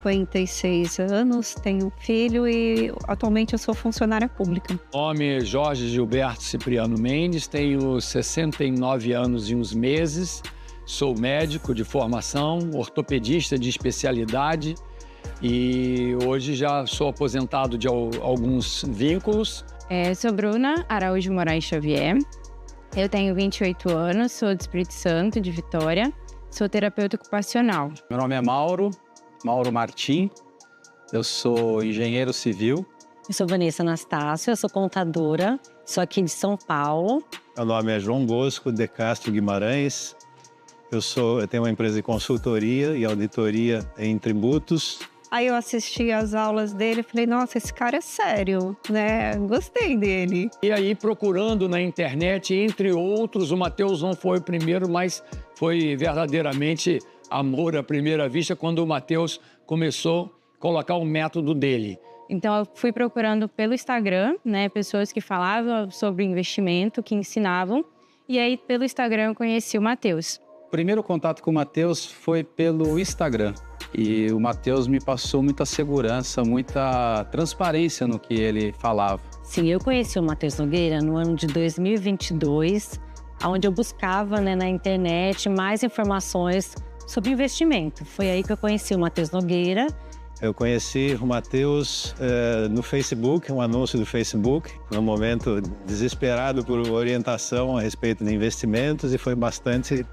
56 anos, tenho um filho e atualmente eu sou funcionária pública. Meu nome é Jorge Gilberto Cipriano Mendes, tenho 69 anos e uns meses, sou médico de formação, ortopedista de especialidade e hoje já sou aposentado de alguns vínculos. Sou Bruna Araújo Moraes Xavier, eu tenho 28 anos, sou do Espírito Santo, de Vitória, sou terapeuta ocupacional. Meu nome é Mauro Martim, eu sou engenheiro civil. Eu sou Vanessa Anastácio, eu sou contadora, sou aqui de São Paulo. Meu nome é João Bosco de Castro Guimarães, eu tenho uma empresa de consultoria e auditoria em tributos. Aí eu assisti às aulas dele e falei, nossa, esse cara é sério, né? Gostei dele. E aí, procurando na internet, entre outros, o Matheus não foi o primeiro, mas foi verdadeiramente amor à primeira vista quando o Matheus começou a colocar o método dele. Então, eu fui procurando pelo Instagram, né, pessoas que falavam sobre investimento, que ensinavam. E aí, pelo Instagram, eu conheci o Matheus. O primeiro contato com o Matheus foi pelo Instagram. E o Matheus me passou muita segurança, muita transparência no que ele falava. Sim, eu conheci o Matheus Nogueira no ano de 2022, onde eu buscava, né, na internet mais informações sobre investimento. Foi aí que eu conheci o Matheus Nogueira. Eu conheci o Matheus no Facebook, um anúncio do Facebook, num momento desesperado por orientação a respeito de investimentos e foi bastante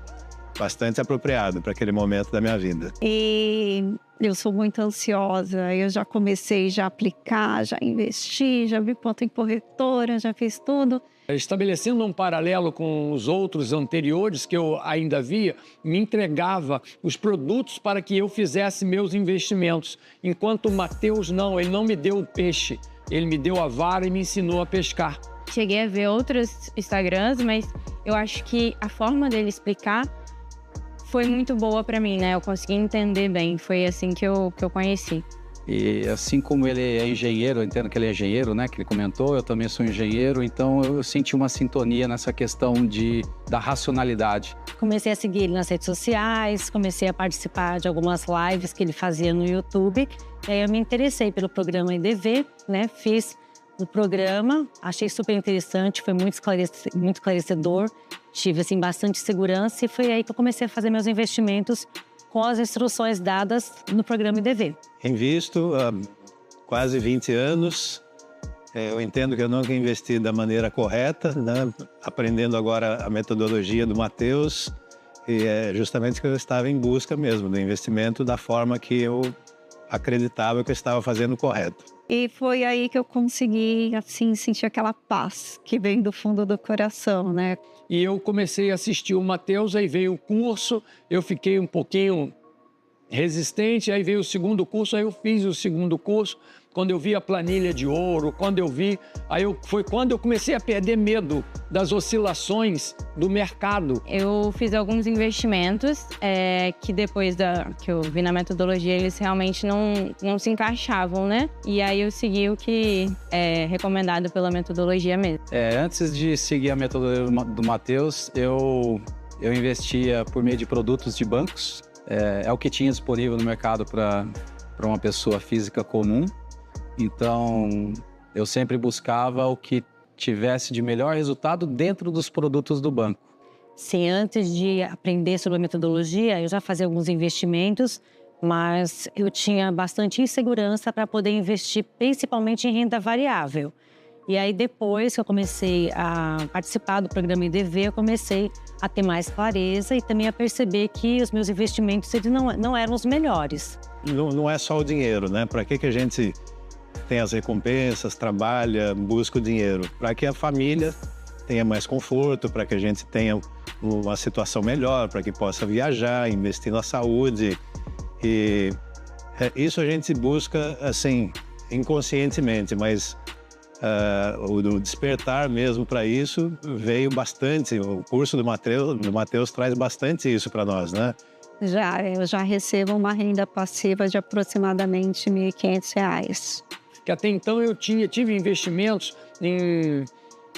apropriado para aquele momento da minha vida. E eu sou muito ansiosa, eu já comecei a aplicar, já investi, já vi ponto em corretora, já fiz tudo. Estabelecendo um paralelo com os outros anteriores que eu ainda via, me entregava os produtos para que eu fizesse meus investimentos. Enquanto o Matheus não, ele não me deu o peixe, ele me deu a vara e me ensinou a pescar. Cheguei a ver outros Instagrams, mas eu acho que a forma dele explicar foi muito boa para mim, né? Eu consegui entender bem, foi assim que eu conheci. E assim como ele é engenheiro, eu entendo que ele é engenheiro, né? Que ele comentou, eu também sou engenheiro, então eu senti uma sintonia nessa questão da racionalidade. Comecei a seguir ele nas redes sociais, comecei a participar de algumas lives que ele fazia no YouTube. E aí eu me interessei pelo programa IDV, né? Fiz o programa, achei super interessante, foi muito esclarecedor. Tive, assim, bastante segurança e foi aí que eu comecei a fazer meus investimentos com as instruções dadas no programa IDV. Invisto há quase 20 anos. Eu entendo que eu nunca investi da maneira correta, né? Aprendendo agora a metodologia do Matheus. E é justamente que eu estava em busca mesmo do investimento da forma que eu acreditava que eu estava fazendo correto. E foi aí que eu consegui, assim, sentir aquela paz que vem do fundo do coração, né? E eu comecei a assistir o Matheus, aí veio o curso, eu fiquei um pouquinho resistente, aí veio o segundo curso, aí eu fiz o segundo curso. Quando eu vi a planilha de ouro, foi quando eu comecei a perder medo das oscilações do mercado. Eu fiz alguns investimentos que depois que eu vi na metodologia, eles realmente não se encaixavam, né? E aí eu segui o que é recomendado pela metodologia mesmo. Antes de seguir a metodologia do Matheus, eu investia por meio de produtos de bancos. É o que tinha disponível no mercado para uma pessoa física comum. Então, eu sempre buscava o que tivesse de melhor resultado dentro dos produtos do banco. Sim, antes de aprender sobre a metodologia, eu já fazia alguns investimentos, mas eu tinha bastante insegurança para poder investir, principalmente em renda variável. E aí, depois que eu comecei a participar do programa IDV, eu comecei a ter mais clareza e também a perceber que os meus investimentos eles não eram os melhores. Não é só o dinheiro, né? Para que a gente tem as recompensas, trabalha, busca o dinheiro? Para que a família tenha mais conforto, para que a gente tenha uma situação melhor, para que possa viajar, investir na saúde. E isso a gente busca, assim, inconscientemente, mas o despertar mesmo para isso veio bastante. O curso do Matheus traz bastante isso para nós, né? Eu já recebo uma renda passiva de aproximadamente R$ 1.500. Que até então eu tive investimentos em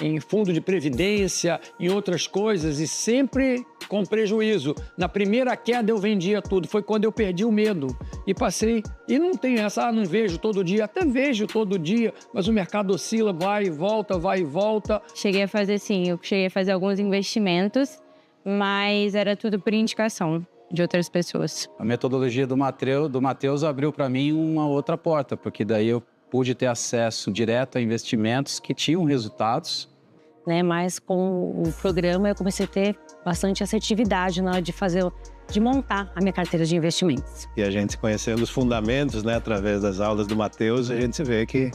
em fundo de previdência, em outras coisas, e sempre com prejuízo. Na primeira queda eu vendia tudo, foi quando eu perdi o medo e passei. E não tem essa, não vejo todo dia, até vejo todo dia, mas o mercado oscila, vai e volta, vai e volta. Cheguei a fazer sim, eu cheguei a fazer alguns investimentos, mas era tudo por indicação de outras pessoas. A metodologia do Matheus abriu para mim uma outra porta, porque daí eu pude ter acesso direto a investimentos que tinham resultados. Né? Mas com o programa eu comecei a ter bastante assertividade na hora de montar a minha carteira de investimentos. E a gente conhecendo os fundamentos, né, através das aulas do Matheus, a gente vê que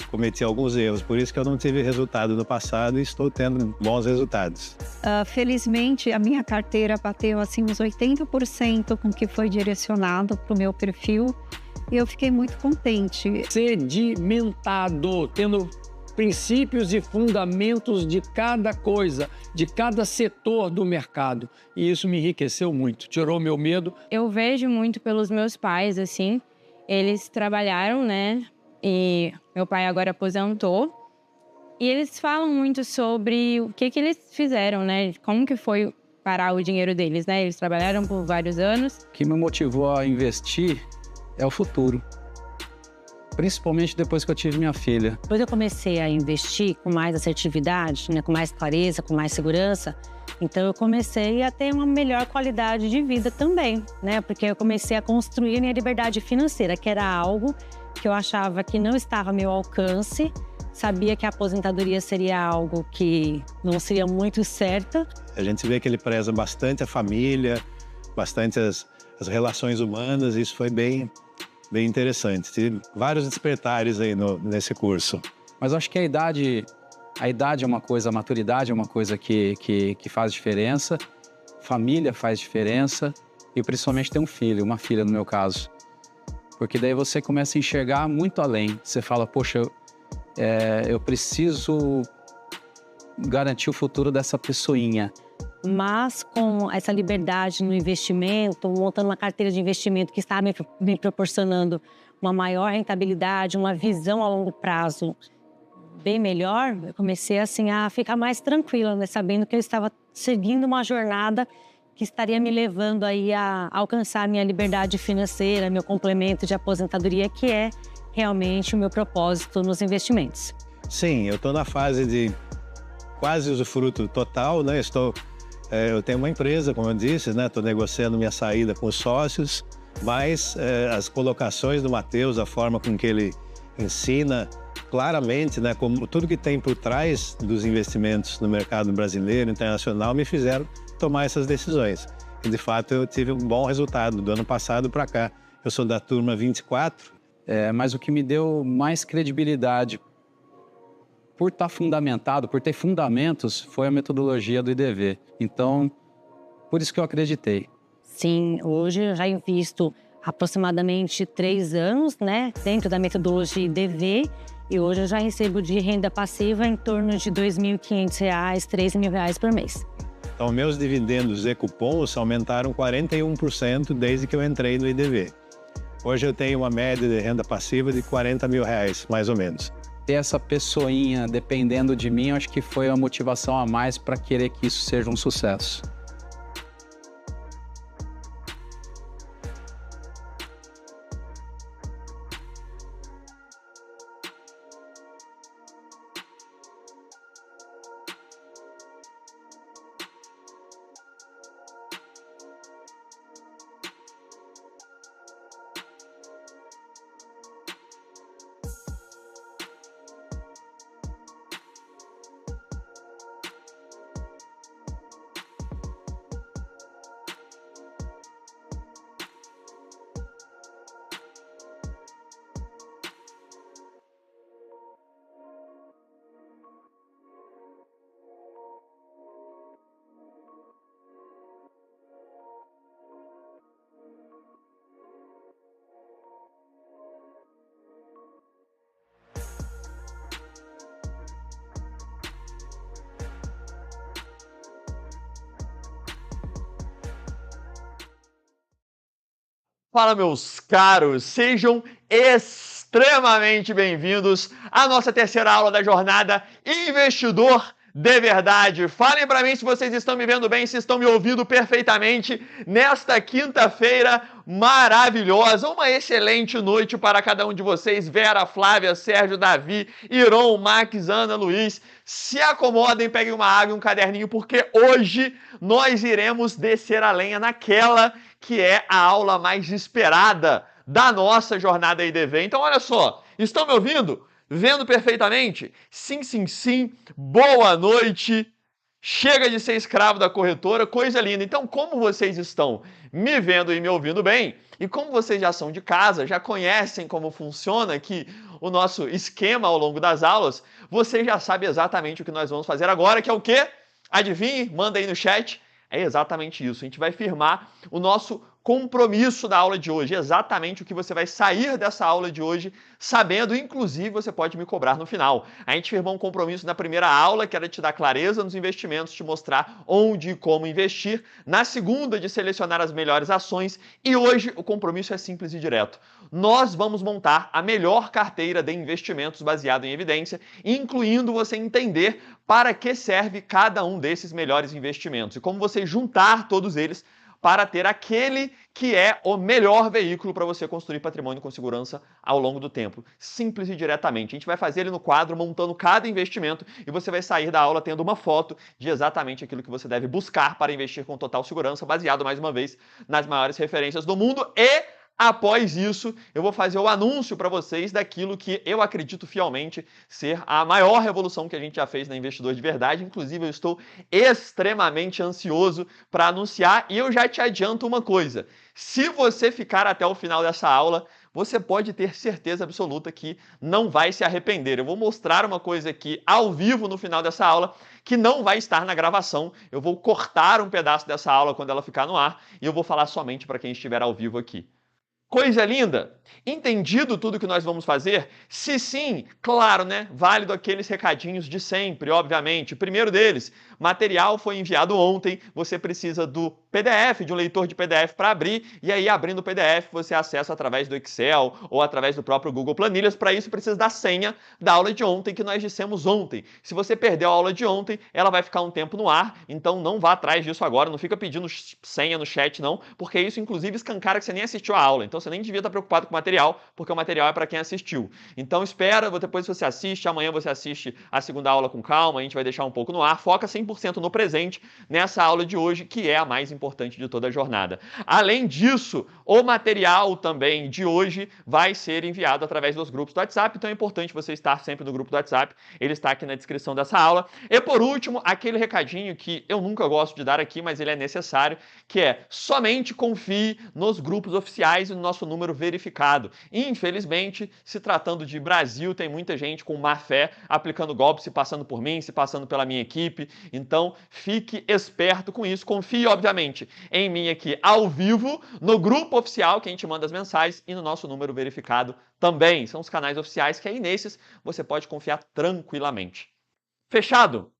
cometi alguns erros. Por isso que eu não tive resultado no passado e estou tendo bons resultados. Felizmente, a minha carteira bateu assim uns 80% com o que foi direcionado para o meu perfil. E eu fiquei muito contente. Sedimentado, tendo princípios e fundamentos de cada coisa, de cada setor do mercado. E isso me enriqueceu muito, tirou meu medo. Eu vejo muito pelos meus pais, assim, eles trabalharam, né? E meu pai agora aposentou. E eles falam muito sobre o que eles fizeram, né? Como que foi parar o dinheiro deles, né? Eles trabalharam por vários anos. O que me motivou a investir é o futuro. Principalmente depois que eu tive minha filha. Depois eu comecei a investir com mais assertividade, né, com mais clareza, com mais segurança. Então eu comecei a ter uma melhor qualidade de vida também, né? Porque eu comecei a construir a minha liberdade financeira, que era algo que eu achava que não estava ao meu alcance. Sabia que a aposentadoria seria algo que não seria muito certa. A gente vê que ele preza bastante a família, bastante as relações humanas. Isso foi bem interessante. Tive vários despertares aí nesse curso. Mas eu acho que a idade é uma coisa, a maturidade é uma coisa que faz diferença. Família faz diferença. E principalmente ter um filho, uma filha no meu caso. Porque daí você começa a enxergar muito além. Você fala, poxa, eu preciso garantir o futuro dessa pessoinha. Mas com essa liberdade no investimento, montando uma carteira de investimento que está me proporcionando uma maior rentabilidade, uma visão a longo prazo bem melhor, eu comecei assim a ficar mais tranquila, né? Sabendo que eu estava seguindo uma jornada que estaria me levando aí a alcançar a minha liberdade financeira, meu complemento de aposentadoria, que é realmente o meu propósito nos investimentos. Sim, eu estou na fase de quase usufruto total, né? Eu tenho uma empresa, como eu disse, né? Estou negociando minha saída com os sócios, mas as colocações do Matheus, a forma com que ele ensina claramente, né? Como tudo que tem por trás dos investimentos no mercado brasileiro, internacional, me fizeram tomar essas decisões. E, de fato, eu tive um bom resultado do ano passado para cá. Eu sou da turma 24. Mas o que me deu mais credibilidade por estar fundamentado, por ter fundamentos, foi a metodologia do IDV. Então, por isso que eu acreditei. Sim, hoje eu já invisto aproximadamente 3 anos, né, dentro da metodologia IDV, e hoje eu já recebo de renda passiva em torno de R$ 2.500, R$ 3.000 por mês. Então, meus dividendos e cupons aumentaram 41% desde que eu entrei no IDV. Hoje eu tenho uma média de renda passiva de R$ 40 mil, mais ou menos. Ter essa pessoinha dependendo de mim, acho que foi a motivação a mais para querer que isso seja um sucesso. Fala, meus caros, sejam extremamente bem-vindos à nossa terceira aula da jornada Investidor de Verdade. Falem para mim se vocês estão me vendo bem, se estão me ouvindo perfeitamente nesta quinta-feira maravilhosa. Uma excelente noite para cada um de vocês, Vera, Flávia, Sérgio, Davi, Iron, Max, Ana, Luiz. Se acomodem, peguem uma água e um caderninho, porque hoje nós iremos descer a lenha naquela que é a aula mais esperada da nossa jornada IDV. Então, olha só, estão me ouvindo? Vendo perfeitamente? Sim, sim, sim. Boa noite. Chega de ser escravo da corretora, coisa linda. Então, como vocês estão me vendo e me ouvindo bem, e como vocês já são de casa, já conhecem como funciona aqui o nosso esquema ao longo das aulas, vocês já sabem exatamente o que nós vamos fazer agora, que é o quê? Adivinhe? Manda aí no chat. É exatamente isso. A gente vai firmar o nosso compromisso da aula de hoje, exatamente o que você vai sair dessa aula de hoje sabendo, inclusive você pode me cobrar no final. A gente firmou um compromisso na primeira aula, que era te dar clareza nos investimentos, te mostrar onde e como investir, na segunda de selecionar as melhores ações, e hoje o compromisso é simples e direto. Nós vamos montar a melhor carteira de investimentos baseada em evidência, incluindo você entender para que serve cada um desses melhores investimentos e como você juntar todos eles para ter aquele que é o melhor veículo para você construir patrimônio com segurança ao longo do tempo. Simples e diretamente. A gente vai fazer ele no quadro, montando cada investimento, e você vai sair da aula tendo uma foto de exatamente aquilo que você deve buscar para investir com total segurança, baseado, mais uma vez, nas maiores referências do mundo. E após isso, eu vou fazer o anúncio para vocês daquilo que eu acredito fielmente ser a maior revolução que a gente já fez na Investidor de Verdade. Inclusive, eu estou extremamente ansioso para anunciar, e eu já te adianto uma coisa. Se você ficar até o final dessa aula, você pode ter certeza absoluta que não vai se arrepender. Eu vou mostrar uma coisa aqui ao vivo no final dessa aula que não vai estar na gravação. Eu vou cortar um pedaço dessa aula quando ela ficar no ar e eu vou falar somente para quem estiver ao vivo aqui. Coisa linda? Entendido tudo que nós vamos fazer? Se sim, claro, né? Válido aqueles recadinhos de sempre, obviamente. O primeiro deles, material foi enviado ontem, você precisa do PDF, de um leitor de PDF para abrir, e aí abrindo o PDF você acessa através do Excel ou através do próprio Google Planilhas. Para isso precisa da senha da aula de ontem, que nós dissemos ontem. Se você perdeu a aula de ontem, ela vai ficar um tempo no ar, então não vá atrás disso agora, não fica pedindo senha no chat não, porque isso inclusive escancara que você nem assistiu a aula. Então você nem devia estar preocupado com o material, porque o material é para quem assistiu. Então espera, depois você assiste, amanhã você assiste a segunda aula com calma, a gente vai deixar um pouco no ar, foca 100% no presente nessa aula de hoje, que é a mais importante de toda a jornada. Além disso, o material também de hoje vai ser enviado através dos grupos do WhatsApp, então é importante você estar sempre no grupo do WhatsApp, ele está aqui na descrição dessa aula. E por último, aquele recadinho que eu nunca gosto de dar aqui, mas ele é necessário, que é somente confie nos grupos oficiais e no nosso número verificado. Infelizmente, se tratando de Brasil, tem muita gente com má fé aplicando golpes, se passando por mim, se passando pela minha equipe. Então, fique esperto com isso. Confie, obviamente, em mim aqui ao vivo, no grupo oficial que a gente manda as mensagens e no nosso número verificado também. São os canais oficiais que aí nesses você pode confiar tranquilamente. Fechado?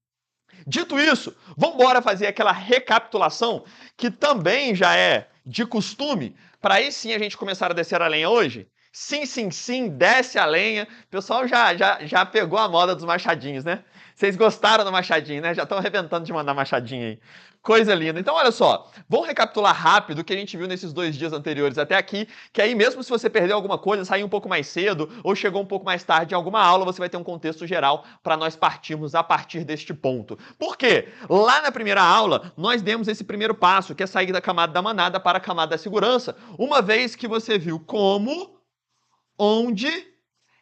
Dito isso, vamos embora fazer aquela recapitulação que também já é de costume, para aí sim a gente começar a descer a lenha hoje? Sim, sim, sim, desce a lenha. O pessoal já pegou a moda dos machadinhos, né? Vocês gostaram do machadinho, né? Já estão arrebentando de mandar machadinho aí. Coisa linda. Então, olha só, vamos recapitular rápido o que a gente viu nesses 2 dias anteriores até aqui, que aí mesmo se você perdeu alguma coisa, saiu um pouco mais cedo ou chegou um pouco mais tarde em alguma aula, você vai ter um contexto geral para nós partirmos a partir deste ponto. Por quê? Lá na primeira aula, nós demos esse primeiro passo, que é sair da camada da manada para a camada da segurança, uma vez que você viu como, onde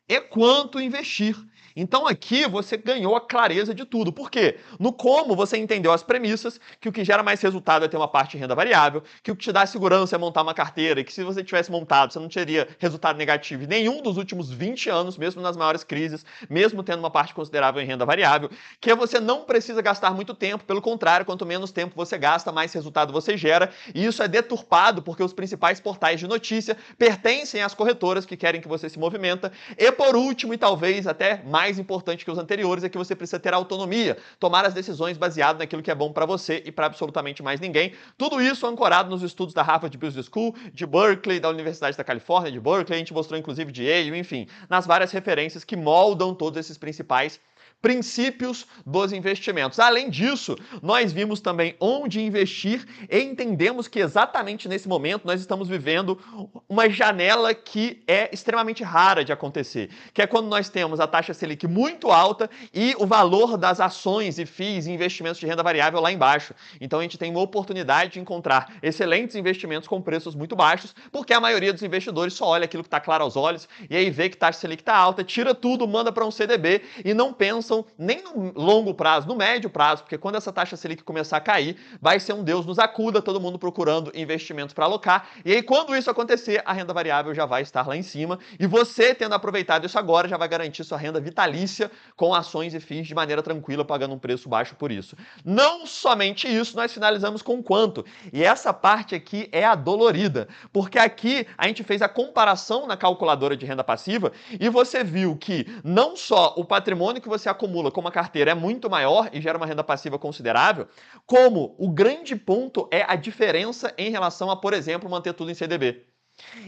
e quanto investir. Então aqui você ganhou a clareza de tudo. Por quê? No como você entendeu as premissas, que o que gera mais resultado é ter uma parte de renda variável, que o que te dá segurança é montar uma carteira, e que se você tivesse montado, você não teria resultado negativo em nenhum dos últimos 20 anos, mesmo nas maiores crises, mesmo tendo uma parte considerável em renda variável, que você não precisa gastar muito tempo, pelo contrário, quanto menos tempo você gasta, mais resultado você gera, e isso é deturpado porque os principais portais de notícia pertencem às corretoras que querem que você se movimenta, e por último, e talvez até mais importante que os anteriores, é que você precisa ter autonomia, tomar as decisões baseado naquilo que é bom para você e para absolutamente mais ninguém. Tudo isso ancorado nos estudos da Harvard Business School, de Berkeley, da Universidade da Califórnia, de Berkeley, a gente mostrou inclusive de Yale, enfim, nas várias referências que moldam todos esses principais princípios dos investimentos. Além disso, nós vimos também onde investir e entendemos que exatamente nesse momento nós estamos vivendo uma janela que é extremamente rara de acontecer, que é quando nós temos a taxa Selic muito alta e o valor das ações e FIIs e investimentos de renda variável lá embaixo. Então a gente tem uma oportunidade de encontrar excelentes investimentos com preços muito baixos, porque a maioria dos investidores só olha aquilo que está claro aos olhos e aí vê que a taxa Selic está alta, tira tudo, manda para um CDB e não pensam nem no longo prazo, no médio prazo, porque quando essa taxa Selic começar a cair, vai ser um Deus nos acuda, todo mundo procurando investimentos para alocar, e aí quando isso acontecer, a renda variável já vai estar lá em cima, e você, tendo aproveitado isso agora, já vai garantir sua renda vitalícia com ações e FIIs de maneira tranquila, pagando um preço baixo por isso. Não somente isso, nós finalizamos com quanto, e essa parte aqui é a dolorida, porque aqui a gente fez a comparação na calculadora de renda passiva, e você viu que não só o patrimônio que você acumula com uma carteira é muito maior e gera uma renda passiva considerável, como o grande ponto é a diferença em relação a, por exemplo, manter tudo em CDB.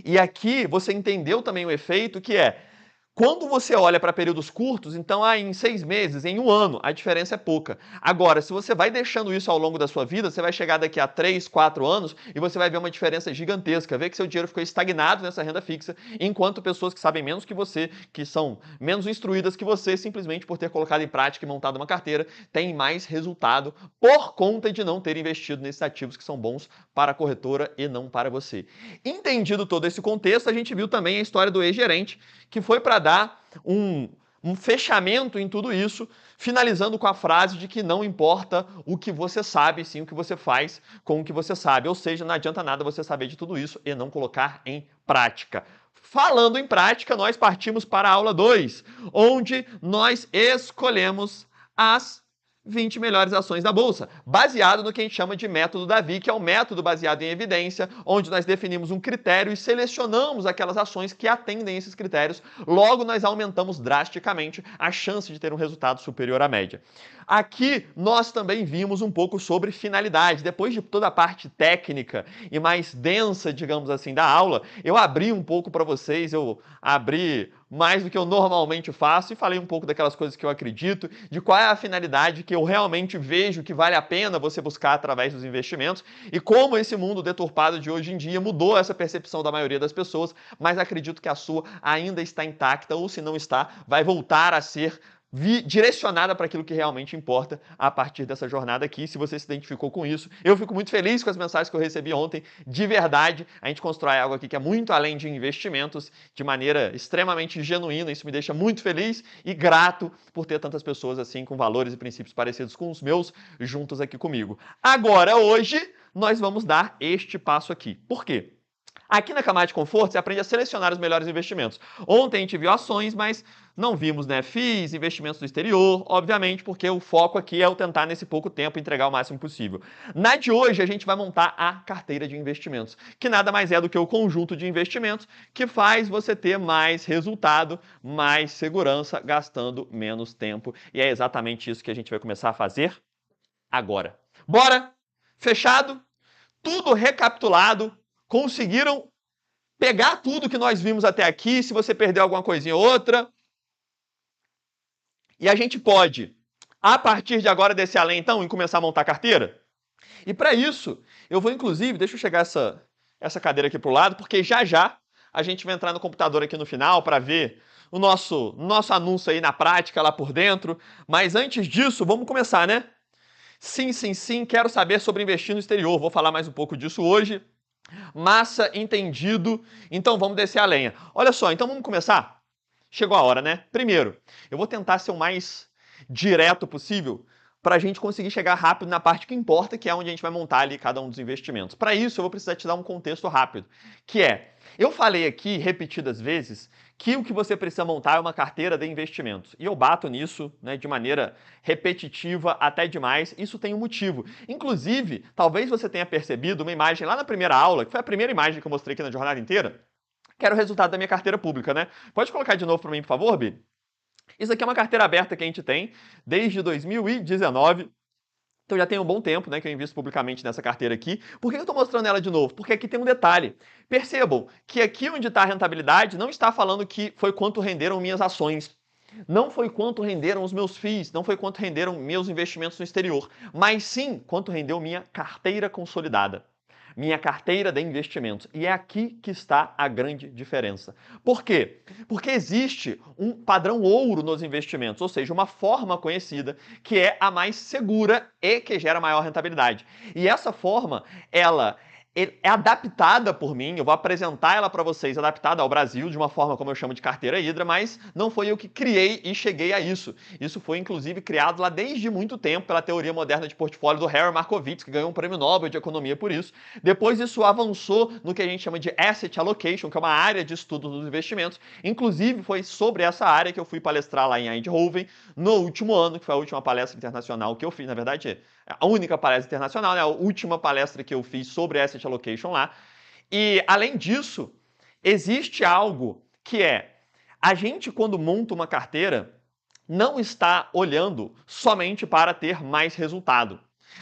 E aqui você entendeu também o efeito que é, quando você olha para períodos curtos, então em 6 meses, em 1 ano, a diferença é pouca. Agora, se você vai deixando isso ao longo da sua vida, você vai chegar daqui a 3, 4 anos e você vai ver uma diferença gigantesca. Ver que seu dinheiro ficou estagnado nessa renda fixa, enquanto pessoas que sabem menos que você, que são menos instruídas que você, simplesmente por ter colocado em prática e montado uma carteira, têm mais resultado por conta de não ter investido nesses ativos que são bons para a corretora e não para você. Entendido todo esse contexto, a gente viu também a história do ex-gerente, que foi para dar um fechamento em tudo isso, finalizando com a frase de que não importa o que você sabe, sim o que você faz com o que você sabe. Ou seja, não adianta nada você saber de tudo isso e não colocar em prática. Falando em prática, nós partimos para a aula 2, onde nós escolhemos as 20 melhores ações da Bolsa, baseado no que a gente chama de método Davi, que é um método baseado em evidência, onde nós definimos um critério e selecionamos aquelas ações que atendem esses critérios, logo nós aumentamos drasticamente a chance de ter um resultado superior à média. Aqui nós também vimos um pouco sobre finalidade. Depois de toda a parte técnica e mais densa, digamos assim, da aula, eu abri um pouco para vocês, eu abri mais do que eu normalmente faço e falei um pouco daquelas coisas que eu acredito, de qual é a finalidade que eu realmente vejo que vale a pena você buscar através dos investimentos e como esse mundo deturpado de hoje em dia mudou essa percepção da maioria das pessoas, mas acredito que a sua ainda está intacta ou, se não está, vai voltar a ser direcionada para aquilo que realmente importa a partir dessa jornada aqui. Se você se identificou com isso, eu fico muito feliz com as mensagens que eu recebi ontem. De verdade, a gente constrói algo aqui que é muito além de investimentos, de maneira extremamente genuína. Isso me deixa muito feliz e grato por ter tantas pessoas assim com valores e princípios parecidos com os meus juntos aqui comigo. Agora, hoje, nós vamos dar este passo aqui. Por quê? Aqui na camada de conforto, você aprende a selecionar os melhores investimentos. Ontem a gente viu ações, mas não vimos, né, FIIs, investimentos no exterior, obviamente, porque o foco aqui é o tentar, nesse pouco tempo, entregar o máximo possível. Na de hoje, a gente vai montar a carteira de investimentos, que nada mais é do que o conjunto de investimentos que faz você ter mais resultado, mais segurança, gastando menos tempo. E é exatamente isso que a gente vai começar a fazer agora. Bora? Fechado? Tudo recapitulado? Conseguiram pegar tudo que nós vimos até aqui, se você perdeu alguma coisinha ou outra. E a gente pode, a partir de agora, descer além, então, e começar a montar a carteira? E para isso, eu vou, inclusive, deixa eu chegar essa cadeira aqui para o lado, porque já a gente vai entrar no computador aqui no final para ver o nosso anúncio aí na prática, lá por dentro. Mas antes disso, vamos começar, né? Sim, quero saber sobre investir no exterior. Vou falar mais um pouco disso hoje. Massa, entendido. Então vamos descer a lenha. Olha só, então vamos começar? Chegou a hora, né? Primeiro, eu vou tentar ser o mais direto possível para a gente conseguir chegar rápido na parte que importa, que é onde a gente vai montar ali cada um dos investimentos. Para isso, eu vou precisar te dar um contexto rápido, que é, eu falei aqui repetidas vezes que o que você precisa montar é uma carteira de investimentos. E eu bato nisso, né, de maneira repetitiva até demais. Isso tem um motivo. Inclusive, talvez você tenha percebido uma imagem lá na primeira aula, que foi a primeira imagem que eu mostrei aqui na jornada inteira, Quero o resultado da minha carteira pública, né? Pode colocar de novo para mim, por favor, Bi? Isso aqui é uma carteira aberta que a gente tem desde 2019. Então já tem um bom tempo, né, que eu invisto publicamente nessa carteira aqui. Por que eu estou mostrando ela de novo? Porque aqui tem um detalhe. Percebam que aqui onde está a rentabilidade não está falando que foi quanto renderam minhas ações. Não foi quanto renderam os meus FIIs, não foi quanto renderam meus investimentos no exterior, mas sim quanto rendeu minha carteira consolidada. Minha carteira de investimentos. E é aqui que está a grande diferença. Por quê? Porque existe um padrão ouro nos investimentos, ou seja, uma forma conhecida que é a mais segura e que gera maior rentabilidade. E essa forma, ela é adaptada por mim, eu vou apresentar ela para vocês, adaptada ao Brasil, de uma forma como eu chamo de carteira Hydra, mas não foi eu que criei e cheguei a isso. Isso foi, inclusive, criado lá desde muito tempo pela teoria moderna de portfólio do Harry Markowitz, que ganhou um prêmio Nobel de Economia por isso. Depois isso avançou no que a gente chama de Asset Allocation, que é uma área de estudo dos investimentos. Inclusive, foi sobre essa área que eu fui palestrar lá em Eindhoven no último ano, que foi a última palestra internacional que eu fiz, na verdade, a única palestra internacional, né? A última palestra que eu fiz sobre Asset Allocation lá. E, além disso, existe algo que é, a gente quando monta uma carteira, não está olhando somente para ter mais resultado.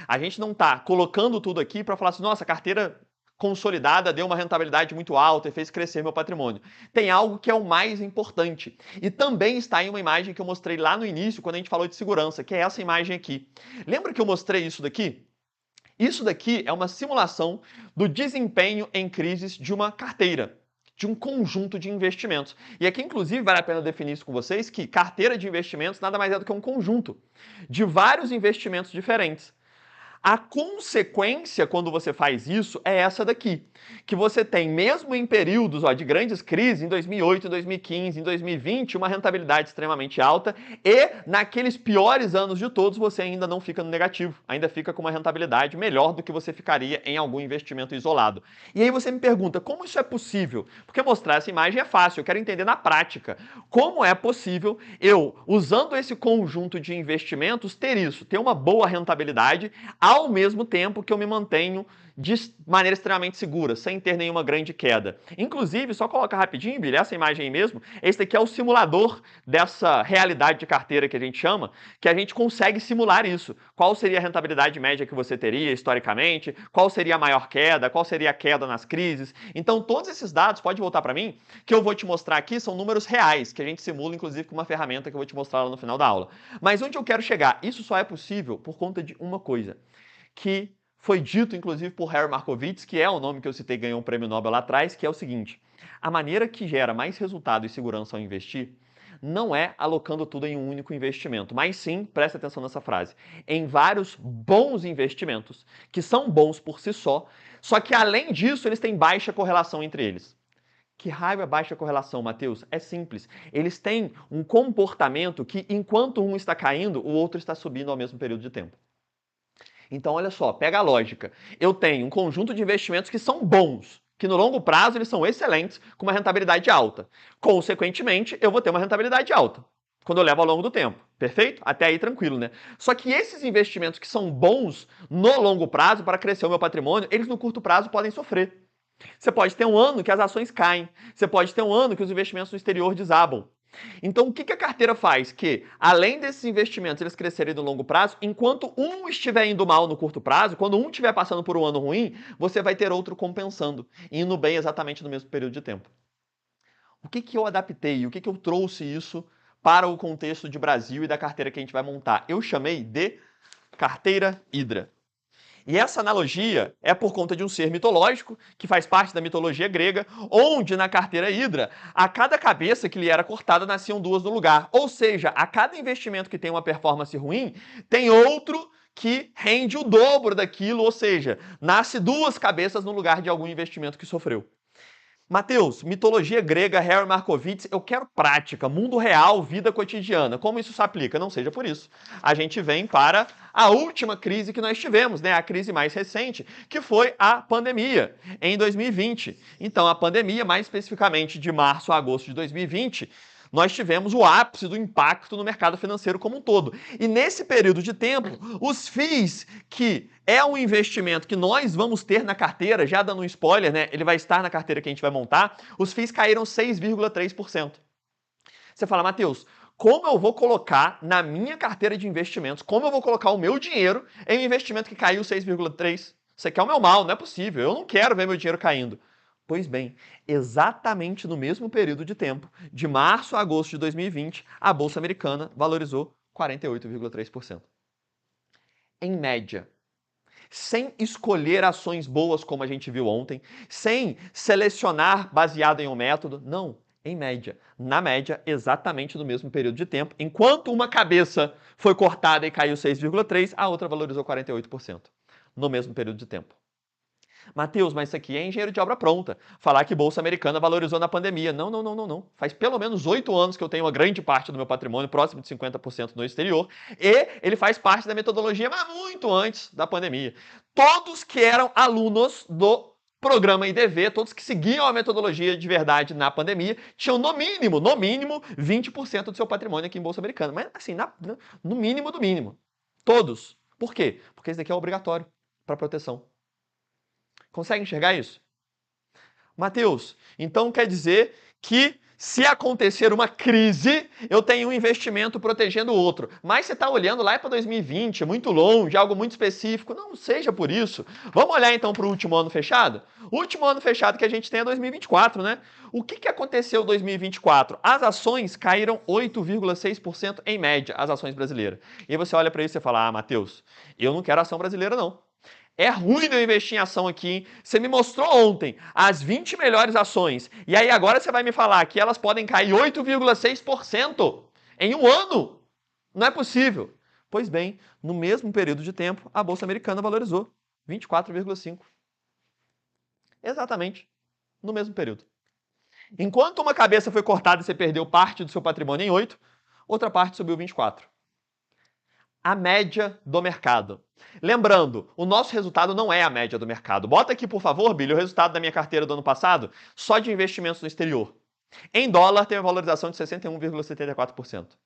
A gente não está colocando tudo aqui para falar assim, nossa, a carteira consolidada deu uma rentabilidade muito alta e fez crescer meu patrimônio. Tem algo que é o mais importante. E também está em uma imagem que eu mostrei lá no início, quando a gente falou de segurança, que é essa imagem aqui. Lembra que eu mostrei isso daqui? Isso daqui é uma simulação do desempenho em crises de uma carteira, de um conjunto de investimentos. E aqui, inclusive, vale a pena definir isso com vocês, que carteira de investimentos nada mais é do que um conjunto de vários investimentos diferentes. A consequência, quando você faz isso, é essa daqui, que você tem, mesmo em períodos de grandes crises, em 2008, em 2015, em 2020, uma rentabilidade extremamente alta, e naqueles piores anos de todos, você ainda não fica no negativo, ainda fica com uma rentabilidade melhor do que você ficaria em algum investimento isolado. E aí você me pergunta, como isso é possível? Porque mostrar essa imagem é fácil, eu quero entender na prática, como é possível eu, usando esse conjunto de investimentos, ter isso, ter uma boa rentabilidade, ao mesmo tempo que eu me mantenho de maneira extremamente segura, sem ter nenhuma grande queda. Inclusive, só colocar rapidinho, Billy, essa imagem aí mesmo, esse daqui é o simulador dessa realidade de carteira que a gente chama, que a gente consegue simular isso. Qual seria a rentabilidade média que você teria historicamente, qual seria a maior queda, qual seria a queda nas crises. Então, todos esses dados, pode voltar para mim, que eu vou te mostrar aqui, são números reais, que a gente simula, inclusive, com uma ferramenta que eu vou te mostrar lá no final da aula. Mas onde eu quero chegar? Isso só é possível por conta de uma coisa, que foi dito, inclusive, por Harry Markowitz, que é o nome que eu citei, ganhou um prêmio Nobel lá atrás, que é o seguinte: a maneira que gera mais resultado e segurança ao investir não é alocando tudo em um único investimento, mas sim, preste atenção nessa frase, em vários bons investimentos, que são bons por si só que, além disso, eles têm baixa correlação entre eles. Que raio é baixa correlação, Matheus? É simples. Eles têm um comportamento que, enquanto um está caindo, o outro está subindo ao mesmo período de tempo. Então, olha só, pega a lógica. Eu tenho um conjunto de investimentos que são bons, que no longo prazo eles são excelentes, com uma rentabilidade alta. Consequentemente, eu vou ter uma rentabilidade alta, quando eu levo ao longo do tempo. Perfeito? Até aí tranquilo, né? Só que esses investimentos que são bons no longo prazo, para crescer o meu patrimônio, eles no curto prazo podem sofrer. Você pode ter um ano que as ações caem. Você pode ter um ano que os investimentos no exterior desabam. Então, o que a carteira faz? Que, além desses investimentos eles crescerem no longo prazo, enquanto um estiver indo mal no curto prazo, quando um estiver passando por um ano ruim, você vai ter outro compensando, indo bem exatamente no mesmo período de tempo. O que eu adaptei? O que eu trouxe isso para o contexto de Brasil e da carteira que a gente vai montar? Eu chamei de carteira Hydra. E essa analogia é por conta de um ser mitológico, que faz parte da mitologia grega, onde na carteira Hydra, a cada cabeça que lhe era cortada, nasciam duas no lugar. Ou seja, a cada investimento que tem uma performance ruim, tem outro que rende o dobro daquilo, ou seja, nasce duas cabeças no lugar de algum investimento que sofreu. Matheus, mitologia grega, Harry Markowitz, eu quero prática, mundo real, vida cotidiana. Como isso se aplica? Não seja por isso. A gente vem para a última crise que nós tivemos, né? A crise mais recente, que foi a pandemia, em 2020. Então, a pandemia, mais especificamente de março a agosto de 2020, nós tivemos o ápice do impacto no mercado financeiro como um todo. E nesse período de tempo, os FIIs, que é um investimento que nós vamos ter na carteira, já dando um spoiler, né? Ele vai estar na carteira que a gente vai montar, os FIIs caíram 6,3%. Você fala, Matheus, como eu vou colocar na minha carteira de investimentos, como eu vou colocar o meu dinheiro em um investimento que caiu 6,3%? Você quer o meu mal, não é possível, eu não quero ver meu dinheiro caindo. Pois bem, exatamente no mesmo período de tempo, de março a agosto de 2020, a Bolsa Americana valorizou 48,3%. Em média. Sem escolher ações boas, como a gente viu ontem, sem selecionar baseado em um método, não. Em média. Na média, exatamente no mesmo período de tempo, enquanto uma cabeça foi cortada e caiu 6,3%, a outra valorizou 48%. No mesmo período de tempo. Matheus, mas isso aqui é engenheiro de obra pronta. Falar que Bolsa Americana valorizou na pandemia. Não, não, não, não, não. Faz pelo menos 8 anos que eu tenho uma grande parte do meu patrimônio, próximo de 50% no exterior, e ele faz parte da metodologia, mas muito antes da pandemia. Todos que eram alunos do programa IDV, todos que seguiam a metodologia de verdade na pandemia, tinham no mínimo, 20% do seu patrimônio aqui em Bolsa Americana. Mas assim, no mínimo do mínimo. Todos. Por quê? Porque isso daqui é obrigatório para proteção. Consegue enxergar isso? Matheus, então quer dizer que se acontecer uma crise, eu tenho um investimento protegendo o outro. Mas você está olhando lá para 2020, é muito longe, algo muito específico. Não seja por isso. Vamos olhar então para o último ano fechado? O último ano fechado que a gente tem é 2024, né? O que aconteceu em 2024? As ações caíram 8,6% em média, as ações brasileiras. E aí você olha para isso e fala, Matheus, eu não quero ação brasileira não. É ruim eu investir em ação aqui, hein? Você me mostrou ontem as 20 melhores ações. E aí agora você vai me falar que elas podem cair 8,6% em um ano? Não é possível. Pois bem, no mesmo período de tempo, a Bolsa Americana valorizou 24,5%. Exatamente, no mesmo período. Enquanto uma cabeça foi cortada e você perdeu parte do seu patrimônio em 8%, outra parte subiu 24%. A média do mercado. Lembrando, o nosso resultado não é a média do mercado. Bota aqui, por favor, Billy, o resultado da minha carteira do ano passado, só de investimentos no exterior. Em dólar, teve uma valorização de 61,74%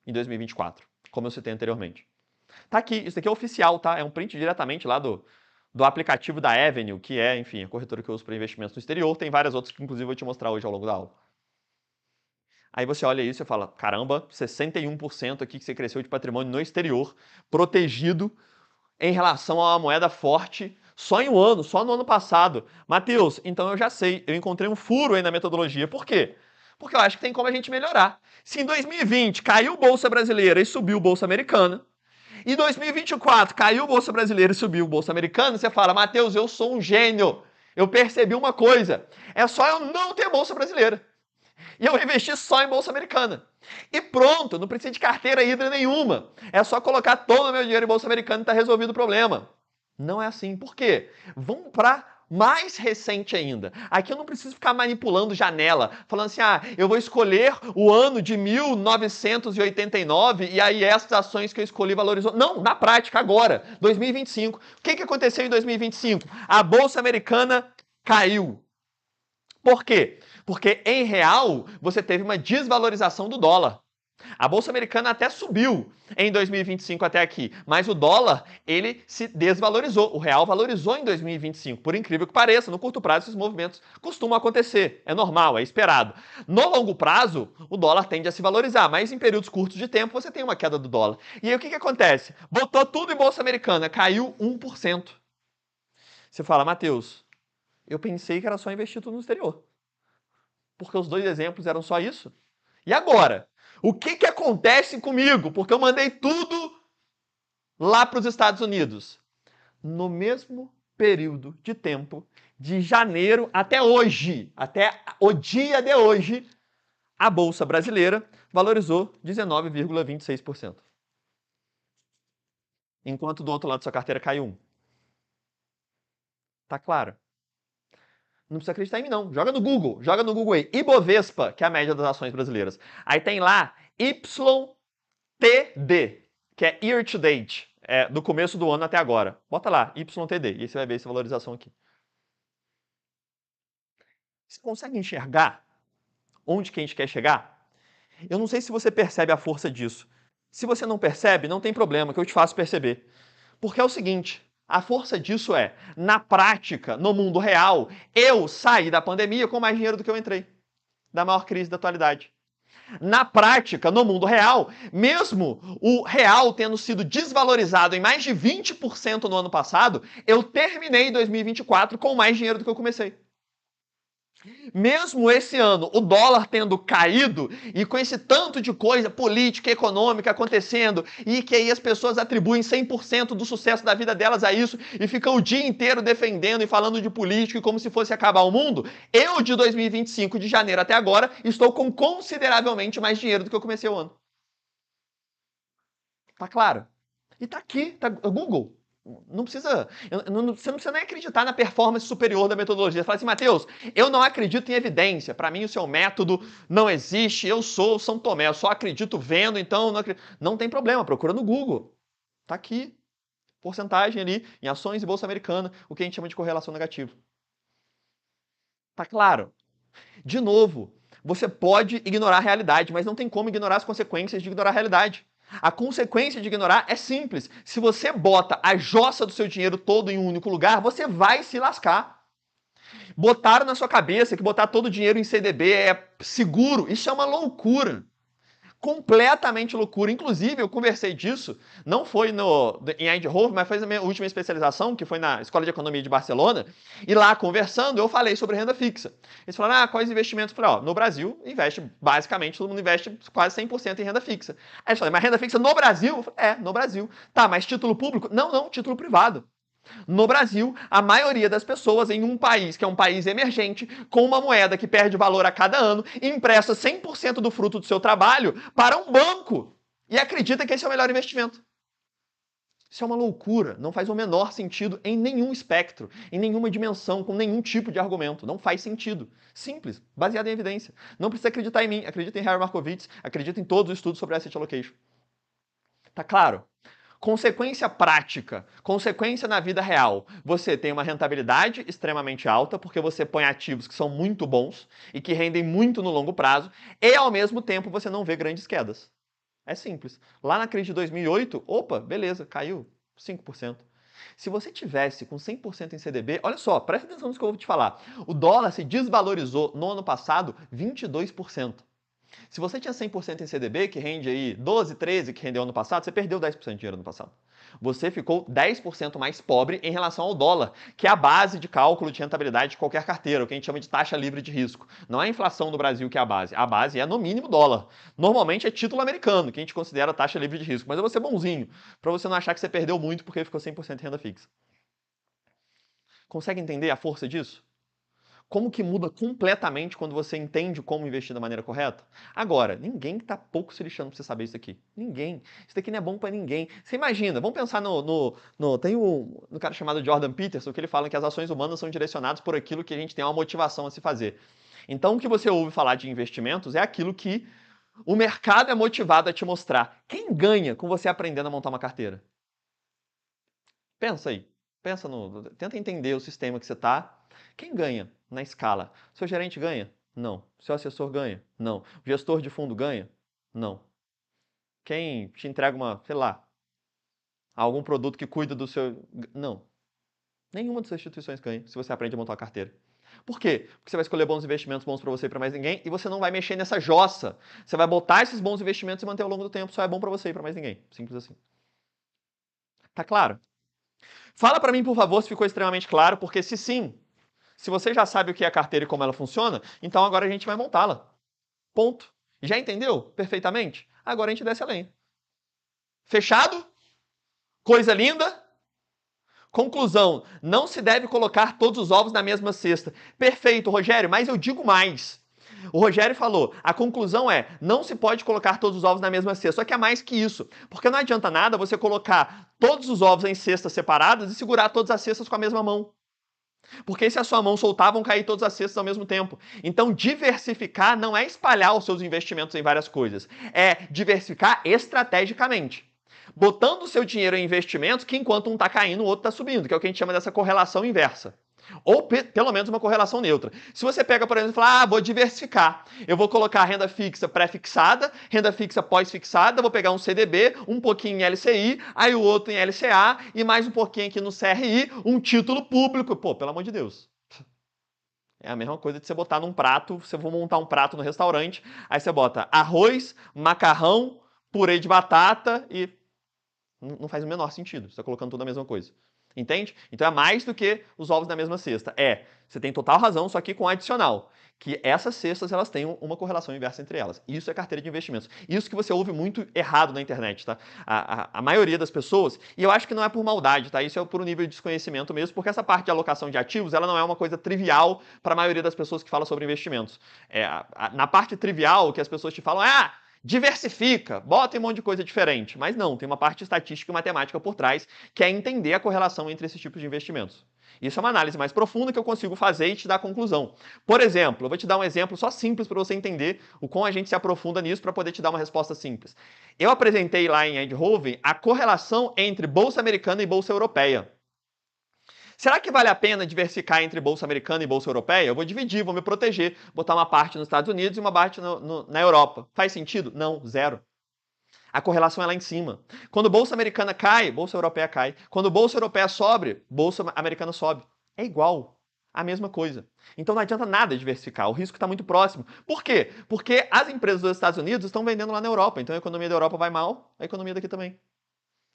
em 2024, como eu citei anteriormente. Tá aqui, isso aqui é oficial, tá? É um print diretamente lá do aplicativo da Avenue, que é, enfim, a corretora que eu uso para investimentos no exterior. Tem várias outras que, inclusive, eu vou te mostrar hoje ao longo da aula. Aí você olha isso e fala, caramba, 61% aqui que você cresceu de patrimônio no exterior, protegido em relação a uma moeda forte só em um ano, só no ano passado. Matheus, então eu já sei, eu encontrei um furo aí na metodologia. Por quê? Porque eu acho que tem como a gente melhorar. Se em 2020 caiu Bolsa Brasileira e subiu Bolsa Americana, e em 2024 caiu Bolsa Brasileira e subiu Bolsa Americana, você fala, Matheus, eu sou um gênio. Eu percebi uma coisa, é só eu não ter Bolsa Brasileira. E eu investi só em Bolsa Americana. E pronto, não precisa de carteira hídrica nenhuma. É só colocar todo o meu dinheiro em Bolsa Americana e está resolvido o problema. Não é assim. Por quê? Vamos para mais recente ainda. Aqui eu não preciso ficar manipulando janela, falando assim, eu vou escolher o ano de 1989 e aí essas ações que eu escolhi valorizou. Não, na prática, agora, 2025. O que aconteceu em 2025? A Bolsa Americana caiu. Por quê? Porque, em real, você teve uma desvalorização do dólar. A Bolsa Americana até subiu em 2025 até aqui, mas o dólar, ele se desvalorizou. O real valorizou em 2025. Por incrível que pareça, no curto prazo, esses movimentos costumam acontecer. É normal, é esperado. No longo prazo, o dólar tende a se valorizar, mas em períodos curtos de tempo, você tem uma queda do dólar. E aí, o que acontece? Botou tudo em Bolsa Americana, caiu 1%. Você fala, Matheus, eu pensei que era só investir tudo no exterior. Porque os dois exemplos eram só isso. E agora? O que acontece comigo? Porque eu mandei tudo lá para os Estados Unidos. No mesmo período de tempo, de janeiro até hoje, até o dia de hoje, a Bolsa Brasileira valorizou 19,26%. Enquanto do outro lado da sua carteira caiu 1%. Tá claro? Não precisa acreditar em mim, não. Joga no Google aí. Ibovespa, que é a média das ações brasileiras. Aí tem lá YTD, que é Year to Date, do começo do ano até agora. Bota lá, YTD, e aí você vai ver essa valorização aqui. Você consegue enxergar onde que a gente quer chegar? Eu não sei se você percebe a força disso. Se você não percebe, não tem problema, que eu te faço perceber. Porque é o seguinte, a força disso é, na prática, no mundo real, eu saí da pandemia com mais dinheiro do que eu entrei. Da maior crise da atualidade. Na prática, no mundo real, mesmo o real tendo sido desvalorizado em mais de 20% no ano passado, eu terminei 2024 com mais dinheiro do que eu comecei. Mesmo esse ano, o dólar tendo caído e com esse tanto de coisa política e econômica acontecendo e que aí as pessoas atribuem 100% do sucesso da vida delas a isso e ficam o dia inteiro defendendo e falando de política e como se fosse acabar o mundo, eu de 2025, de janeiro até agora, estou com consideravelmente mais dinheiro do que eu comecei o ano. Tá claro? E tá aqui, tá Google. Não precisa, você não precisa nem acreditar na performance superior da metodologia. Você fala assim, Matheus, eu não acredito em evidência. Para mim, o seu método não existe. Eu sou São Tomé, eu só acredito vendo, então não acredito. Não tem problema, procura no Google. Tá aqui. Porcentagem ali em ações e bolsa americana, o que a gente chama de correlação negativa. Tá claro? De novo, você pode ignorar a realidade, mas não tem como ignorar as consequências de ignorar a realidade. A consequência de ignorar é simples. Se você bota a jossa do seu dinheiro todo em um único lugar, você vai se lascar. Botaram na sua cabeça que botar todo o dinheiro em CDB é seguro. Isso é uma loucura. Completamente loucura. Inclusive, eu conversei disso, não foi em Eindhoven, mas foi na minha última especialização, que foi na Escola de Economia de Barcelona, e lá, conversando, eu falei sobre renda fixa. Eles falaram, quais investimentos? Eu falei, no Brasil, investe, basicamente, todo mundo investe quase 100% em renda fixa. Aí eles falaram, mas renda fixa no Brasil? Eu falei, no Brasil. Tá, mas título público? Não, título privado. No Brasil, a maioria das pessoas em um país, que é um país emergente, com uma moeda que perde valor a cada ano, empresta 100% do fruto do seu trabalho para um banco e acredita que esse é o melhor investimento. Isso é uma loucura, não faz o menor sentido em nenhum espectro, em nenhuma dimensão, com nenhum tipo de argumento. Não faz sentido. Simples, baseado em evidência. Não precisa acreditar em mim, acredita em Harry Markowitz, acredita em todos os estudos sobre asset allocation. Tá claro? Consequência prática, consequência na vida real. Você tem uma rentabilidade extremamente alta, porque você põe ativos que são muito bons e que rendem muito no longo prazo, e ao mesmo tempo você não vê grandes quedas. É simples. Lá na crise de 2008, opa, beleza, caiu 5%. Se você tivesse com 100% em CDB, olha só, presta atenção no que eu vou te falar. O dólar se desvalorizou no ano passado 22%. Se você tinha 100% em CDB, que rende aí 12, 13, que rendeu ano passado, você perdeu 10% de dinheiro no passado. Você ficou 10% mais pobre em relação ao dólar, que é a base de cálculo de rentabilidade de qualquer carteira, o que a gente chama de taxa livre de risco. Não é a inflação do Brasil que é a base é no mínimo dólar. Normalmente é título americano, que a gente considera taxa livre de risco, mas eu vou ser bonzinho, para você não achar que você perdeu muito porque ficou 100% em renda fixa. Consegue entender a força disso? Como que muda completamente quando você entende como investir da maneira correta? Agora, ninguém está pouco se lixando para você saber isso aqui. Ninguém. Isso daqui não é bom para ninguém. Você imagina, vamos pensar tem um cara chamado Jordan Peterson, que ele fala que as ações humanas são direcionadas por aquilo que a gente tem uma motivação a se fazer. Então, o que você ouve falar de investimentos é aquilo que o mercado é motivado a te mostrar. Quem ganha com você aprendendo a montar uma carteira? Pensa aí. Tenta entender o sistema que você está. Quem ganha na escala? Seu gerente ganha? Não. Seu assessor ganha? Não. O gestor de fundo ganha? Não. Quem te entrega algum produto que cuida do seu... Não. Nenhuma dessas instituições ganha se você aprende a montar uma carteira. Por quê? Porque você vai escolher bons investimentos bons para você e para mais ninguém e você não vai mexer nessa jossa. Você vai botar esses bons investimentos e manter ao longo do tempo. Só é bom para você e para mais ninguém. Simples assim. Tá claro? Fala para mim, por favor, se ficou extremamente claro, porque se sim, se você já sabe o que é a carteira e como ela funciona, então agora a gente vai montá-la. Ponto. Já entendeu perfeitamente? Agora a gente desce a lenha. Fechado? Coisa linda? Conclusão, não se deve colocar todos os ovos na mesma cesta. Perfeito, Rogério, mas eu digo mais. O Rogério falou, a conclusão é, não se pode colocar todos os ovos na mesma cesta, só que é mais que isso, porque não adianta nada você colocar todos os ovos em cestas separadas e segurar todas as cestas com a mesma mão. Porque se a sua mão soltar, vão cair todas as cestas ao mesmo tempo. Então, diversificar não é espalhar os seus investimentos em várias coisas, é diversificar estrategicamente. Botando o seu dinheiro em investimentos que enquanto um está caindo, o outro está subindo, que é o que a gente chama dessa correlação inversa. Ou pelo menos uma correlação neutra. Se você pega, por exemplo, e fala, vou diversificar. Eu vou colocar renda fixa pré-fixada, renda fixa pós-fixada, vou pegar um CDB, um pouquinho em LCI, aí o outro em LCA e mais um pouquinho aqui no CRI, um título público. Pô, pelo amor de Deus. É a mesma coisa de você botar num prato, você for montar um prato no restaurante, aí você bota arroz, macarrão, purê de batata e não faz o menor sentido. Você está colocando tudo a mesma coisa. Entende? Então é mais do que os ovos na mesma cesta. Você tem total razão, só que com adicional. Que essas cestas, elas têm uma correlação inversa entre elas. Isso é carteira de investimentos. Isso que você ouve muito errado na internet, tá? A maioria das pessoas, e eu acho que não é por maldade, tá? Isso é por um nível de desconhecimento mesmo, porque essa parte de alocação de ativos, ela não é uma coisa trivial para a maioria das pessoas que falam sobre investimentos. Na parte trivial, que as pessoas te falam, diversifica, bota um monte de coisa diferente. Mas não, tem uma parte estatística e matemática por trás, que é entender a correlação entre esses tipos de investimentos. Isso é uma análise mais profunda que eu consigo fazer e te dar a conclusão. Por exemplo, eu vou te dar um exemplo só simples para você entender o quão a gente se aprofunda nisso para poder te dar uma resposta simples. Eu apresentei lá em Eindhoven a correlação entre Bolsa Americana e Bolsa Europeia. Será que vale a pena diversificar entre Bolsa Americana e Bolsa Europeia? Eu vou dividir, vou me proteger, botar uma parte nos Estados Unidos e uma parte na Europa. Faz sentido? Não, zero. A correlação é lá em cima. Quando Bolsa Americana cai, Bolsa Europeia cai. Quando Bolsa Europeia sobe, Bolsa Americana sobe. É igual. A mesma coisa. Então não adianta nada diversificar. O risco está muito próximo. Por quê? Porque as empresas dos Estados Unidos estão vendendo lá na Europa. Então a economia da Europa vai mal, a economia daqui também.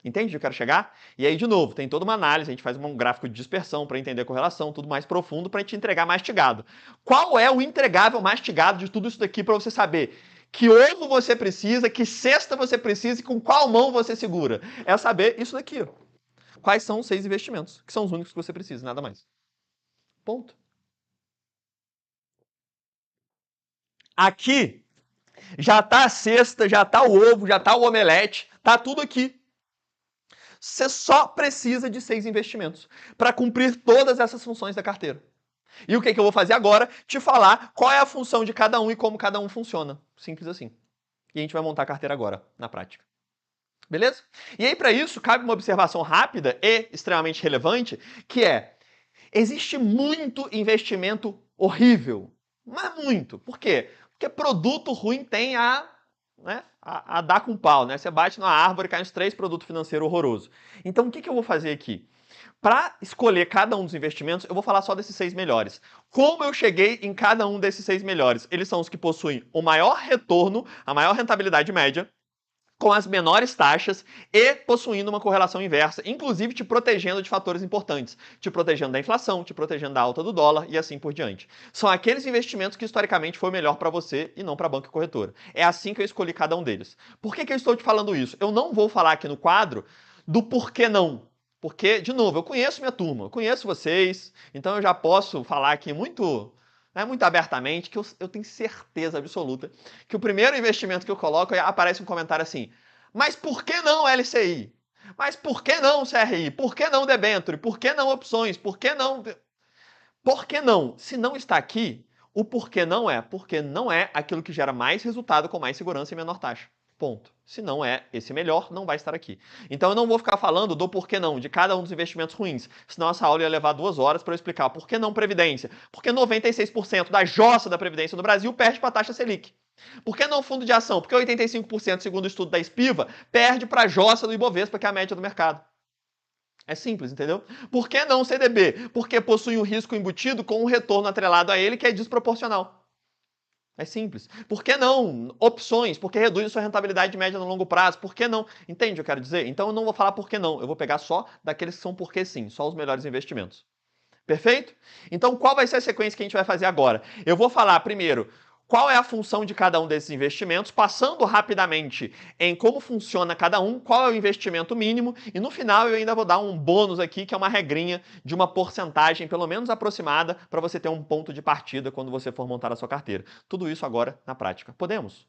Entende onde eu quero chegar? E aí, de novo, tem toda uma análise, a gente faz um gráfico de dispersão para entender a correlação, tudo mais profundo para te entregar mastigado. Qual é o entregável mastigado de tudo isso daqui para você saber que ovo você precisa, que cesta você precisa e com qual mão você segura? É saber isso daqui. Quais são os 6 investimentos, que são os únicos que você precisa, nada mais. Ponto. Aqui já está a cesta, já está o ovo, já está o omelete, está tudo aqui. Você só precisa de 6 investimentos para cumprir todas essas funções da carteira. E o que eu vou fazer agora? Te falar qual é a função de cada um e como cada um funciona. Simples assim. E a gente vai montar a carteira agora, na prática. Beleza? E aí, para isso, cabe uma observação rápida e extremamente relevante, que existe muito investimento horrível. Mas muito. Por quê? Porque produto ruim tem a dar com pau, né? Você bate na árvore e cai uns 3 produtos financeiros horrorosos. Então, o que eu vou fazer aqui? Para escolher cada um dos investimentos, eu vou falar só desses 6 melhores. Como eu cheguei em cada um desses 6 melhores? Eles são os que possuem o maior retorno, a maior rentabilidade média, com as menores taxas e possuindo uma correlação inversa, inclusive te protegendo de fatores importantes, te protegendo da inflação, te protegendo da alta do dólar e assim por diante. São aqueles investimentos que historicamente foi melhor para você e não para a banca corretora. É assim que eu escolhi cada um deles. Por que eu estou te falando isso? Eu não vou falar aqui no quadro do porquê não. Porque, de novo, eu conheço minha turma, eu conheço vocês, então eu já posso falar aqui muito abertamente, que eu tenho certeza absoluta que o primeiro investimento que eu coloco, aparece um comentário assim, mas por que não LCI? Mas por que não CRI? Por que não debênture? Por que não opções? Por que não? Por que não? Se não está aqui, o porquê não é porque não é aquilo que gera mais resultado com mais segurança e menor taxa. Ponto. Se não é esse melhor, não vai estar aqui. Então eu não vou ficar falando do porquê não, de cada um dos investimentos ruins. Senão essa aula ia levar 2 horas para eu explicar por que não Previdência. Porque 96% da jossa da Previdência no Brasil perde para a taxa Selic. Por que não fundo de ação? Porque 85%, segundo o estudo da Espiva, perde para a jossa do Ibovespa, que é a média do mercado. É simples, entendeu? Por que não CDB? Porque possui um risco embutido com um retorno atrelado a ele que é desproporcional. É simples. Por que não opções? Porque reduz a sua rentabilidade média no longo prazo. Por que não? Entende o que eu quero dizer? Então eu não vou falar por que não. Eu vou pegar só daqueles que são por que sim. Só os melhores investimentos. Perfeito? Então qual vai ser a sequência que a gente vai fazer agora? Eu vou falar primeiro qual é a função de cada um desses investimentos, passando rapidamente em como funciona cada um, qual é o investimento mínimo, e no final eu ainda vou dar um bônus aqui, que é uma regrinha de uma porcentagem, pelo menos aproximada, para você ter um ponto de partida quando você for montar a sua carteira. Tudo isso agora na prática. Podemos?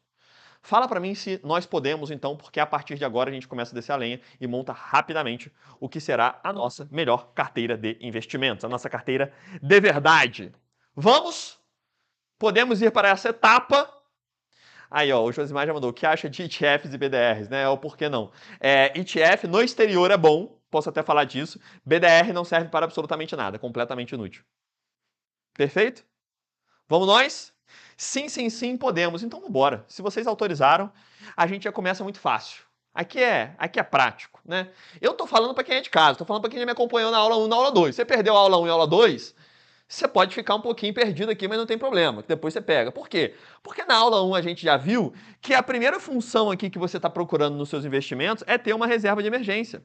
Fala para mim se nós podemos, então, porque a partir de agora a gente começa a descer a lenha e monta rapidamente o que será a nossa melhor carteira de investimentos, a nossa carteira de verdade. Vamos? Podemos ir para essa etapa. Aí, ó, o Josimar já mandou. O que acha de ETFs e BDRs, né? É o porquê não. ETF no exterior é bom. posso até falar disso. BDR não serve para absolutamente nada, completamente inútil. Perfeito? Vamos nós? Sim, sim, sim, podemos. Então, vamos embora. Se vocês autorizaram, a gente já começa muito fácil. Aqui é prático, né? Eu tô falando para quem é de casa, tô falando para quem já me acompanhou na aula 1 e na aula 2. Você perdeu a aula 1 e a aula 2, você pode ficar um pouquinho perdido aqui, mas não tem problema, que depois você pega. Por quê? Porque na aula 1 a gente já viu que a primeira função aqui que você está procurando nos seus investimentos é ter uma reserva de emergência.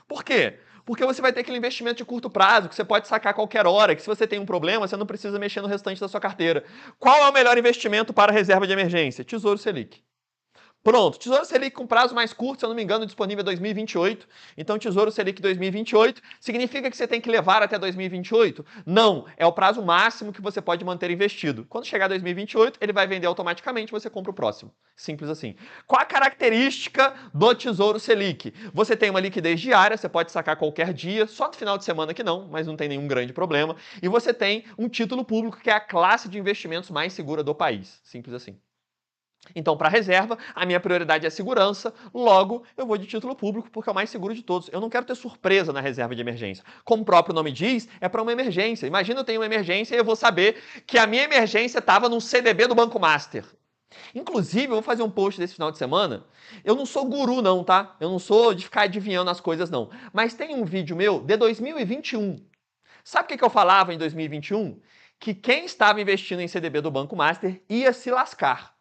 Por quê? Porque você vai ter aquele investimento de curto prazo, que você pode sacar a qualquer hora, que se você tem um problema, você não precisa mexer no restante da sua carteira. Qual é o melhor investimento para a reserva de emergência? Tesouro Selic. Pronto, Tesouro Selic com prazo mais curto, se eu não me engano, disponível em 2028. Então, Tesouro Selic 2028 significa que você tem que levar até 2028? Não, é o prazo máximo que você pode manter investido. Quando chegar 2028, ele vai vender automaticamente, você compra o próximo. Simples assim. Qual a característica do Tesouro Selic? Você tem uma liquidez diária, você pode sacar qualquer dia, só no final de semana que não, mas não tem nenhum grande problema. E você tem um título público que é a classe de investimentos mais segura do país. Simples assim. Então, para reserva, a minha prioridade é segurança, logo eu vou de título público porque é o mais seguro de todos. Eu não quero ter surpresa na reserva de emergência. Como o próprio nome diz, é para uma emergência. Imagina eu tenho uma emergência e eu vou saber que a minha emergência estava num CDB do Banco Master. Inclusive, eu vou fazer um post desse final de semana. Eu não sou guru não, tá? Eu não sou de ficar adivinhando as coisas não. Mas tem um vídeo meu de 2021. Sabe o que eu falava em 2021? Que quem estava investindo em CDB do Banco Master ia se lascar.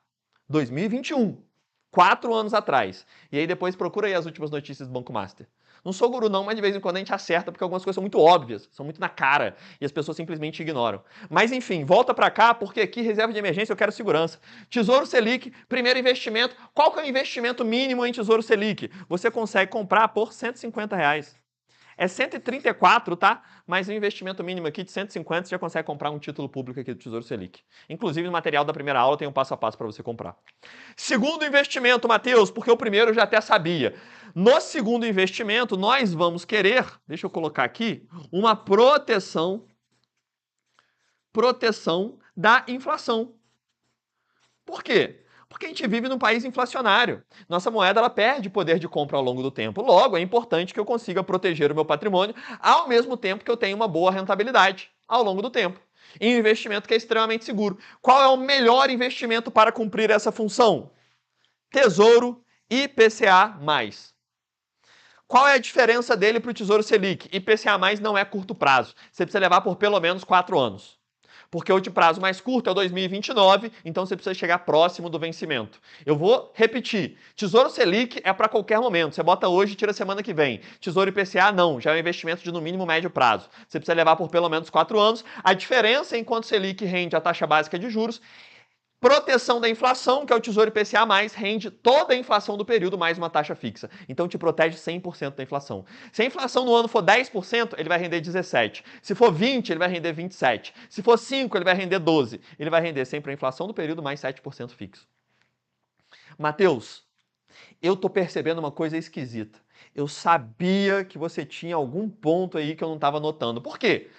2021, 4 anos atrás. E aí depois procura aí as últimas notícias do Banco Master. Não sou guru não, mas de vez em quando a gente acerta porque algumas coisas são muito óbvias, são muito na cara e as pessoas simplesmente ignoram. Mas enfim, volta para cá porque aqui reserva de emergência eu quero segurança. Tesouro Selic, primeiro investimento. Qual que é o investimento mínimo em Tesouro Selic? Você consegue comprar por R$150. É 134, tá? Mas o investimento mínimo aqui de 150, você já consegue comprar um título público aqui do Tesouro Selic. Inclusive, no material da primeira aula tem um passo a passo para você comprar. Segundo investimento, Matheus, porque o primeiro eu já até sabia. No segundo investimento, nós vamos querer, deixa eu colocar aqui, uma proteção da inflação. Por quê? Porque a gente vive num país inflacionário. Nossa moeda ela perde poder de compra ao longo do tempo. Logo, é importante que eu consiga proteger o meu patrimônio ao mesmo tempo que eu tenha uma boa rentabilidade ao longo do tempo. E um investimento que é extremamente seguro. Qual é o melhor investimento para cumprir essa função? Tesouro IPCA+. Qual é a diferença dele para o Tesouro Selic? IPCA+, não é curto prazo. Você precisa levar por pelo menos 4 anos. Porque o de prazo mais curto é 2029, então você precisa chegar próximo do vencimento. Eu vou repetir. Tesouro Selic é para qualquer momento. Você bota hoje e tira semana que vem. Tesouro IPCA, não. Já é um investimento de no mínimo médio prazo. Você precisa levar por pelo menos 4 anos. A diferença enquanto Selic rende a taxa básica de juros, proteção da inflação, que é o Tesouro IPCA+, rende toda a inflação do período mais uma taxa fixa. Então te protege 100% da inflação. Se a inflação no ano for 10%, ele vai render 17%. Se for 20%, ele vai render 27%. Se for 5%, ele vai render 12%. Ele vai render sempre a inflação do período mais 7% fixo. Matheus, eu tô percebendo uma coisa esquisita. Eu sabia que você tinha algum ponto aí que eu não estava notando. Por quê?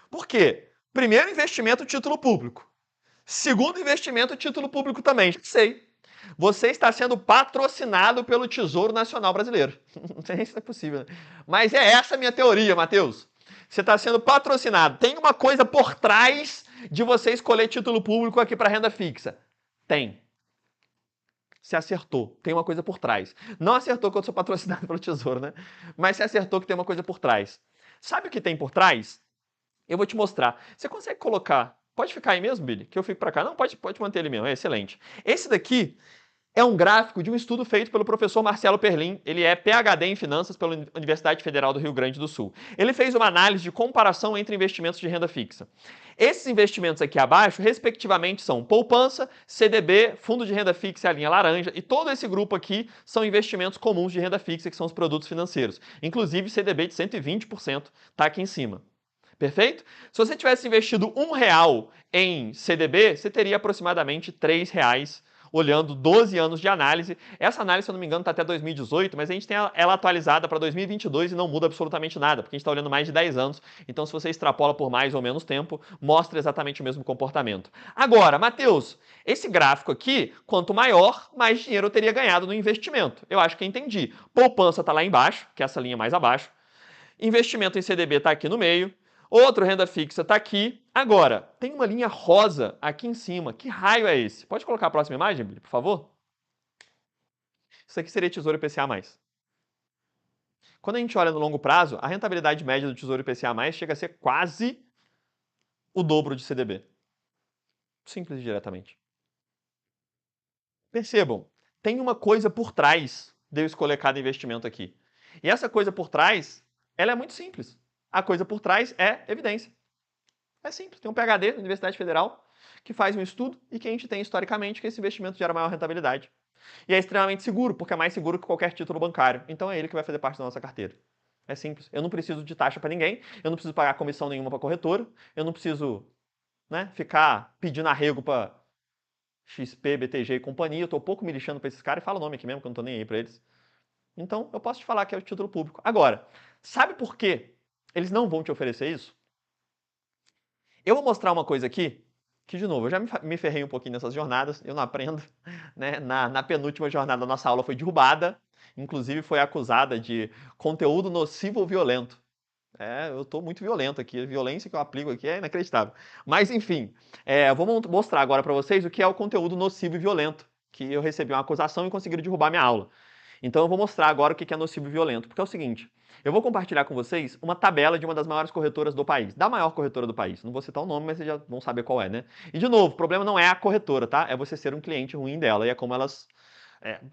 Porque primeiro investimento, título público. Segundo investimento, título público também. Já sei. Você está sendo patrocinado pelo Tesouro Nacional Brasileiro. Não sei se é possível, né? Mas é essa a minha teoria, Matheus. Você está sendo patrocinado. Tem uma coisa por trás de você escolher título público aqui para renda fixa. Tem. Você acertou. Tem uma coisa por trás. Não acertou que eu sou patrocinado pelo Tesouro, né? Mas você acertou que tem uma coisa por trás. Sabe o que tem por trás? Eu vou te mostrar. Você consegue colocar... Pode ficar aí mesmo, Billy? Que eu fico para cá. Não, pode manter ele mesmo. É excelente. Esse daqui é um gráfico de um estudo feito pelo professor Marcelo Perlin. Ele é PhD em Finanças pela Universidade Federal do Rio Grande do Sul. Ele fez uma análise de comparação entre investimentos de renda fixa. Esses investimentos aqui abaixo, respectivamente, são poupança, CDB, fundo de renda fixa e a linha laranja. E todo esse grupo aqui são investimentos comuns de renda fixa, que são os produtos financeiros. Inclusive, CDB de 120% está aqui em cima. Perfeito? Se você tivesse investido R$1 em CDB, você teria aproximadamente R$3 olhando 12 anos de análise. Essa análise, se eu não me engano, está até 2018, mas a gente tem ela atualizada para 2022 e não muda absolutamente nada, porque a gente está olhando mais de 10 anos. Então, se você extrapola por mais ou menos tempo, mostra exatamente o mesmo comportamento. Agora, Matheus, esse gráfico aqui, quanto maior, mais dinheiro eu teria ganhado no investimento. Eu acho que eu entendi. Poupança está lá embaixo, que é essa linha mais abaixo. Investimento em CDB está aqui no meio. Outro renda fixa está aqui. Agora, tem uma linha rosa aqui em cima. Que raio é esse? Pode colocar a próxima imagem, por favor? Isso aqui seria Tesouro IPCA+. Quando a gente olha no longo prazo, a rentabilidade média do Tesouro IPCA+, chega a ser quase o dobro de CDB. Simples e diretamente. Percebam, tem uma coisa por trás de eu escolher cada investimento aqui. E essa coisa por trás, ela é muito simples. A coisa por trás é evidência. É simples. Tem um PhD na Universidade Federal que faz um estudo e que a gente tem historicamente que esse investimento gera maior rentabilidade. E é extremamente seguro, porque é mais seguro que qualquer título bancário. Então é ele que vai fazer parte da nossa carteira. É simples. Eu não preciso de taxa para ninguém, eu não preciso pagar comissão nenhuma para corretora, eu não preciso, né, ficar pedindo arrego para XP, BTG e companhia. Eu estou pouco me lixando para esses caras e falo o nome aqui mesmo, que eu não estou nem aí para eles. Então eu posso te falar que é o título público. Agora, sabe por quê eles não vão te oferecer isso? Eu vou mostrar uma coisa aqui, que de novo, eu já me ferrei um pouquinho nessas jornadas, eu não aprendo. Né? Na penúltima jornada, a nossa aula foi derrubada, inclusive foi acusada de conteúdo nocivo ou violento. Eu estou muito violento aqui, a violência que eu aplico aqui é inacreditável. Mas enfim, eu vou mostrar agora para vocês o que é o conteúdo nocivo e violento, que eu recebi uma acusação e conseguiram derrubar minha aula. Então eu vou mostrar agora o que é nocivo e violento, porque é o seguinte, eu vou compartilhar com vocês uma tabela de uma das maiores corretoras do país, da maior corretora do país. Não vou citar o nome, mas vocês já vão saber qual é, né? E de novo, o problema não é a corretora, tá? É você ser um cliente ruim dela e é como elas,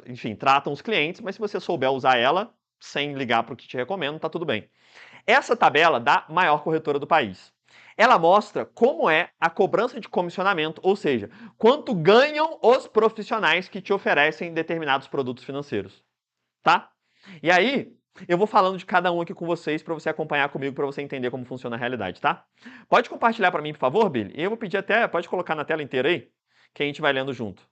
enfim, tratam os clientes, mas se você souber usar ela, sem ligar para o que te recomendo, tá tudo bem. Essa tabela da maior corretora do país. Ela mostra como é a cobrança de comissionamento, ou seja, quanto ganham os profissionais que te oferecem determinados produtos financeiros. Tá? E aí, eu vou falando de cada um aqui com vocês para você acompanhar comigo, para você entender como funciona a realidade, tá? Pode compartilhar para mim, por favor, Billy? E eu vou pedir até, pode colocar na tela inteira aí, que a gente vai lendo junto.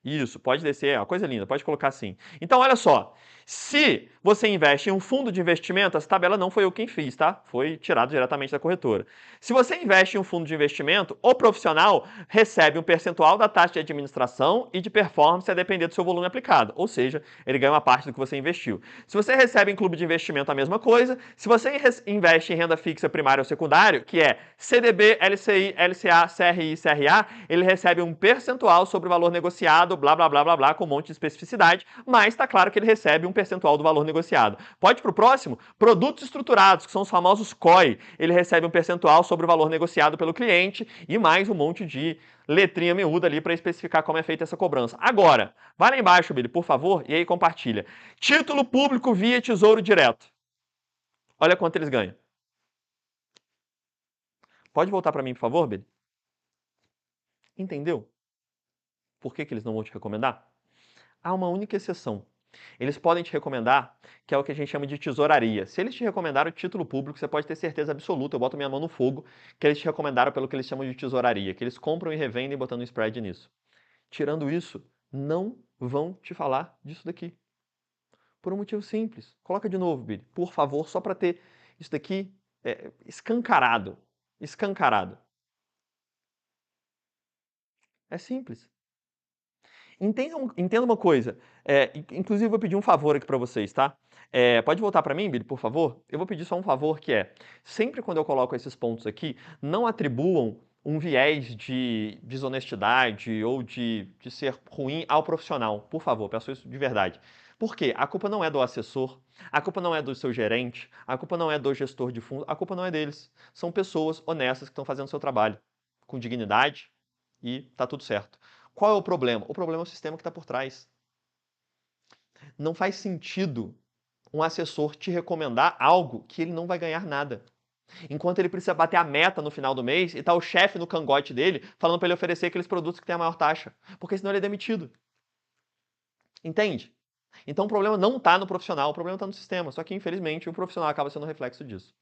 Isso, pode descer, ó, coisa linda, pode colocar assim. Então, olha só, se você investe em um fundo de investimento, essa tabela não foi eu quem fiz, tá? Foi tirado diretamente da corretora. Se você investe em um fundo de investimento, o profissional recebe um percentual da taxa de administração e de performance a depender do seu volume aplicado, ou seja, ele ganha uma parte do que você investiu. Se você recebe em clube de investimento a mesma coisa, se você investe em renda fixa primária ou secundário, que é CDB, LCI, LCA, CRI, CRA, ele recebe um percentual sobre o valor negociado, blá, blá, blá, blá, blá, com um monte de especificidade, mas está claro que ele recebe um percentual do valor negociado. Pode ir para o próximo? Produtos estruturados, que são os famosos COI. Ele recebe um percentual sobre o valor negociado pelo cliente e mais um monte de letrinha miúda ali para especificar como é feita essa cobrança. Agora, vai lá embaixo, Billy, por favor, e aí compartilha. Título público via Tesouro Direto. Olha quanto eles ganham. Pode voltar para mim, por favor, Billy? Entendeu? Por que eles não vão te recomendar? Há uma única exceção. Eles podem te recomendar, que é o que a gente chama de tesouraria. Se eles te recomendaram o título público, você pode ter certeza absoluta, eu boto minha mão no fogo, que eles te recomendaram pelo que eles chamam de tesouraria, que eles compram e revendem botando um spread nisso. Tirando isso, não vão te falar disso daqui. Por um motivo simples. Coloca de novo, Billy, por favor, só para ter isso daqui escancarado. Escancarado. É simples. Entenda uma coisa. Inclusive, eu vou pedir um favor aqui para vocês, tá? Pode voltar para mim, Billy, por favor? Eu vou pedir só um favor que sempre quando eu coloco esses pontos aqui, não atribuam um viés de desonestidade ou de ser ruim ao profissional. Por favor, peço isso de verdade. Por quê? A culpa não é do assessor, a culpa não é do seu gerente, a culpa não é do gestor de fundo, a culpa não é deles. São pessoas honestas que estão fazendo o seu trabalho com dignidade e tá tudo certo. Qual é o problema? O problema é o sistema que está por trás. Não faz sentido um assessor te recomendar algo que ele não vai ganhar nada. Enquanto ele precisa bater a meta no final do mês e está o chefe no cangote dele falando para ele oferecer aqueles produtos que têm a maior taxa. Porque senão ele é demitido. Entende? Então o problema não está no profissional, o problema está no sistema. Só que, infelizmente, o profissional acaba sendo um reflexo disso.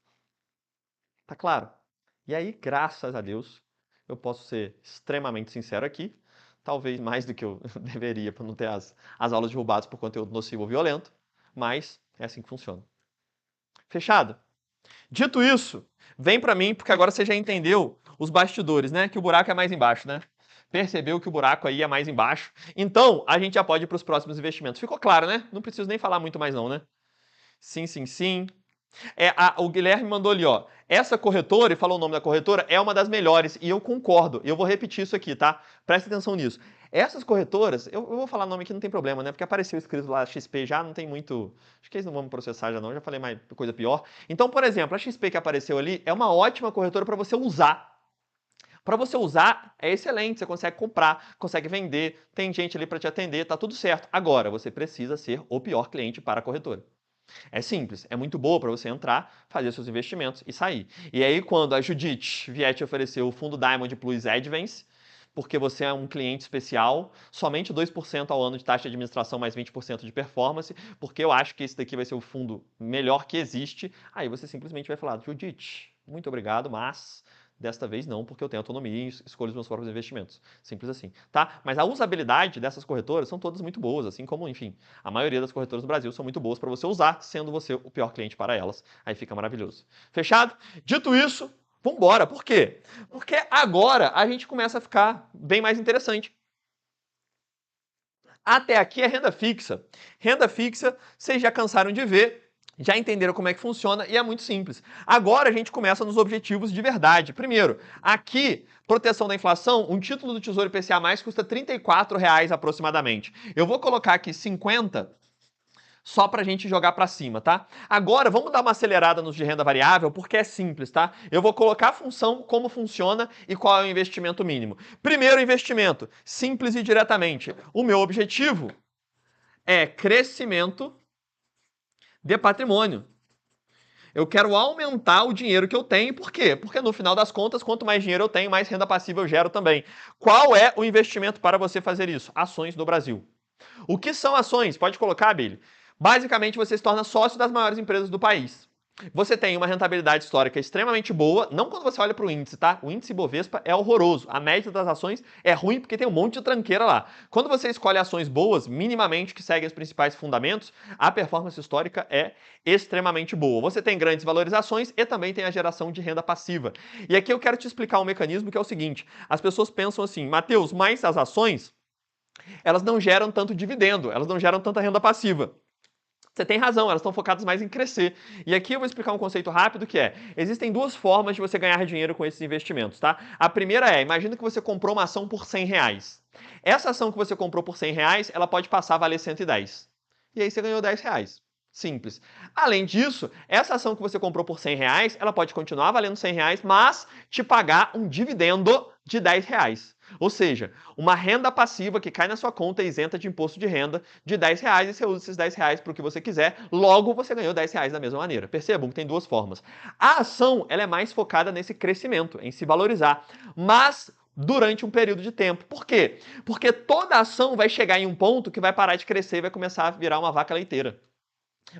Tá claro? E aí, graças a Deus, eu posso ser extremamente sincero aqui. talvez mais do que eu deveria para não ter as aulas derrubadas por conteúdo nocivo ou violento, mas é assim que funciona. Fechado? Dito isso, vem para mim, porque agora você já entendeu os bastidores, né? Que o buraco é mais embaixo, né? Percebeu que o buraco aí é mais embaixo. Então, a gente já pode ir para os próximos investimentos. Ficou claro, né? Não preciso nem falar muito mais não, né? Sim, sim, sim. O Guilherme mandou ali, ó. Essa corretora, e falou o nome da corretora, é uma das melhores. E eu concordo. Eu vou repetir isso aqui, tá? Presta atenção nisso. Essas corretoras, eu vou falar o nome aqui, não tem problema, né? Porque apareceu escrito lá XP já, não tem muito... Acho que eles não vão me processar já não, já falei mais coisa pior. Então, por exemplo, a XP que apareceu ali é uma ótima corretora para você usar. Para você usar, é excelente, você consegue comprar, consegue vender, tem gente ali para te atender, tá tudo certo. Agora, você precisa ser o pior cliente para a corretora. É simples, é muito boa para você entrar, fazer seus investimentos e sair. E aí, quando a Judith vier te oferecer o fundo Diamond Plus Advance, porque você é um cliente especial, somente 2% ao ano de taxa de administração mais 20% de performance, porque eu acho que esse daqui vai ser o fundo melhor que existe, aí você simplesmente vai falar, Judith, muito obrigado, mas desta vez não, porque eu tenho autonomia e escolho os meus próprios investimentos. Simples assim, tá? Mas a usabilidade dessas corretoras são todas muito boas, assim como, enfim, a maioria das corretoras do Brasil são muito boas para você usar, sendo você o pior cliente para elas. Aí fica maravilhoso. Fechado? Dito isso, vamos embora. Por quê? Porque agora a gente começa a ficar bem mais interessante. Até aqui é renda fixa. Renda fixa, vocês já cansaram de ver, já entenderam como é que funciona e é muito simples. Agora a gente começa nos objetivos de verdade. Primeiro, aqui, proteção da inflação, um título do Tesouro IPCA+, custa R$ 34 aproximadamente. Eu vou colocar aqui 50 só para a gente jogar para cima, tá? Agora, vamos dar uma acelerada nos de renda variável, porque é simples, tá? Eu vou colocar a função, como funciona e qual é o investimento mínimo. Primeiro investimento, simples e diretamente. O meu objetivo é crescimento de patrimônio. Eu quero aumentar o dinheiro que eu tenho, por quê? Porque no final das contas, quanto mais dinheiro eu tenho, mais renda passiva eu gero também. Qual é o investimento para você fazer isso? Ações do Brasil. O que são ações? Pode colocar, Billy. Basicamente, você se torna sócio das maiores empresas do país. Você tem uma rentabilidade histórica extremamente boa, não quando você olha para o índice, tá? O índice Bovespa é horroroso. A média das ações é ruim porque tem um monte de tranqueira lá. Quando você escolhe ações boas, minimamente que seguem os principais fundamentos, a performance histórica é extremamente boa. Você tem grandes valorizações e também tem a geração de renda passiva. E aqui eu quero te explicar um mecanismo que é o seguinte. As pessoas pensam assim, Matheus, mas as ações, elas não geram tanto dividendo, elas não geram tanta renda passiva. Você tem razão, elas estão focadas mais em crescer. E aqui eu vou explicar um conceito rápido que é, existem duas formas de você ganhar dinheiro com esses investimentos, tá? A primeira é, imagina que você comprou uma ação por R$100. Essa ação que você comprou por R$100, ela pode passar a valer 110. E aí você ganhou R$10. Simples. Além disso, essa ação que você comprou por R$100, ela pode continuar valendo R$100, mas te pagar um dividendo de R$10. Ou seja, uma renda passiva que cai na sua conta isenta de imposto de renda de R$10 e você usa esses R$10 para o que você quiser, logo você ganhou R$10 da mesma maneira. Percebam que tem duas formas. A ação ela é mais focada nesse crescimento, em se valorizar, mas durante um período de tempo. Por quê? Porque toda ação vai chegar em um ponto que vai parar de crescer e vai começar a virar uma vaca leiteira.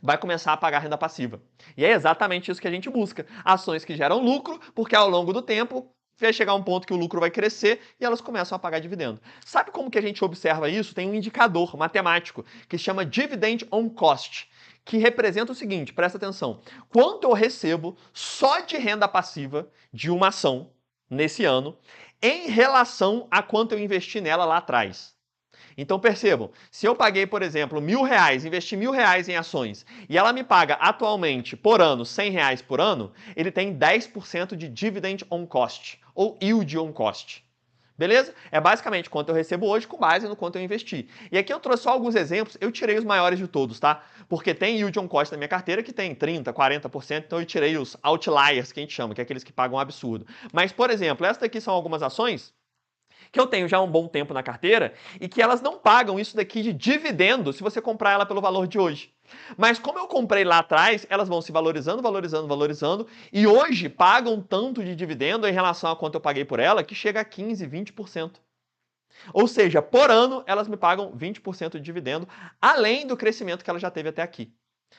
Vai começar a pagar renda passiva. E é exatamente isso que a gente busca. Ações que geram lucro, porque ao longo do tempo vai chegar um ponto que o lucro vai crescer e elas começam a pagar dividendo. Sabe como que a gente observa isso? Tem um indicador matemático que se chama Dividend on Cost, que representa o seguinte, presta atenção. Quanto eu recebo só de renda passiva de uma ação nesse ano em relação a quanto eu investi nela lá atrás. Então percebam, se eu paguei, por exemplo, R$1.000, investi R$1.000 em ações e ela me paga atualmente por ano R$100 por ano, ele tem 10% de dividend on cost ou yield on cost. Beleza? É basicamente quanto eu recebo hoje com base no quanto eu investi. E aqui eu trouxe só alguns exemplos, eu tirei os maiores de todos, tá? Porque tem yield on cost na minha carteira que tem 30%, 40%, então eu tirei os outliers que a gente chama, que é aqueles que pagam um absurdo. Mas, por exemplo, essas daqui são algumas ações que eu tenho já há um bom tempo na carteira e que elas não pagam isso daqui de dividendo se você comprar ela pelo valor de hoje. Mas como eu comprei lá atrás, elas vão se valorizando, valorizando, valorizando e hoje pagam tanto de dividendo em relação a quanto eu paguei por ela que chega a 15%, 20%. Ou seja, por ano elas me pagam 20% de dividendo, além do crescimento que ela já teve até aqui.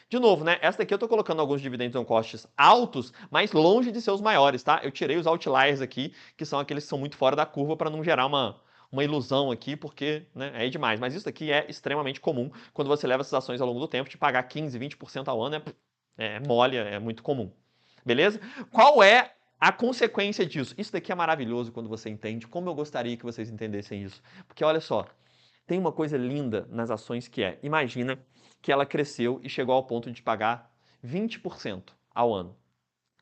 De novo, né? Essa daqui eu tô colocando alguns dividendos on costs altos, mas longe de ser os maiores, tá? Eu tirei os outliers aqui, que são aqueles que são muito fora da curva para não gerar uma uma ilusão aqui, porque né, é demais. Mas isso daqui é extremamente comum quando você leva essas ações ao longo do tempo, de pagar 15, 20% ao ano é mole, é muito comum. Beleza? Qual é a consequência disso? Isso daqui é maravilhoso quando você entende. Como eu gostaria que vocês entendessem isso. Porque olha só, tem uma coisa linda nas ações que é, imagina que ela cresceu e chegou ao ponto de pagar 20% ao ano.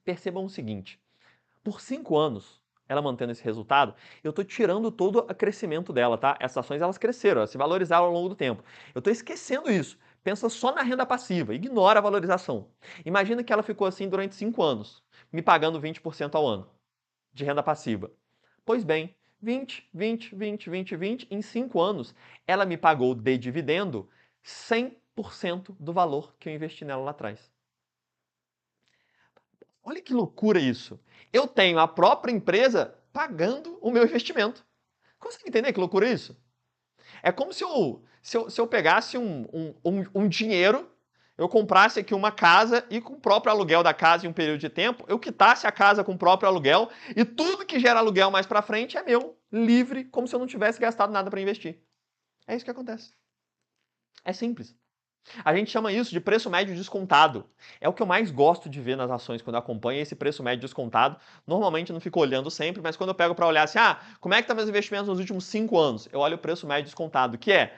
Percebam o seguinte, por 5 anos, ela mantendo esse resultado, eu estou tirando todo o crescimento dela, tá? Essas ações, elas cresceram, elas se valorizaram ao longo do tempo. Eu estou esquecendo isso. Pensa só na renda passiva, ignora a valorização. Imagina que ela ficou assim durante 5 anos, me pagando 20% ao ano de renda passiva. Pois bem, 20, em 5 anos, ela me pagou de dividendo 100% do valor que eu investi nela lá atrás. Olha que loucura isso. Eu tenho a própria empresa pagando o meu investimento. Consegue entender que loucura é isso? É como se eu pegasse um dinheiro, eu comprasse aqui uma casa e com o próprio aluguel da casa em um período de tempo, eu quitasse a casa com o próprio aluguel e tudo que gera aluguel mais pra frente é meu, livre, como se eu não tivesse gastado nada para investir. É isso que acontece. É simples. A gente chama isso de preço médio descontado. É o que eu mais gosto de ver nas ações quando eu acompanho esse preço médio descontado. Normalmente eu não fico olhando sempre, mas quando eu pego para olhar assim, como é que estão meus investimentos nos últimos 5 anos? Eu olho o preço médio descontado, que é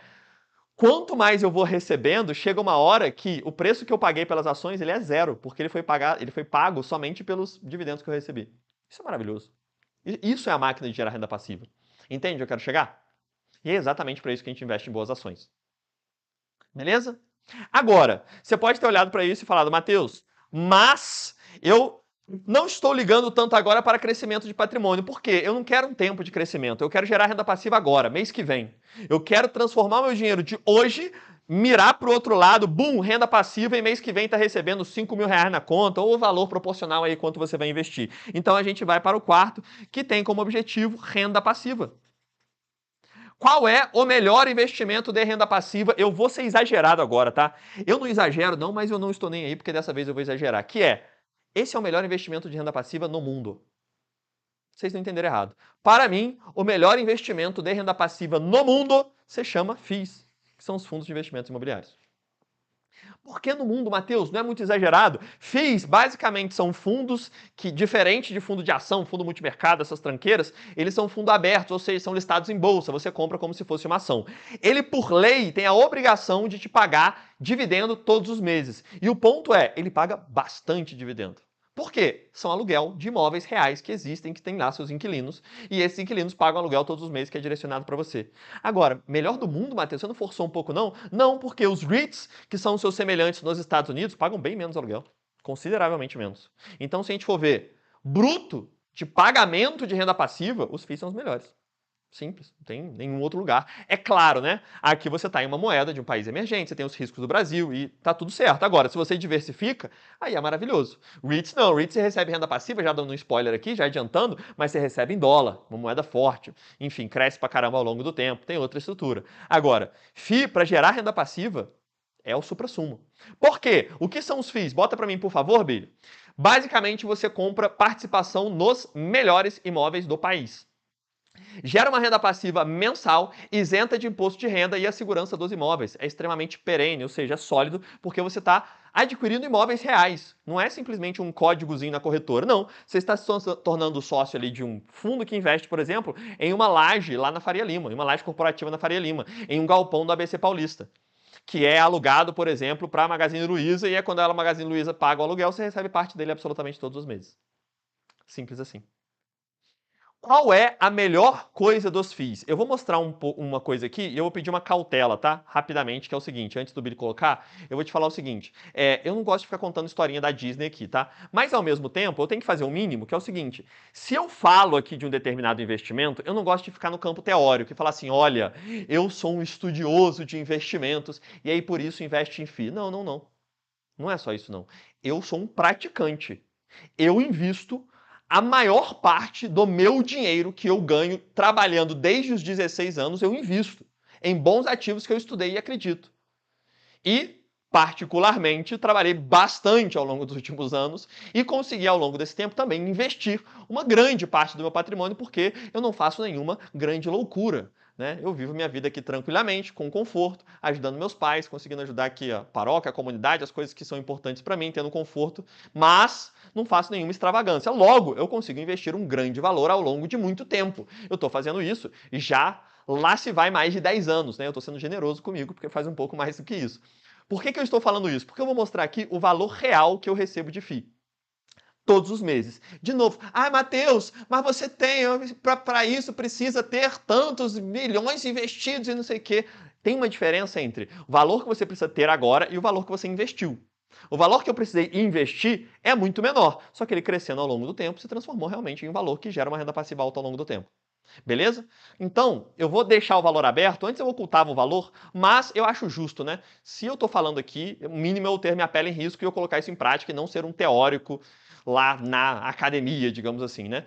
quanto mais eu vou recebendo, chega uma hora que o preço que eu paguei pelas ações ele é zero, porque ele foi pago somente pelos dividendos que eu recebi. Isso é maravilhoso. Isso é a máquina de gerar renda passiva. Entende onde eu quero chegar? E é exatamente para isso que a gente investe em boas ações. Beleza? Agora, você pode ter olhado para isso e falado, Matheus, mas eu não estou ligando tanto agora para crescimento de patrimônio. Por quê? Eu não quero um tempo de crescimento. Eu quero gerar renda passiva agora, mês que vem. Eu quero transformar o meu dinheiro de hoje, mirar para o outro lado, bum, renda passiva, e mês que vem está recebendo 5 mil reais na conta, ou o valor proporcional aí quanto você vai investir. Então a gente vai para o quarto, que tem como objetivo renda passiva. Qual é o melhor investimento de renda passiva? Eu vou ser exagerado agora, tá? Eu não exagero não, mas eu não estou nem aí, porque dessa vez eu vou exagerar. Que é, esse é o melhor investimento de renda passiva no mundo. Vocês não entenderam errado. Para mim, o melhor investimento de renda passiva no mundo se chama FIIs, que são os fundos de investimentos imobiliários. Por que no mundo, Matheus? Não é muito exagerado? FIIs, basicamente, são fundos que, diferente de fundo de ação, fundo multimercado, essas tranqueiras, eles são fundos abertos, ou seja, são listados em bolsa. Você compra como se fosse uma ação. Ele, por lei, tem a obrigação de te pagar dividendo todos os meses. E o ponto é, ele paga bastante dividendo. Por quê? São aluguel de imóveis reais que existem, que tem lá seus inquilinos, e esses inquilinos pagam aluguel todos os meses que é direcionado para você. Agora, melhor do mundo, Matheus, você não forçou um pouco não? Não, porque os REITs, que são seus semelhantes nos Estados Unidos, pagam bem menos aluguel, consideravelmente menos. Então, se a gente for ver bruto de pagamento de renda passiva, os FIIs são os melhores. Simples, não tem nenhum outro lugar. É claro, né? Aqui você está em uma moeda de um país emergente, você tem os riscos do Brasil e tá tudo certo. Agora, se você diversifica, aí é maravilhoso. REITs não, REITs você recebe renda passiva, já dando um spoiler aqui, já adiantando, mas você recebe em dólar, uma moeda forte. Enfim, cresce pra caramba ao longo do tempo, tem outra estrutura. Agora, FII para gerar renda passiva é o suprassumo. Por quê? O que são os FIIs? Bota para mim, por favor, Billy. Basicamente, você compra participação nos melhores imóveis do país. Gera uma renda passiva mensal, isenta de imposto de renda e a segurança dos imóveis. É extremamente perene, ou seja, é sólido, porque você está adquirindo imóveis reais. Não é simplesmente um códigozinho na corretora, não. Você está se tornando sócio ali de um fundo que investe, por exemplo, em uma laje lá na Faria Lima, em uma laje corporativa na Faria Lima, em um galpão do ABC Paulista, que é alugado, por exemplo, para a Magazine Luiza, e é quando a Magazine Luiza paga o aluguel, você recebe parte dele absolutamente todos os meses. Simples assim. Qual é a melhor coisa dos FIIs? Eu vou mostrar uma coisa aqui e eu vou pedir uma cautela, tá? Rapidamente, que é o seguinte, antes do Billy colocar, eu vou te falar o seguinte, eu não gosto de ficar contando historinha da Disney aqui, tá? Mas, ao mesmo tempo, eu tenho que fazer um mínimo, que é o seguinte, se eu falo aqui de um determinado investimento, eu não gosto de ficar no campo teórico e falar assim, olha, eu sou um estudioso de investimentos e aí por isso investe em FII. Não, não, não. Não é só isso, não. Eu sou um praticante. Eu invisto a maior parte do meu dinheiro que eu ganho trabalhando desde os 16 anos, eu invisto em bons ativos que eu estudei e acredito. E, particularmente, trabalhei bastante ao longo dos últimos anos e consegui, ao longo desse tempo, também investir uma grande parte do meu patrimônio, porque eu não faço nenhuma grande loucura. né? Eu vivo minha vida aqui tranquilamente, com conforto, ajudando meus pais, conseguindo ajudar aqui a paróquia, a comunidade, as coisas que são importantes para mim, tendo conforto, mas não faço nenhuma extravagância. Logo, eu consigo investir um grande valor ao longo de muito tempo. Eu estou fazendo isso e já lá se vai mais de 10 anos, né? Eu estou sendo generoso comigo, porque faz um pouco mais do que isso. Por que eu estou falando isso? Porque eu vou mostrar aqui o valor real que eu recebo de FII. Todos os meses. De novo, Mateus, mas você tem, para isso precisa ter tantos milhões investidos e não sei o quê. Tem uma diferença entre o valor que você precisa ter agora e o valor que você investiu. O valor que eu precisei investir é muito menor, só que ele crescendo ao longo do tempo se transformou realmente em um valor que gera uma renda passiva alta ao longo do tempo. Beleza? Então, eu vou deixar o valor aberto, antes eu ocultava o valor, mas eu acho justo, né? Se eu estou falando aqui, o mínimo é eu ter minha pele em risco e eu colocar isso em prática e não ser um teórico lá na academia, digamos assim, né?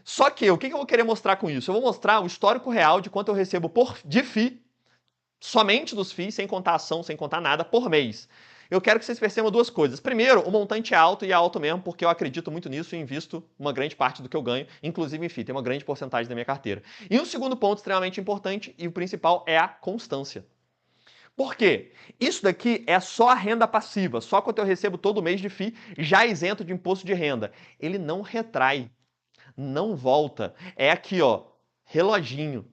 Só que o que eu vou querer mostrar com isso? Eu vou mostrar o histórico real de quanto eu recebo de FII, somente dos FIIs, sem contar ação, sem contar nada, por mês. Eu quero que vocês percebam duas coisas. Primeiro, o montante é alto e é alto mesmo, porque eu acredito muito nisso e invisto uma grande parte do que eu ganho, inclusive em FII, tem uma grande porcentagem da minha carteira. E um segundo ponto extremamente importante e o principal é a constância. Por quê? Isso daqui é só a renda passiva, só quanto eu recebo todo mês de FII, já isento de imposto de renda. Ele não retrai, não volta. É aqui, ó, reloginho.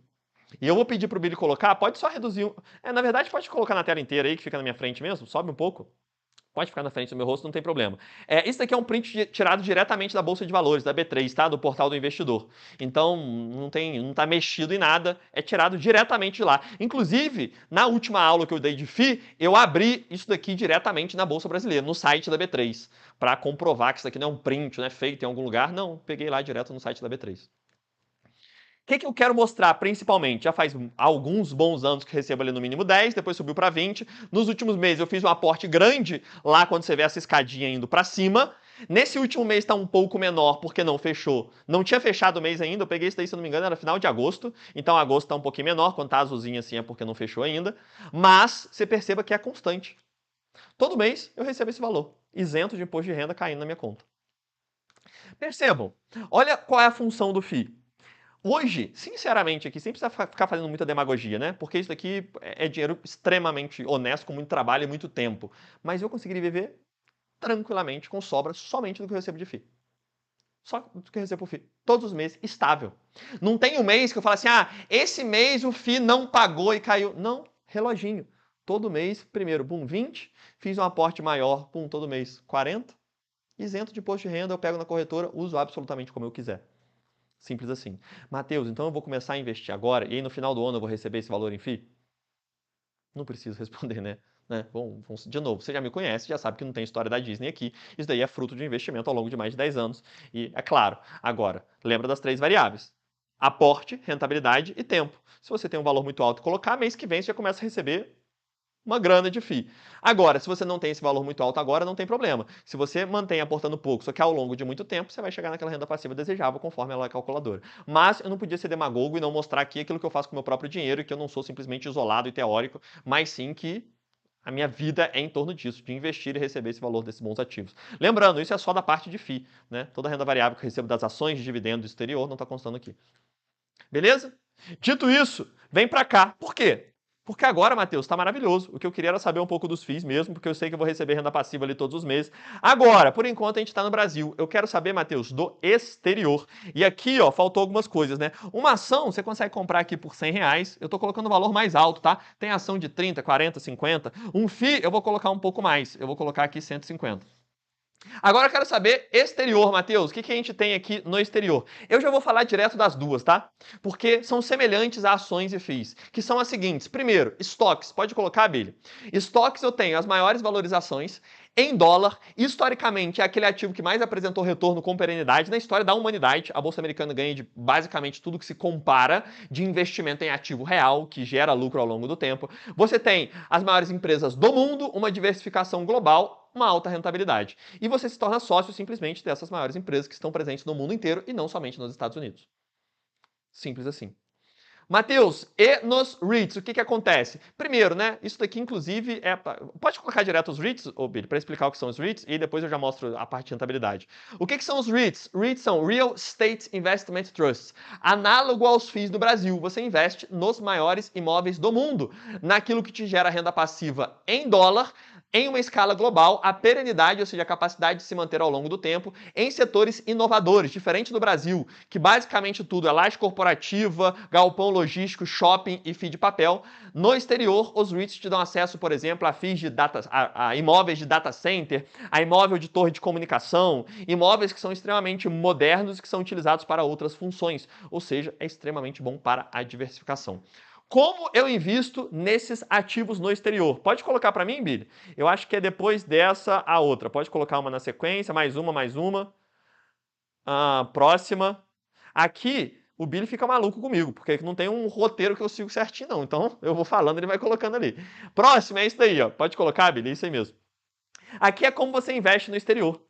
E eu vou pedir para o Billy colocar, pode só reduzir. Na verdade, pode colocar na tela inteira aí, que fica na minha frente mesmo, sobe um pouco. Pode ficar na frente do meu rosto, não tem problema. Isso daqui é um print tirado diretamente da Bolsa de Valores, da B3, tá? Do portal do investidor. Então, não está mexido em nada, é tirado diretamente de lá. Inclusive, na última aula que eu dei de FII, eu abri isso daqui diretamente na Bolsa Brasileira, no site da B3, para comprovar que isso daqui não é um print, né, feito em algum lugar. Não, peguei lá direto no site da B3. O que eu quero mostrar principalmente? Já faz alguns bons anos que recebo ali no mínimo 10, depois subiu para 20. Nos últimos meses eu fiz um aporte grande lá quando você vê essa escadinha indo para cima. Nesse último mês está um pouco menor porque não fechou. Não tinha fechado o mês ainda, eu peguei isso daí, se não me engano, era final de agosto. Então agosto está um pouquinho menor, quando está azulzinho assim é porque não fechou ainda. Mas você perceba que é constante. Todo mês eu recebo esse valor, isento de imposto de renda caindo na minha conta. Percebam, olha qual é a função do FII. Hoje, sinceramente, aqui, sem precisar ficar fazendo muita demagogia, né? Porque isso daqui é dinheiro extremamente honesto, com muito trabalho e muito tempo. Mas eu conseguiria viver tranquilamente, com sobra, somente do que eu recebo de FII. Só do que eu recebo por FII. Todos os meses, estável. Não tem um mês que eu falo assim, esse mês o FII não pagou e caiu. Não, reloginho. Todo mês, primeiro, 20, fiz um aporte maior, todo mês, 40. Isento de imposto de renda, eu pego na corretora, uso absolutamente como eu quiser. Simples assim. Mateus, então eu vou começar a investir agora e aí no final do ano eu vou receber esse valor em FII? Não preciso responder, né? Bom, de novo, você já me conhece, já sabe que não tem história da Disney aqui. Isso daí é fruto de um investimento ao longo de mais de 10 anos. E é claro, agora, lembra das 3 variáveis. Aporte, rentabilidade e tempo. Se você tem um valor muito alto e colocar, mês que vem você já começa a receber uma grana de FII. Agora, se você não tem esse valor muito alto agora, não tem problema. Se você mantém aportando pouco, só que ao longo de muito tempo, você vai chegar naquela renda passiva desejável, conforme ela é calculadora. Mas eu não podia ser demagogo e não mostrar aqui aquilo que eu faço com o meu próprio dinheiro e que eu não sou simplesmente isolado e teórico, mas sim que a minha vida é em torno disso, de investir e receber esse valor desses bons ativos. Lembrando, isso é só da parte de FII, né? Toda a renda variável que eu recebo das ações de dividendo do exterior não está constando aqui. Beleza? Dito isso, vem para cá. Por quê? Porque agora, Mateus, está maravilhoso. O que eu queria era saber um pouco dos FIIs mesmo, porque eu sei que eu vou receber renda passiva ali todos os meses. Agora, por enquanto, a gente está no Brasil. Eu quero saber, Mateus, do exterior. E aqui, ó, faltou algumas coisas, né? Uma ação você consegue comprar aqui por R$100. Eu estou colocando o valor mais alto, tá? Tem ação de 30, 40, 50. Um FII eu vou colocar um pouco mais. Eu vou colocar aqui 150. Agora eu quero saber exterior, Mateus. O que a gente tem aqui no exterior? Eu já vou falar direto das duas, tá? Porque são semelhantes a ações e FIIs, que são as seguintes. Primeiro, estoques. Pode colocar, Billy. Estoques eu tenho as maiores valorizações em dólar. Historicamente, é aquele ativo que mais apresentou retorno com perenidade na história da humanidade. A Bolsa Americana ganha de basicamente tudo que se compara de investimento em ativo real, que gera lucro ao longo do tempo. Você tem as maiores empresas do mundo, uma diversificação global, uma alta rentabilidade. E você se torna sócio simplesmente dessas maiores empresas que estão presentes no mundo inteiro e não somente nos Estados Unidos. Simples assim. Matheus, e nos REITs, o que acontece? Primeiro, né? Isso daqui, inclusive, pode colocar direto os REITs, Billy, para explicar o que são os REITs, e depois eu já mostro a parte de rentabilidade. O que são os REITs? REITs são Real Estate Investment Trusts. Análogo aos FIIs do Brasil, você investe nos maiores imóveis do mundo, naquilo que te gera renda passiva em dólar, em uma escala global, a perenidade, ou seja, a capacidade de se manter ao longo do tempo, em setores inovadores, diferente do Brasil, que basicamente tudo é laje corporativa, galpão logístico, shopping e FII de papel. No exterior, os REITs te dão acesso, por exemplo, a FIIs de a imóveis de data center, a imóvel de torre de comunicação, imóveis que são extremamente modernos e que são utilizados para outras funções, ou seja, é extremamente bom para a diversificação. Como eu invisto nesses ativos no exterior? Pode colocar para mim, Billy? Eu acho que é depois dessa a outra. Pode colocar uma na sequência, mais uma, mais uma. Próxima. Aqui, o Billy fica maluco comigo, porque não tem um roteiro que eu sigo certinho, não. Então, eu vou falando, ele vai colocando ali. Próximo é isso daí, ó. Pode colocar, Billy? É isso aí mesmo. Aqui é como você investe no exterior.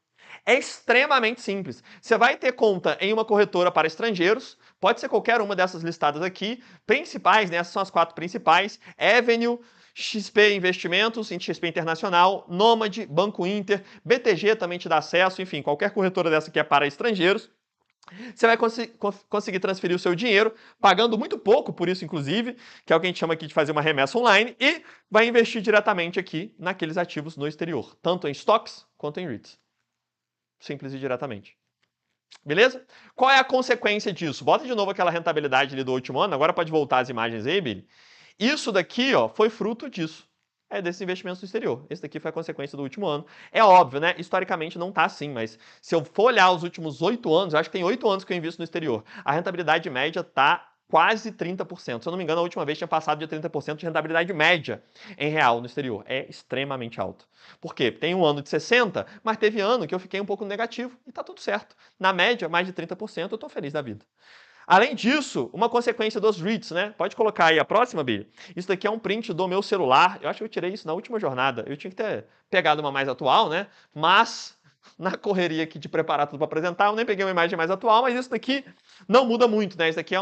É extremamente simples. Você vai ter conta em uma corretora para estrangeiros, pode ser qualquer uma dessas listadas aqui, principais, né? Essas são as 4 principais, Avenue, XP Investimentos, XP Internacional, Nomad, Banco Inter, BTG também te dá acesso, enfim, qualquer corretora dessa que é para estrangeiros. Você vai conseguir transferir o seu dinheiro, pagando muito pouco por isso, inclusive, que é o que a gente chama aqui de fazer uma remessa online, e vai investir diretamente aqui naqueles ativos no exterior, tanto em stocks quanto em REITs. Simples e diretamente. Beleza? Qual é a consequência disso? Bota de novo aquela rentabilidade ali do último ano. Agora pode voltar as imagens aí, Billy. Isso daqui, ó, foi fruto disso. É desses investimentos no exterior. Esse daqui foi a consequência do último ano. É óbvio, né? Historicamente não tá assim, mas se eu for olhar os últimos 8 anos, eu acho que tem 8 anos que eu invisto no exterior. A rentabilidade média tá quase 30%. Se eu não me engano, a última vez tinha passado de 30% de rentabilidade média em real no exterior. É extremamente alto. Por quê? Tem um ano de 60%, mas teve ano que eu fiquei um pouco negativo e tá tudo certo. Na média, mais de 30%, eu tô feliz da vida. Além disso, uma consequência dos REITs, né? Pode colocar aí a próxima, Billy. Isso daqui é um print do meu celular. Eu acho que eu tirei isso na última jornada. Eu tinha que ter pegado uma mais atual, né? Mas na correria aqui de preparar tudo para apresentar, eu nem peguei uma imagem mais atual, mas isso daqui não muda muito, né? Isso daqui é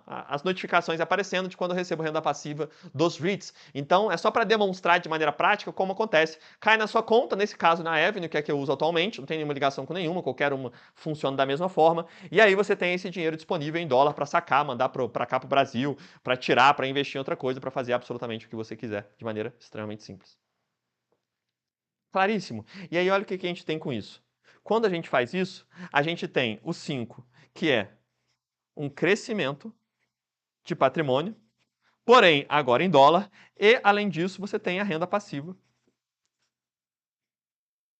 as notificações aparecendo de quando eu recebo renda passiva dos REITs. Então, é só para demonstrar de maneira prática como acontece. Cai na sua conta, nesse caso na Avenue, que é a que eu uso atualmente, não tem nenhuma ligação com nenhuma, qualquer uma funciona da mesma forma. E aí você tem esse dinheiro disponível em dólar para sacar, mandar para cá para o Brasil, para tirar, para investir em outra coisa, para fazer absolutamente o que você quiser, de maneira extremamente simples. Claríssimo. E aí olha o que a gente tem com isso. Quando a gente faz isso, a gente tem o 5, que é um crescimento de patrimônio, porém agora em dólar, e além disso você tem a renda passiva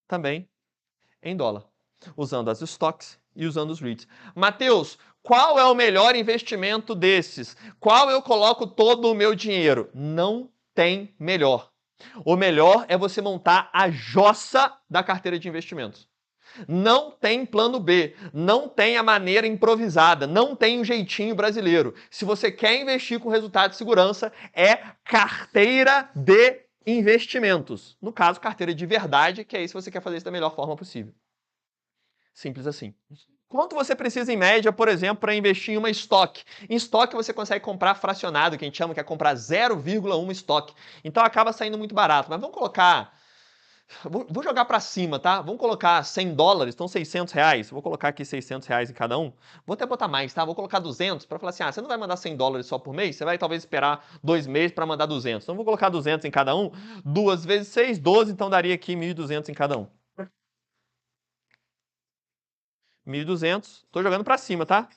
também em dólar, usando as stocks e usando os REITs. Matheus, qual é o melhor investimento desses? Qual eu coloco todo o meu dinheiro? Não tem melhor. O melhor é você montar a jossa da carteira de investimentos. Não tem plano B, não tem a maneira improvisada, não tem o jeitinho brasileiro. Se você quer investir com resultado de segurança, é carteira de investimentos. No caso, carteira de verdade, que é aí se você quer fazer isso da melhor forma possível. Simples assim. Quanto você precisa, em média, por exemplo, para investir em uma estoque? Em estoque você consegue comprar fracionado, que a gente chama que é comprar 0,1 estoque. Então acaba saindo muito barato. Mas vamos colocar... Vou jogar para cima, tá? Vamos colocar $100, então R$600. Vou colocar aqui R$600 em cada um. Vou até botar mais, tá? Vou colocar 200 para falar assim, você não vai mandar $100 só por mês? Você vai talvez esperar 2 meses para mandar 200. Então vou colocar 200 em cada um. 2 vezes 6, 12, então daria aqui 1.200 em cada um. 1.200. Estou jogando para cima, tá?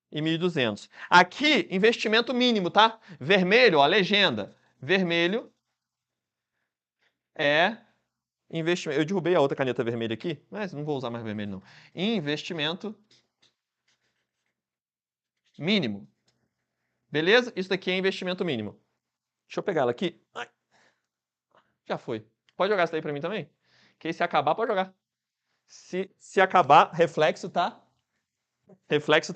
E 1.200. Aqui, investimento mínimo, tá? Vermelho, ó, legenda. Vermelho é investimento. Eu derrubei a outra caneta vermelha aqui, mas não vou usar mais vermelho, não. Investimento mínimo. Beleza? Isso daqui é investimento mínimo. Deixa eu pegar ela aqui. Ai. Já foi. Pode jogar isso daí para mim também? Que se acabar, pode jogar. Se acabar, reflexo tá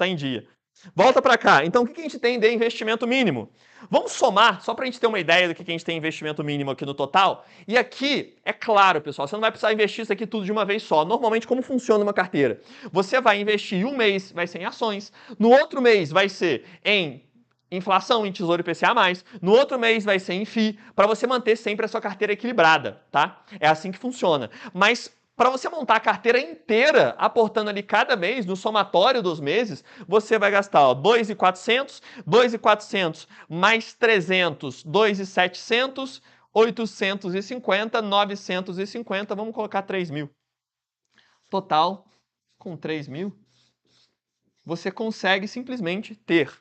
em dia. Volta para cá. Então, o que a gente tem de investimento mínimo? Vamos somar, só para a gente ter uma ideia do que a gente tem investimento mínimo aqui no total. E aqui, é claro, pessoal, você não vai precisar investir isso aqui tudo de uma vez só. Normalmente, como funciona uma carteira? Você vai investir um mês, vai ser em ações. No outro mês, vai ser em inflação, em Tesouro IPCA+. No outro mês, vai ser em FII, para você manter sempre a sua carteira equilibrada, tá? É assim que funciona. Mas para você montar a carteira inteira, aportando ali cada mês, no somatório dos meses, você vai gastar 2.400, 2.400 mais 300, 2.700, 850, 950, vamos colocar 3.000. Total, com 3.000, você consegue simplesmente ter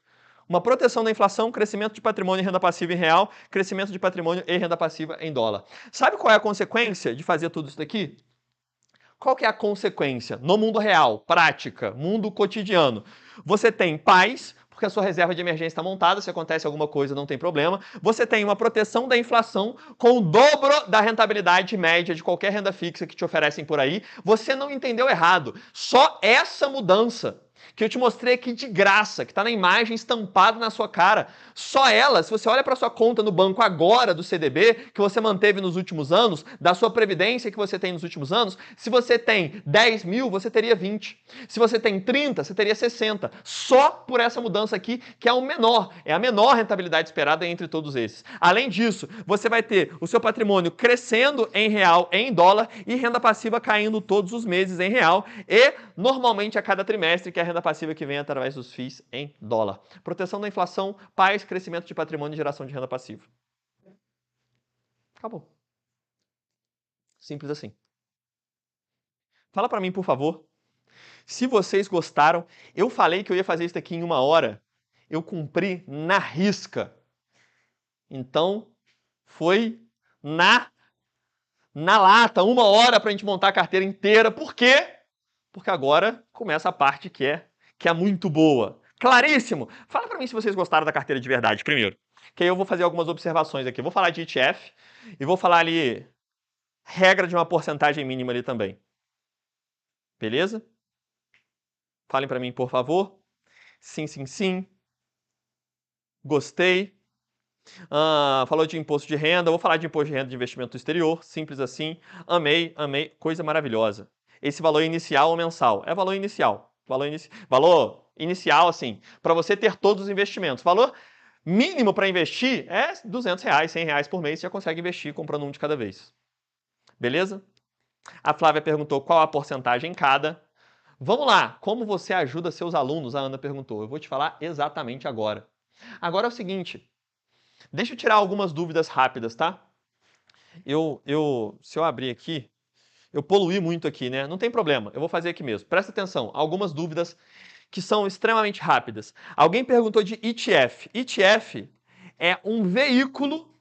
uma proteção da inflação, crescimento de patrimônio e renda passiva em real, crescimento de patrimônio e renda passiva em dólar. Sabe qual é a consequência de fazer tudo isso daqui? Qual que é a consequência? No mundo real, prática, mundo cotidiano. Você tem paz, porque a sua reserva de emergência está montada, se acontece alguma coisa não tem problema. Você tem uma proteção da inflação com o dobro da rentabilidade média de qualquer renda fixa que te oferecem por aí. Você não entendeu errado. Só essa mudança que eu te mostrei aqui de graça, que está na imagem estampada na sua cara, só ela, se você olha para sua conta no banco agora do CDB, que você manteve nos últimos anos, da sua previdência que você tem nos últimos anos, se você tem 10 mil, você teria 20. Se você tem 30, você teria 60. Só por essa mudança aqui, que é a menor rentabilidade esperada entre todos esses. Além disso, você vai ter o seu patrimônio crescendo em real, em dólar, e renda passiva caindo todos os meses em real, e normalmente a cada trimestre, que é a renda passiva que vem através dos FIIs em dólar. Proteção da inflação, paz, crescimento de patrimônio e geração de renda passiva. Acabou. Simples assim. Fala para mim, por favor, se vocês gostaram. Eu falei que eu ia fazer isso aqui em 1 hora. Eu cumpri na risca. Então, foi na lata, 1 hora para a gente montar a carteira inteira. Por quê? Porque agora começa a parte que é muito boa. Claríssimo! Fala para mim se vocês gostaram da carteira de verdade primeiro. Que aí eu vou fazer algumas observações aqui. Eu vou falar de ETF e vou falar ali regra de uma porcentagem mínima ali também. Beleza? Falem para mim, por favor. Sim, sim, sim. Gostei. Falou de imposto de renda. Vou falar de imposto de renda de investimento exterior. Simples assim. Amei, amei. Coisa maravilhosa. Esse valor inicial ou mensal? É valor inicial. Valor inicial, assim, para você ter todos os investimentos. Valor mínimo para investir é R$200, R$100 por mês. Você já consegue investir comprando um de cada vez. Beleza? A Flávia perguntou qual a porcentagem em cada. Vamos lá. Como você ajuda seus alunos? A Ana perguntou. Eu vou te falar exatamente agora. Agora é o seguinte. Deixa eu tirar algumas dúvidas rápidas, tá? Se eu abrir aqui, eu poluí muito aqui, né? Não tem problema, eu vou fazer aqui mesmo. Presta atenção, algumas dúvidas que são extremamente rápidas. Alguém perguntou de ETF. ETF é um veículo,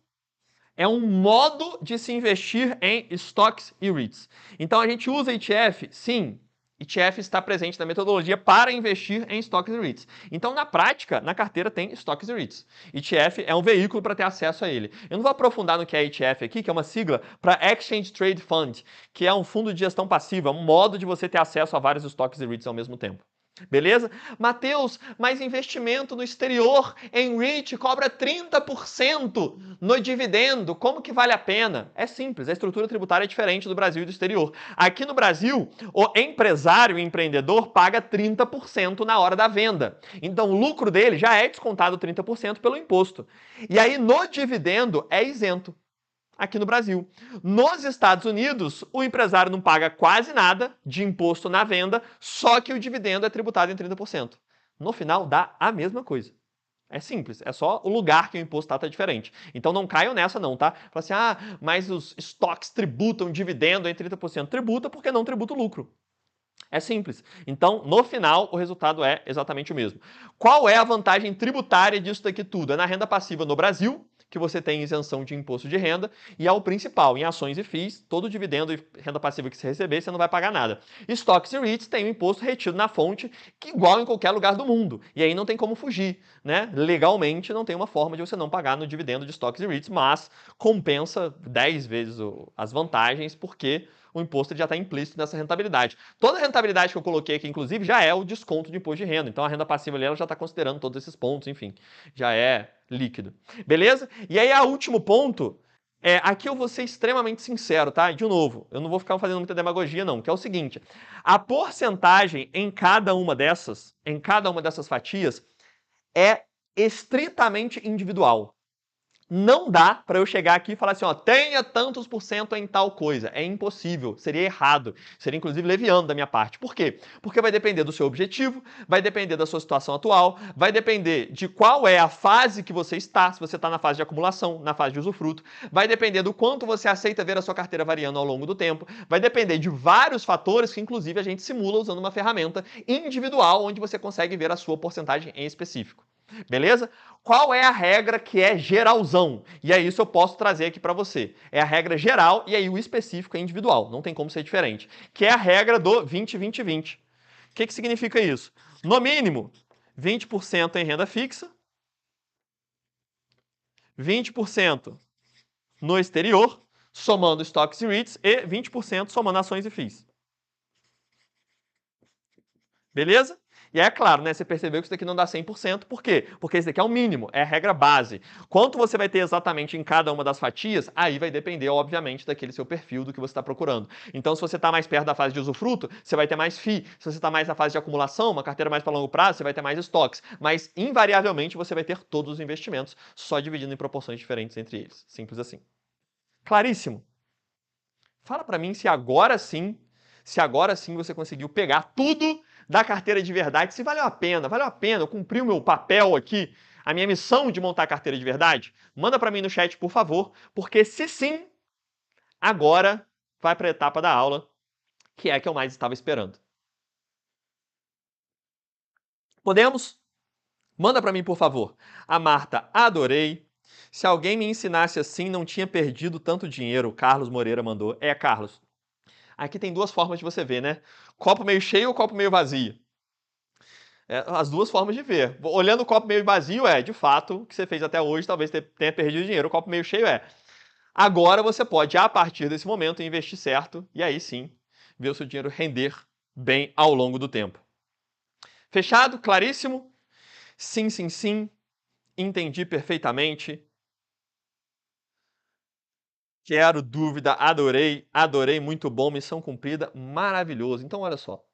é um modo de se investir em stocks e REITs. Então a gente usa ETF? Sim. ETF está presente na metodologia para investir em stocks e REITs. Então, na prática, na carteira tem stocks e REITs. ETF é um veículo para ter acesso a ele. Eu não vou aprofundar no que é ETF aqui, que é uma sigla para Exchange Trade Fund, que é um fundo de gestão passiva, um modo de você ter acesso a vários stocks e REITs ao mesmo tempo. Beleza? Matheus, mas investimento no exterior em REIT cobra 30% no dividendo. Como que vale a pena? É simples, a estrutura tributária é diferente do Brasil e do exterior. Aqui no Brasil, o empresário e empreendedor paga 30% na hora da venda. Então o lucro dele já é descontado 30% pelo imposto. E aí no dividendo é isento. Aqui no Brasil. Nos Estados Unidos, o empresário não paga quase nada de imposto na venda, só que o dividendo é tributado em 30%. No final, dá a mesma coisa. É simples, é só o lugar que o imposto está diferente. Então não caiam nessa não, tá? Fala assim, mas os estoques tributam dividendo em 30%. Tributa porque não tributa o lucro. É simples. Então, no final, o resultado é exatamente o mesmo. Qual é a vantagem tributária disso daqui tudo? É na renda passiva no Brasil, que você tem isenção de imposto de renda, e é o principal, em ações e FIIs, todo dividendo e renda passiva que você receber, você não vai pagar nada. Stocks e REITs tem o imposto retido na fonte, que igual em qualquer lugar do mundo, e aí não tem como fugir, né? Legalmente não tem uma forma de você não pagar no dividendo de stocks e REITs, mas compensa 10 vezes as vantagens, porque o imposto já está implícito nessa rentabilidade. Toda a rentabilidade que eu coloquei aqui, inclusive, já é o desconto de imposto de renda. Então, a renda passiva ali, ela já está considerando todos esses pontos, enfim, já é líquido. Beleza? E aí, o último ponto, aqui eu vou ser extremamente sincero, tá? De novo, eu não vou ficar fazendo muita demagogia, não, que é o seguinte, a porcentagem em cada uma dessas fatias é estritamente individual. Não dá para eu chegar aqui e falar assim, ó, tenha tantos por cento em tal coisa. É impossível, seria errado, seria inclusive leviano da minha parte. Por quê? Porque vai depender do seu objetivo, vai depender da sua situação atual, vai depender de qual é a fase que você está, se você está na fase de acumulação, na fase de usufruto, vai depender do quanto você aceita ver a sua carteira variando ao longo do tempo, vai depender de vários fatores que inclusive a gente simula usando uma ferramenta individual onde você consegue ver a sua porcentagem em específico. Beleza? Qual é a regra que é geralzão? E aí isso eu posso trazer aqui para você. É a regra geral e aí o específico é individual. Não tem como ser diferente. Que é a regra do 20-20-20. O que significa isso? No mínimo, 20% em renda fixa, 20% no exterior, somando estoques e REITs, e 20% somando ações e FIIs. Beleza? E é claro, né? Você percebeu que isso daqui não dá 100%. Por quê? Porque isso daqui é o mínimo, é a regra base. Quanto você vai ter exatamente em cada uma das fatias, aí vai depender, obviamente, daquele seu perfil, do que você está procurando. Então, se você está mais perto da fase de usufruto, você vai ter mais FII. Se você está mais na fase de acumulação, uma carteira mais para longo prazo, você vai ter mais estoques. Mas, invariavelmente, você vai ter todos os investimentos, só dividindo em proporções diferentes entre eles. Simples assim. Claríssimo? Fala para mim se agora sim você conseguiu pegar tudo da carteira de verdade, se valeu a pena, eu cumpri o meu papel aqui, a minha missão de montar a carteira de verdade? Manda para mim no chat, por favor, porque se sim, agora vai para a etapa da aula, que é a que eu mais estava esperando. Podemos? Manda para mim, por favor. A Marta, adorei. Se alguém me ensinasse assim, não tinha perdido tanto dinheiro. Carlos Moreira mandou. Carlos, aqui tem duas formas de você ver, né? Copo meio cheio ou copo meio vazio? As duas formas de ver. Olhando o copo meio vazio, de fato, o que você fez até hoje, talvez tenha perdido dinheiro. O copo meio cheio agora você pode, a partir desse momento, investir certo e aí sim, ver o seu dinheiro render bem ao longo do tempo. Fechado? Claríssimo? Sim, sim, sim. Entendi perfeitamente. Quero dúvida, adorei, muito bom, missão cumprida, maravilhoso. Então, olha só.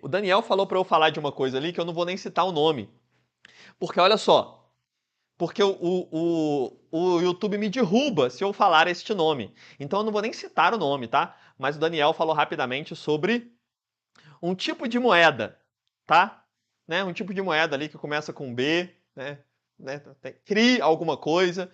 O Daniel falou para eu falar de uma coisa ali que eu não vou nem citar o nome. Porque, olha só, porque o YouTube me derruba se eu falar este nome. Então, eu não vou nem citar o nome, tá? Mas o Daniel falou rapidamente sobre um tipo de moeda, tá? Né? Um tipo de moeda ali que começa com B, né? CRI alguma coisa,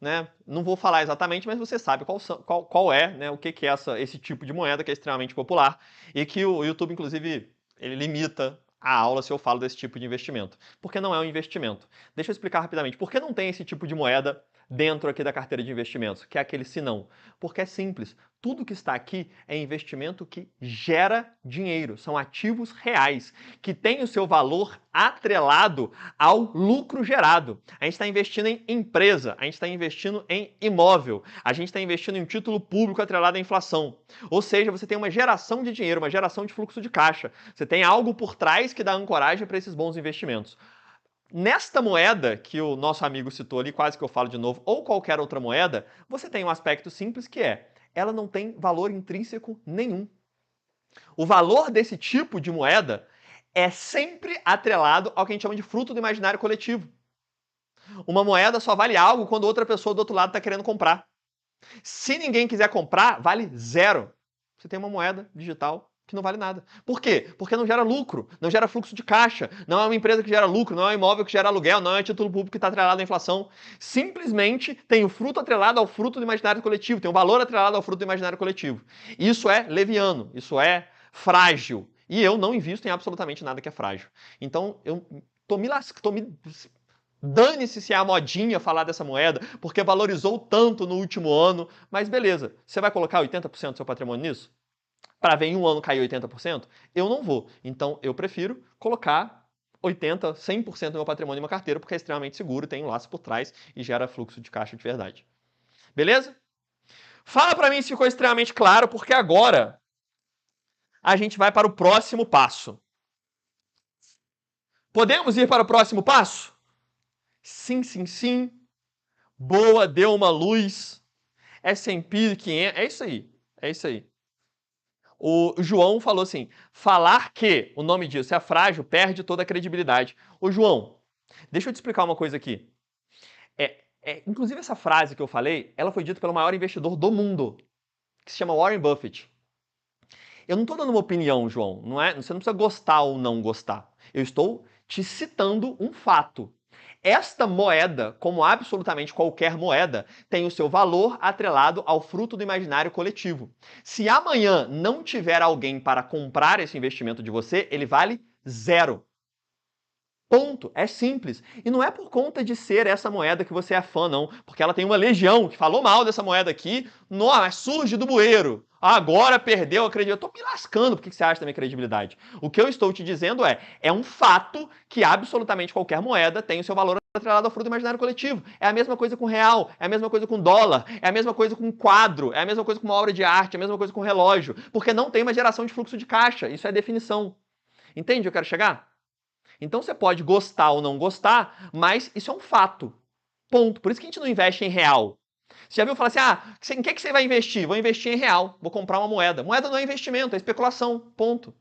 né? Não vou falar exatamente, mas você sabe qual é, né? O que é esse tipo de moeda que é extremamente popular e que o YouTube, inclusive, ele limita a aula se eu falo desse tipo de investimento. Porque não é um investimento. Deixa eu explicar rapidamente. Por que não tem esse tipo de moeda dentro aqui da carteira de investimentos, que é aquele senão? Porque é simples. Tudo que está aqui é investimento que gera dinheiro. São ativos reais, que têm o seu valor atrelado ao lucro gerado. A gente está investindo em empresa, a gente está investindo em imóvel, a gente está investindo em título público atrelado à inflação. Ou seja, você tem uma geração de dinheiro, uma geração de fluxo de caixa. Você tem algo por trás que dá ancoragem para esses bons investimentos. Nesta moeda que o nosso amigo citou ali, quase que eu falo de novo, ou qualquer outra moeda, você tem um aspecto simples que ela não tem valor intrínseco nenhum. O valor desse tipo de moeda é sempre atrelado ao que a gente chama de fruto do imaginário coletivo. Uma moeda só vale algo quando outra pessoa do outro lado está querendo comprar. Se ninguém quiser comprar, vale zero. Você tem uma moeda digital que não vale nada. Por quê? Porque não gera lucro, não gera fluxo de caixa, não é uma empresa que gera lucro, não é um imóvel que gera aluguel, não é título público que está atrelado à inflação. Simplesmente tem o fruto atrelado ao fruto do imaginário coletivo, tem o valor atrelado ao fruto do imaginário coletivo. Isso é leviano, isso é frágil. E eu não invisto em absolutamente nada que é frágil. Então, eu tô me dane-se se é a modinha falar dessa moeda, porque valorizou tanto no último ano. Mas beleza, você vai colocar 80% do seu patrimônio nisso? Para ver em um ano cair 80%? Eu não vou. Então, eu prefiro colocar 80%, 100% do meu patrimônio em uma carteira, porque é extremamente seguro, tem um laço por trás e gera fluxo de caixa de verdade. Beleza? Fala para mim se ficou extremamente claro, porque agora a gente vai para o próximo passo. Podemos ir para o próximo passo? Sim, sim, sim. Boa, deu uma luz. S&P 500, é isso aí, é isso aí. O João falou assim, falar que o nome disso é frágil perde toda a credibilidade. Ô João, deixa eu te explicar uma coisa aqui. Inclusive essa frase que eu falei, ela foi dita pelo maior investidor do mundo, que se chama Warren Buffett. Eu não estou dando uma opinião, João, você não precisa gostar ou não gostar. Eu estou te citando um fato. Esta moeda, como absolutamente qualquer moeda, tem o seu valor atrelado ao fruto do imaginário coletivo. Se amanhã não tiver alguém para comprar esse investimento de você, ele vale zero. Ponto. É simples. E não é por conta de ser essa moeda que você é fã, não. Porque ela tem uma legião que falou mal dessa moeda aqui. Nossa, surge do bueiro. Agora perdeu a credibilidade. Eu tô me lascando. Por que você acha da minha credibilidade? O que eu estou te dizendo é um fato que absolutamente qualquer moeda tem o seu valor atrelado ao fruto imaginário coletivo. É a mesma coisa com real, é a mesma coisa com dólar, é a mesma coisa com quadro, é a mesma coisa com uma obra de arte, é a mesma coisa com relógio. Porque não tem uma geração de fluxo de caixa. Isso é definição. Entende onde eu quero chegar? Então você pode gostar ou não gostar, mas isso é um fato. Ponto. Por isso que a gente não investe em real. Você já viu falar assim, em que você vai investir? Vou investir em real, vou comprar uma moeda. Moeda não é investimento, é especulação. Ponto.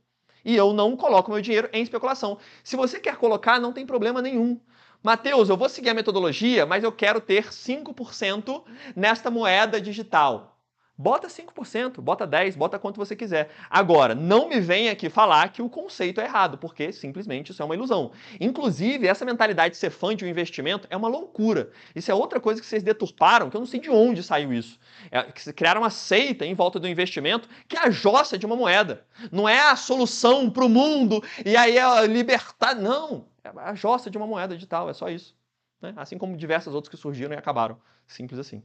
E eu não coloco meu dinheiro em especulação. Se você quer colocar, não tem problema nenhum. Mateus, eu vou seguir a metodologia, mas eu quero ter 5% nesta moeda digital. Bota 5%, bota 10%, bota quanto você quiser. Agora, não me venha aqui falar que o conceito é errado, porque simplesmente isso é uma ilusão. Inclusive, essa mentalidade de ser fã de um investimento é uma loucura. Isso é outra coisa que vocês deturparam, que eu não sei de onde saiu isso. Que criaram uma seita em volta do investimento que é a jossa de uma moeda. Não é a solução para o mundo e aí é libertar. Não, é a jossa de uma moeda digital, é só isso. Né? Assim como diversas outras que surgiram e acabaram. Simples assim.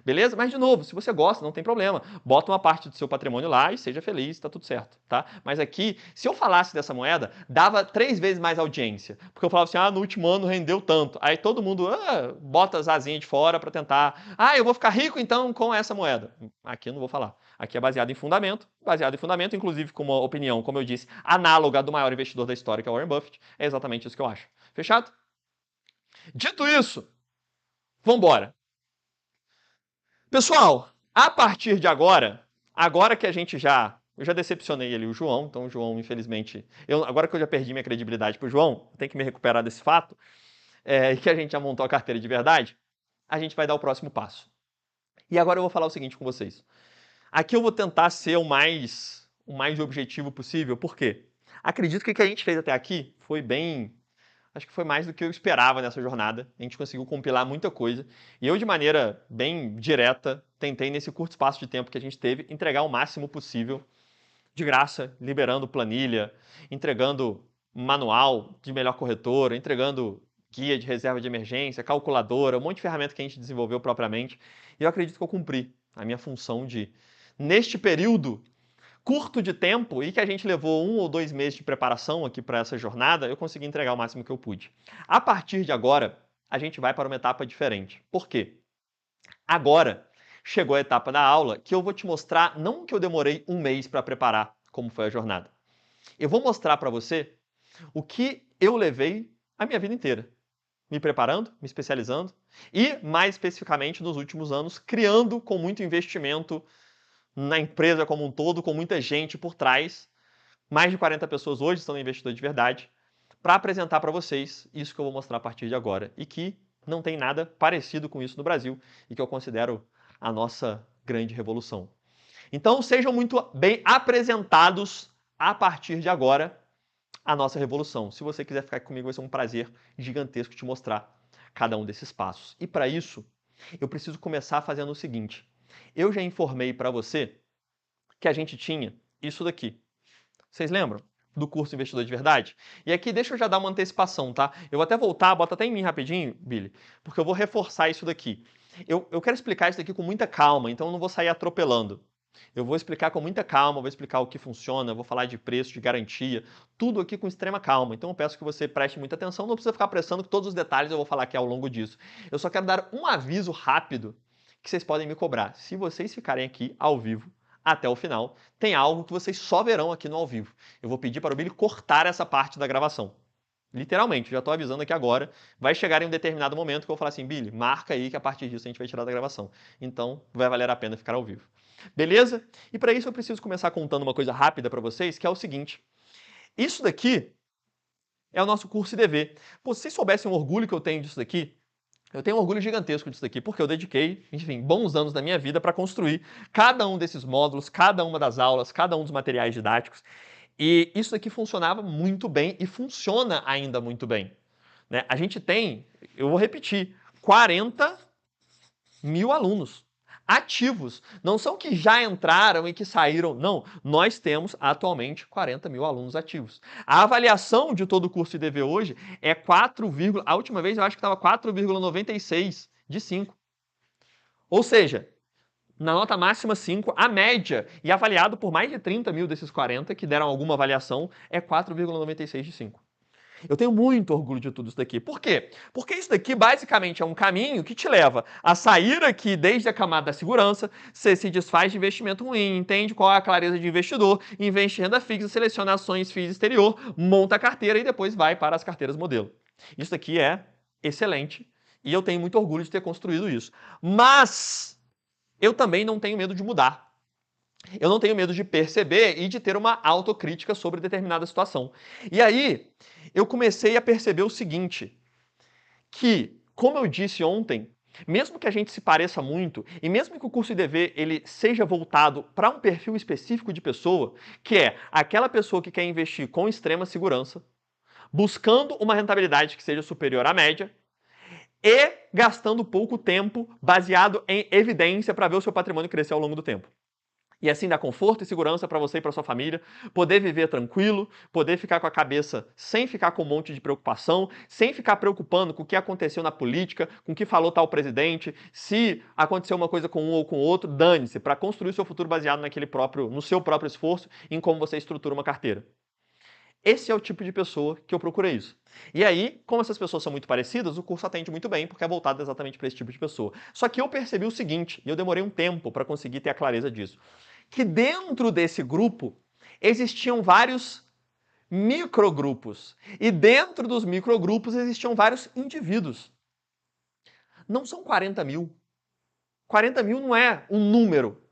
Beleza? Mas, de novo, se você gosta, não tem problema. Bota uma parte do seu patrimônio lá e seja feliz, tá tudo certo, tá? Mas aqui, se eu falasse dessa moeda, dava 3 vezes mais audiência. Porque eu falava assim, no último ano rendeu tanto. Aí todo mundo bota as asinhas de fora para tentar, eu vou ficar rico então com essa moeda. Aqui eu não vou falar. Aqui é baseado em fundamento, inclusive com uma opinião, como eu disse, análoga do maior investidor da história, que é o Warren Buffett. É exatamente isso que eu acho. Fechado? Dito isso, vamos embora. Pessoal, a partir de agora que eu já decepcionei ali o João, então o João, infelizmente, agora que eu já perdi minha credibilidade pro João, tenho que me recuperar desse fato, e que a gente já montou a carteira de verdade, a gente vai dar o próximo passo. E agora eu vou falar o seguinte com vocês. Aqui eu vou tentar ser o mais objetivo possível, por quê? Acredito que o que a gente fez até aqui foi acho que foi mais do que eu esperava nessa jornada. A gente conseguiu compilar muita coisa. E eu, de maneira bem direta, tentei, nesse curto espaço de tempo que a gente teve, entregar o máximo possível, de graça, liberando planilha, entregando manual de melhor corretora, entregando guia de reserva de emergência, calculadora, um monte de ferramenta que a gente desenvolveu propriamente. E eu acredito que eu cumpri a minha função de, neste período curto de tempo e que a gente levou 1 ou 2 meses de preparação aqui para essa jornada, eu consegui entregar o máximo que eu pude. A partir de agora, a gente vai para uma etapa diferente. Por quê? Agora chegou a etapa da aula que eu vou te mostrar, não que eu demorei 1 mês para preparar, como foi a jornada. Eu vou mostrar para você o que eu levei a minha vida inteira. Me preparando, me especializando e, mais especificamente, nos últimos anos, criando com muito investimento na empresa como um todo, com muita gente por trás. Mais de 40 pessoas hoje são investidores de verdade, para apresentar para vocês isso que eu vou mostrar a partir de agora. E que não tem nada parecido com isso no Brasil e que eu considero a nossa grande revolução. Então sejam muito bem apresentados a partir de agora a nossa revolução. Se você quiser ficar aqui comigo, vai ser um prazer gigantesco te mostrar cada um desses passos. E para isso, eu preciso começar fazendo o seguinte. Eu já informei para você que a gente tinha isso daqui. Vocês lembram? Do curso Investidor de Verdade? E aqui deixa eu já dar uma antecipação, tá? Eu vou até voltar, bota até em mim rapidinho, Billy, porque eu vou reforçar isso daqui. Eu quero explicar isso daqui com muita calma, então eu não vou sair atropelando. Eu vou explicar com muita calma, vou explicar o que funciona, vou falar de preço, de garantia, tudo aqui com extrema calma. Então eu peço que você preste muita atenção, não precisa ficar prestando que todos os detalhes eu vou falar aqui ao longo disso. Eu só quero dar um aviso rápido que vocês podem me cobrar. Se vocês ficarem aqui ao vivo até o final, tem algo que vocês só verão aqui no ao vivo. Eu vou pedir para o Billy cortar essa parte da gravação. Literalmente, já estou avisando aqui agora. Vai chegar em um determinado momento que eu vou falar assim, Billy, marca aí que a partir disso a gente vai tirar da gravação. Então, vai valer a pena ficar ao vivo. Beleza? E para isso eu preciso começar contando uma coisa rápida para vocês, que é o seguinte. Isso daqui é o nosso curso IDV. Pô, se vocês soubessem o orgulho que eu tenho disso daqui, eu tenho um orgulho gigantesco disso daqui, porque eu dediquei, enfim, bons anos da minha vida para construir cada um desses módulos, cada uma das aulas, cada um dos materiais didáticos. E isso daqui funcionava muito bem e funciona ainda muito bem. Né? A gente tem, eu vou repetir, 40 mil alunos ativos. Não são que já entraram e que saíram. Não, nós temos atualmente 40 mil alunos ativos. A avaliação de todo o curso IDV hoje é 4, a última vez eu acho que estava 4,96 de 5. Ou seja, na nota máxima 5, a média, e avaliado por mais de 30 mil desses 40 que deram alguma avaliação, é 4,96 de 5. Eu tenho muito orgulho de tudo isso daqui. Por quê? Porque isso daqui basicamente é um caminho que te leva a sair aqui desde a camada da segurança, você se desfaz de investimento ruim, entende qual é a clareza de investidor, investe em renda fixa, seleciona ações FIIs exterior, monta a carteira e depois vai para as carteiras modelo. Isso daqui é excelente e eu tenho muito orgulho de ter construído isso. Mas eu também não tenho medo de mudar. Eu não tenho medo de perceber e de ter uma autocrítica sobre determinada situação. E aí, eu comecei a perceber o seguinte, que, como eu disse ontem, mesmo que a gente se pareça muito, e mesmo que o curso IDV ele seja voltado para um perfil específico de pessoa, que é aquela pessoa que quer investir com extrema segurança, buscando uma rentabilidade que seja superior à média, e gastando pouco tempo baseado em evidência para ver o seu patrimônio crescer ao longo do tempo. E assim dar conforto e segurança para você e para sua família, poder viver tranquilo, poder ficar com a cabeça sem ficar com um monte de preocupação, sem ficar preocupando com o que aconteceu na política, com o que falou tal presidente, se aconteceu uma coisa com um ou com o outro, dane-se, para construir o seu futuro baseado no seu próprio esforço, em como você estrutura uma carteira. Esse é o tipo de pessoa que eu procurei isso. E aí, como essas pessoas são muito parecidas, o curso atende muito bem, porque é voltado exatamente para esse tipo de pessoa. Só que eu percebi o seguinte, e eu demorei um tempo para conseguir ter a clareza disso, que dentro desse grupo existiam vários microgrupos. E dentro dos microgrupos existiam vários indivíduos. Não são 40 mil. 40 mil não é um número.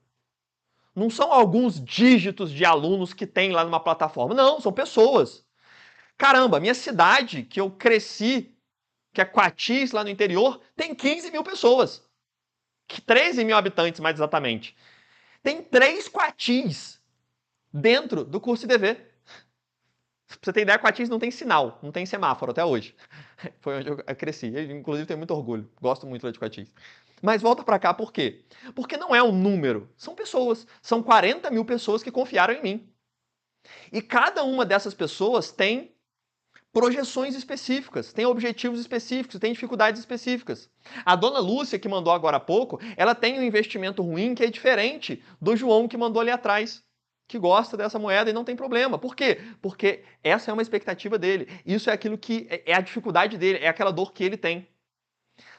Não são alguns dígitos de alunos que tem lá numa plataforma. Não, são pessoas. Caramba, minha cidade, que eu cresci, que é Coatis, lá no interior, tem 15 mil pessoas. 13 mil habitantes, mais exatamente. Tem 3 Coatis dentro do curso IDV. Pra você ter ideia, Coatis não tem sinal, não tem semáforo até hoje. Foi onde eu cresci. Eu, inclusive, tenho muito orgulho. Gosto muito de Coatis. Mas volta para cá por quê? Porque não é um número, são pessoas. São 40 mil pessoas que confiaram em mim. E cada uma dessas pessoas tem projeções específicas, tem objetivos específicos, tem dificuldades específicas. A dona Lúcia, que mandou agora há pouco, ela tem um investimento ruim que é diferente do João que mandou ali atrás, que gosta dessa moeda e não tem problema. Por quê? Porque essa é uma expectativa dele. Isso é aquilo que é a dificuldade dele, é aquela dor que ele tem.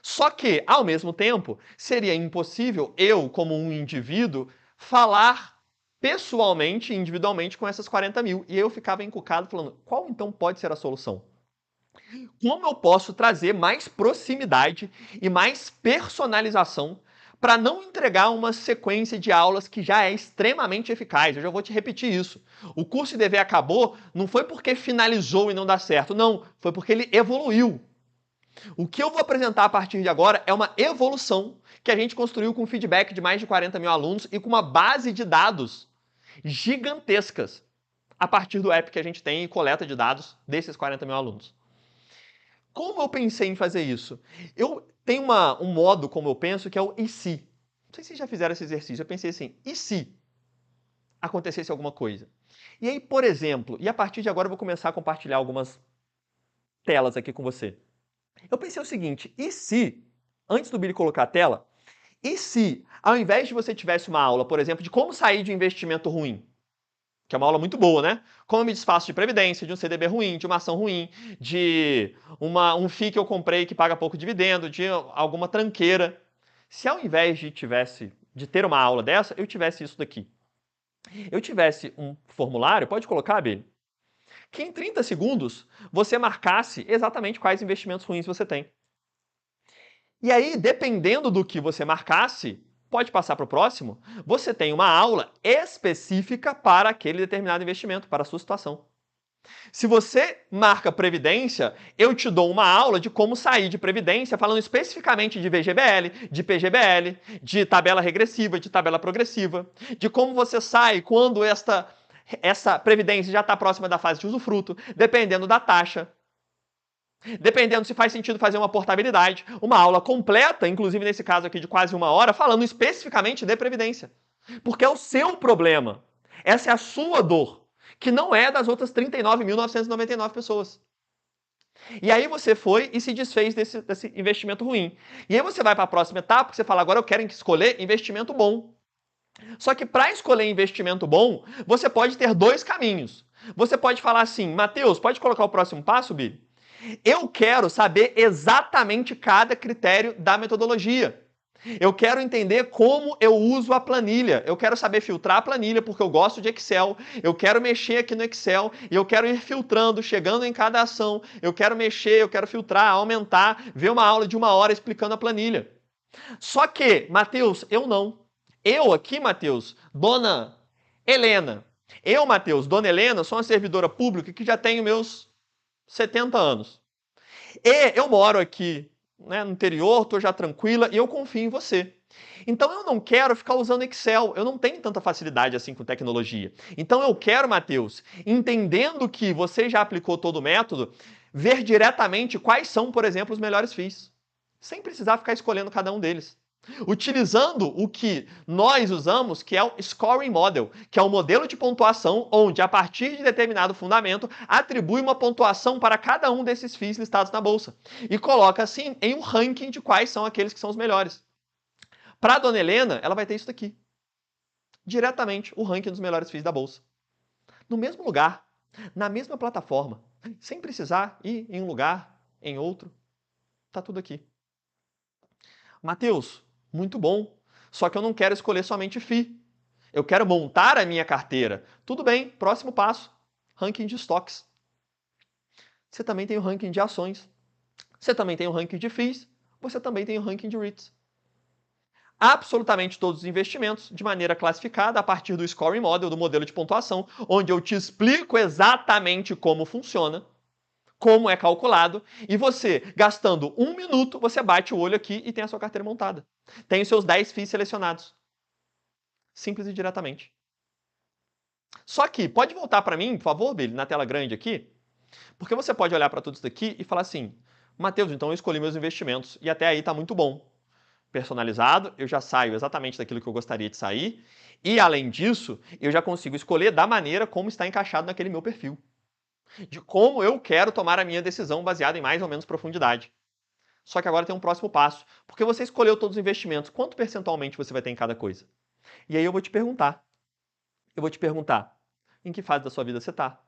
Só que, ao mesmo tempo, seria impossível eu, como um indivíduo, falar pessoalmente, individualmente, com essas 40 mil. E eu ficava encucado falando, qual então pode ser a solução? Como eu posso trazer mais proximidade e mais personalização para não entregar uma sequência de aulas que já é extremamente eficaz? Eu já vou te repetir isso. O curso IDV acabou não foi porque finalizou e não dá certo, não. Foi porque ele evoluiu. O que eu vou apresentar a partir de agora é uma evolução que a gente construiu com feedback de mais de 40 mil alunos e com uma base de dados gigantescas a partir do app que a gente tem e coleta de dados desses 40 mil alunos. Como eu pensei em fazer isso? Eu tenho um modo como eu penso que é o e se. Não sei se vocês já fizeram esse exercício. Eu pensei assim, e se acontecesse alguma coisa? E aí, por exemplo, e a partir de agora eu vou começar a compartilhar algumas telas aqui com você. Eu pensei o seguinte, e se, antes do Billy colocar a tela, e se, ao invés de você tivesse uma aula, por exemplo, de como sair de um investimento ruim, que é uma aula muito boa, né? Como eu me desfaço de previdência, de um CDB ruim, de uma ação ruim, de um FII que eu comprei que paga pouco dividendo, de alguma tranqueira. Se ao invés de ter uma aula dessa, eu tivesse isso daqui. Eu tivesse um formulário, pode colocar, Bê? Que em 30 segundos você marcasse exatamente quais investimentos ruins você tem. E aí, dependendo do que você marcasse, pode passar para o próximo, você tem uma aula específica para aquele determinado investimento, para a sua situação. Se você marca Previdência, eu te dou uma aula de como sair de Previdência, falando especificamente de VGBL, de PGBL, de tabela regressiva, de tabela progressiva, de como você sai quando essa Previdência já está próxima da fase de usufruto, dependendo da taxa. Dependendo se faz sentido fazer uma portabilidade, uma aula completa, inclusive nesse caso aqui de quase 1 hora, falando especificamente de Previdência. Porque é o seu problema. Essa é a sua dor, que não é das outras 39.999 pessoas. E aí você foi e se desfez desse investimento ruim. E aí você vai para a próxima etapa, que você fala, agora eu quero escolher investimento bom. Só que para escolher investimento bom, você pode ter 2 caminhos. Você pode falar assim, Matheus, pode colocar o próximo passo, Bi? Eu quero saber exatamente cada critério da metodologia. Eu quero entender como eu uso a planilha. Eu quero saber filtrar a planilha porque eu gosto de Excel. Eu quero mexer aqui no Excel e eu quero ir filtrando, chegando em cada ação. Eu quero mexer, eu quero filtrar, aumentar, ver uma aula de 1 hora explicando a planilha. Só que, Matheus, eu não. Eu aqui, Matheus, dona Helena. Eu, Matheus, dona Helena, sou uma servidora pública que já tenho meus 70 anos. E eu moro aqui, né, no interior, estou já tranquila e eu confio em você. Então eu não quero ficar usando Excel, eu não tenho tanta facilidade assim com tecnologia. Então eu quero, Matheus, entendendo que você já aplicou todo o método, ver diretamente quais são, por exemplo, os melhores FIIs, sem precisar ficar escolhendo cada um deles. Utilizando o que nós usamos, que é o Scoring Model, que é um modelo de pontuação onde, a partir de determinado fundamento, atribui uma pontuação para cada um desses FIIs listados na Bolsa. E coloca, assim, em um ranking de quais são aqueles que são os melhores. Para a dona Helena, ela vai ter isso daqui. Diretamente, o ranking dos melhores FIIs da Bolsa. No mesmo lugar, na mesma plataforma, sem precisar ir em um lugar, em outro. Está tudo aqui. Matheus, muito bom. Só que eu não quero escolher somente FII. Eu quero montar a minha carteira. Tudo bem, próximo passo. Ranking de estoques. Você também tem o ranking de ações. Você também tem o ranking de FIIs. Você também tem o ranking de REITs. Absolutamente todos os investimentos de maneira classificada a partir do Scoring Model, do modelo de pontuação, onde eu te explico exatamente como funciona, como é calculado, e você, gastando 1 minuto, você bate o olho aqui e tem a sua carteira montada. Tem os seus 10 FIIs selecionados. Simples e diretamente. Só que, pode voltar para mim, por favor, Billy, na tela grande aqui, porque você pode olhar para tudo isso daqui e falar assim, Matheus, então eu escolhi meus investimentos, e até aí está muito bom. Personalizado, eu já saio exatamente daquilo que eu gostaria de sair, e além disso, eu já consigo escolher da maneira como está encaixado naquele meu perfil. De como eu quero tomar a minha decisão baseada em mais ou menos profundidade. Só que agora tem um próximo passo. Porque você escolheu todos os investimentos, quanto percentualmente você vai ter em cada coisa? E aí eu vou te perguntar. Em que fase da sua vida você está?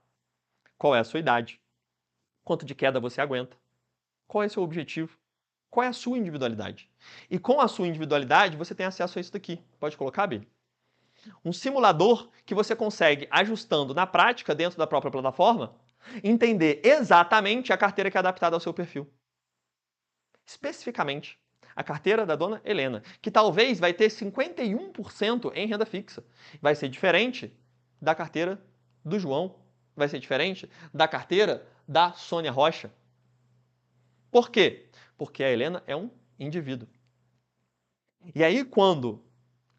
Qual é a sua idade? Quanto de queda você aguenta? Qual é o seu objetivo? Qual é a sua individualidade? E com a sua individualidade, você tem acesso a isso daqui. Pode colocar, Bi? Um simulador que você consegue, ajustando na prática dentro da própria plataforma, entender exatamente a carteira que é adaptada ao seu perfil. Especificamente, a carteira da dona Helena, que talvez vai ter 51% em renda fixa. Vai ser diferente da carteira do João, vai ser diferente da carteira da Sônia Rocha. Por quê? Porque a Helena é um indivíduo. E aí, quando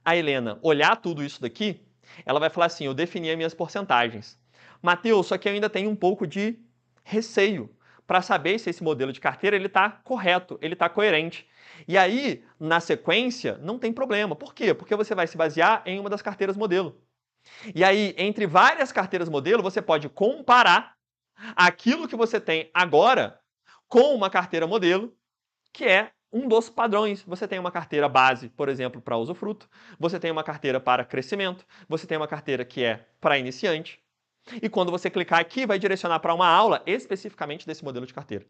a Helena olhar tudo isso daqui, ela vai falar assim, eu defini as minhas porcentagens. Matheus, só que eu ainda tenho um pouco de receio para saber se esse modelo de carteira está correto, ele está coerente. E aí, na sequência, não tem problema. Por quê? Porque você vai se basear em uma das carteiras modelo. E aí, entre várias carteiras modelo, você pode comparar aquilo que você tem agora com uma carteira modelo, que é um dos padrões. Você tem uma carteira base, por exemplo, para usufruto. Você tem uma carteira para crescimento. Você tem uma carteira que é para iniciante. E quando você clicar aqui, vai direcionar para uma aula especificamente desse modelo de carteira,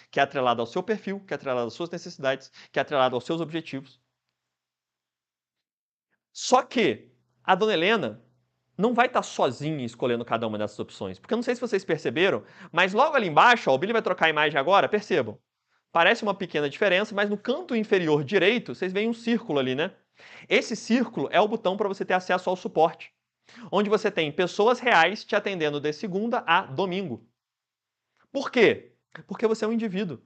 que é atrelado ao seu perfil, que é atrelado às suas necessidades, que é atrelado aos seus objetivos. Só que a dona Helena não vai estar sozinha escolhendo cada uma dessas opções. Porque eu não sei se vocês perceberam, mas logo ali embaixo, ó, o Billy vai trocar a imagem agora, percebam. Parece uma pequena diferença, mas no canto inferior direito, vocês veem um círculo ali, né? Esse círculo é o botão para você ter acesso ao suporte, onde você tem pessoas reais te atendendo de segunda a domingo. Por quê? Porque você é um indivíduo.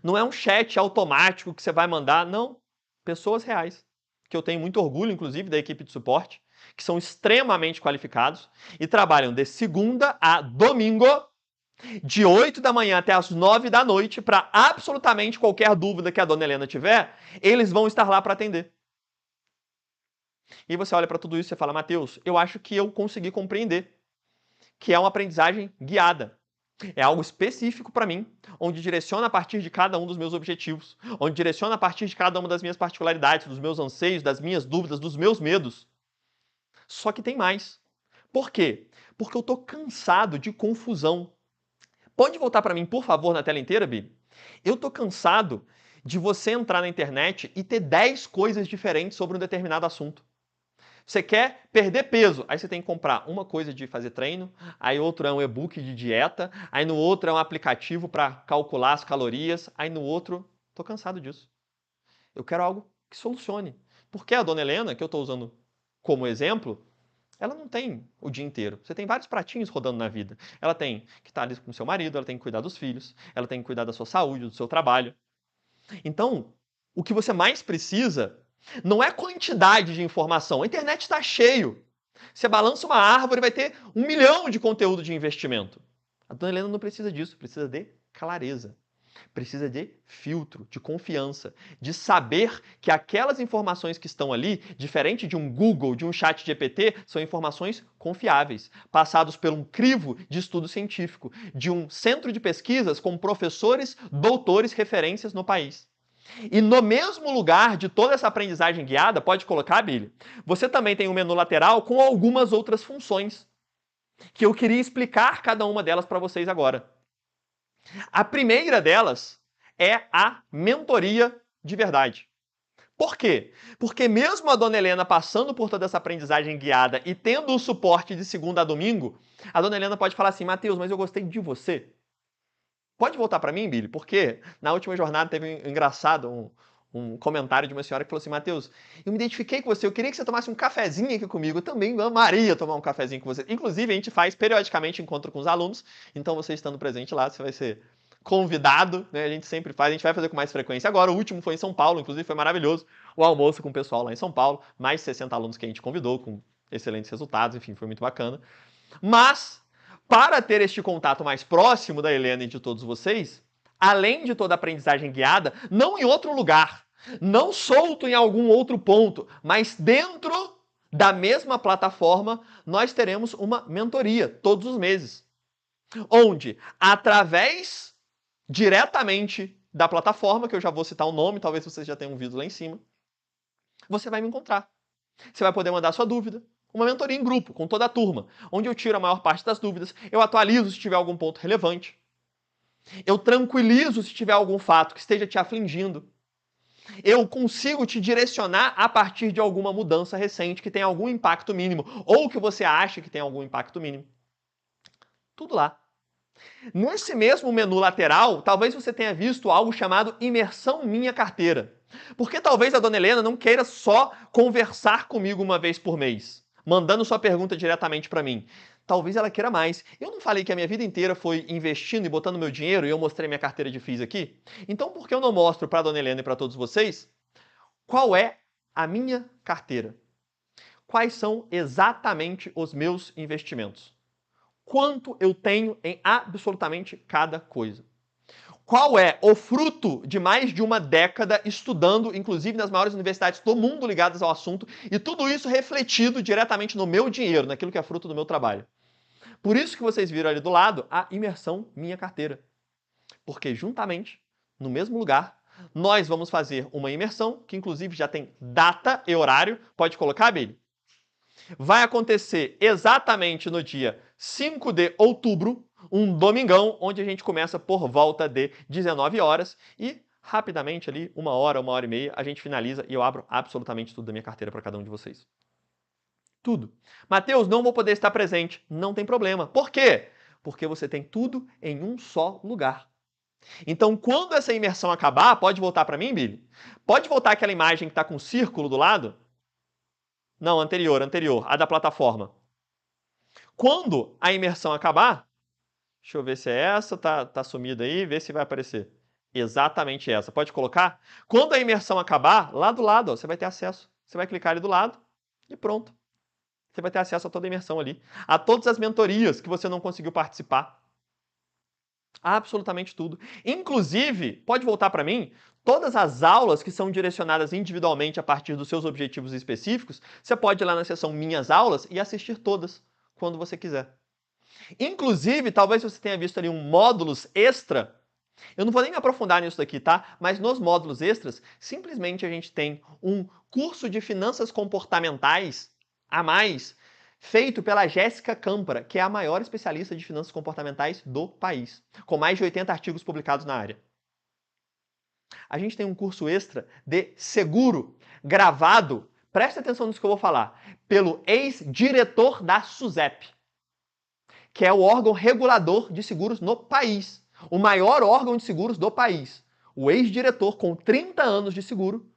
Não é um chat automático que você vai mandar, não. Pessoas reais, que eu tenho muito orgulho, inclusive, da equipe de suporte, que são extremamente qualificados e trabalham de segunda a domingo, de 8 da manhã até as 9 da noite, para absolutamente qualquer dúvida que a dona Helena tiver, eles vão estar lá para atender. E você olha para tudo isso e fala, Matheus, eu acho que eu consegui compreender que é uma aprendizagem guiada. É algo específico para mim, onde direciona a partir de cada um dos meus objetivos, onde direciona a partir de cada uma das minhas particularidades, dos meus anseios, das minhas dúvidas, dos meus medos. Só que tem mais. Por quê? Porque eu estou cansado de confusão. Pode voltar para mim, por favor, na tela inteira, Bi? Eu estou cansado de você entrar na internet e ter 10 coisas diferentes sobre um determinado assunto. Você quer perder peso, aí você tem que comprar uma coisa de fazer treino, aí outro é um e-book de dieta, aí no outro é um aplicativo para calcular as calorias, aí no outro... Estou cansado disso. Eu quero algo que solucione. Porque a dona Helena, que eu estou usando como exemplo, ela não tem o dia inteiro. Você tem vários pratinhos rodando na vida. Ela tem que estar ali com o seu marido, ela tem que cuidar dos filhos, ela tem que cuidar da sua saúde, do seu trabalho. Então, o que você mais precisa não é quantidade de informação. A internet está cheio. Você balança uma árvore e vai ter 1 milhão de conteúdo de investimento. A dona Helena não precisa disso, precisa de clareza. Precisa de filtro, de confiança, de saber que aquelas informações que estão ali, diferente de um Google, de um chat GPT, são informações confiáveis, passados por um crivo de estudo científico, de um centro de pesquisas com professores, doutores, referências no país. E no mesmo lugar de toda essa aprendizagem guiada, pode colocar, Billy, você também tem um menu lateral com algumas outras funções, que eu queria explicar cada uma delas para vocês agora. A primeira delas é a mentoria de verdade. Por quê? Porque mesmo a dona Helena passando por toda essa aprendizagem guiada e tendo o suporte de segunda a domingo, a dona Helena pode falar assim, Matheus, mas eu gostei de você. Pode voltar para mim, Billy? Porque na última jornada teve um engraçado, um comentário de uma senhora que falou assim, Matheus, eu me identifiquei com você, eu queria que você tomasse um cafezinho aqui comigo, eu também amaria tomar um cafezinho com você. Inclusive, a gente faz periodicamente encontro com os alunos, então você estando presente lá, você vai ser convidado, né? A gente sempre faz, a gente vai fazer com mais frequência agora. O último foi em São Paulo, inclusive foi maravilhoso, o almoço com o pessoal lá em São Paulo, mais de 60 alunos que a gente convidou, com excelentes resultados, enfim, foi muito bacana. Mas, para ter este contato mais próximo da Helena e de todos vocês, além de toda a aprendizagem guiada, não em outro lugar, não solto em algum outro ponto, mas dentro da mesma plataforma, nós teremos uma mentoria todos os meses, onde, através diretamente da plataforma, que eu já vou citar o nome, talvez vocês já tenham visto lá em cima, você vai me encontrar. Você vai poder mandar sua dúvida, uma mentoria em grupo, com toda a turma, onde eu tiro a maior parte das dúvidas, eu atualizo se tiver algum ponto relevante, eu tranquilizo se tiver algum fato que esteja te afligindo, eu consigo te direcionar a partir de alguma mudança recente que tem algum impacto mínimo, ou que você acha que tem algum impacto mínimo. Tudo lá. Nesse mesmo menu lateral, talvez você tenha visto algo chamado Imersão Minha Carteira. Porque talvez a dona Helena não queira só conversar comigo uma vez por mês, mandando sua pergunta diretamente para mim. Talvez ela queira mais. Eu não falei que a minha vida inteira foi investindo e botando meu dinheiro e eu mostrei minha carteira de FIIs aqui? Então por que eu não mostro para a dona Helena e para todos vocês qual é a minha carteira? Quais são exatamente os meus investimentos? Quanto eu tenho em absolutamente cada coisa? Qual é o fruto de mais de uma década estudando, inclusive nas maiores universidades do mundo ligadas ao assunto, e tudo isso refletido diretamente no meu dinheiro, naquilo que é fruto do meu trabalho? Por isso que vocês viram ali do lado a Imersão Minha Carteira. Porque juntamente, no mesmo lugar, nós vamos fazer uma imersão, que inclusive já tem data e horário. Pode colocar, Billy? Vai acontecer exatamente no dia 5 de outubro, um domingão, onde a gente começa por volta de 19 horas e rapidamente ali, 1 hora e meia, a gente finaliza e eu abro absolutamente tudo da minha carteira para cada um de vocês. Tudo. Mateus, não vou poder estar presente. Não tem problema. Por quê? Porque você tem tudo em um só lugar. Então, quando essa imersão acabar, pode voltar para mim, Billy? Pode voltar aquela imagem que está com um círculo do lado? Não, anterior, a da plataforma. Quando a imersão acabar, deixa eu ver se é essa, tá sumida aí, vê se vai aparecer. Exatamente essa. Pode colocar? Quando a imersão acabar, lá do lado, ó, você vai ter acesso. Você vai clicar ali do lado e pronto. Você vai ter acesso a toda a imersão ali. A todas as mentorias que você não conseguiu participar. Absolutamente tudo. Inclusive, pode voltar para mim, todas as aulas que são direcionadas individualmente a partir dos seus objetivos específicos, você pode ir lá na seção Minhas Aulas e assistir todas, quando você quiser. Inclusive, talvez você tenha visto ali um módulos extra. Eu não vou nem me aprofundar nisso daqui, tá? Mas nos módulos extras, simplesmente a gente tem um curso de finanças comportamentais a mais, feito pela Jéssica Câmpara, que é a maior especialista de finanças comportamentais do país, com mais de 80 artigos publicados na área. A gente tem um curso extra de seguro, gravado, presta atenção nisso que eu vou falar, pelo ex-diretor da SUSEP, que é o órgão regulador de seguros no país, o maior órgão de seguros do país. O ex-diretor, com 30 anos de seguro,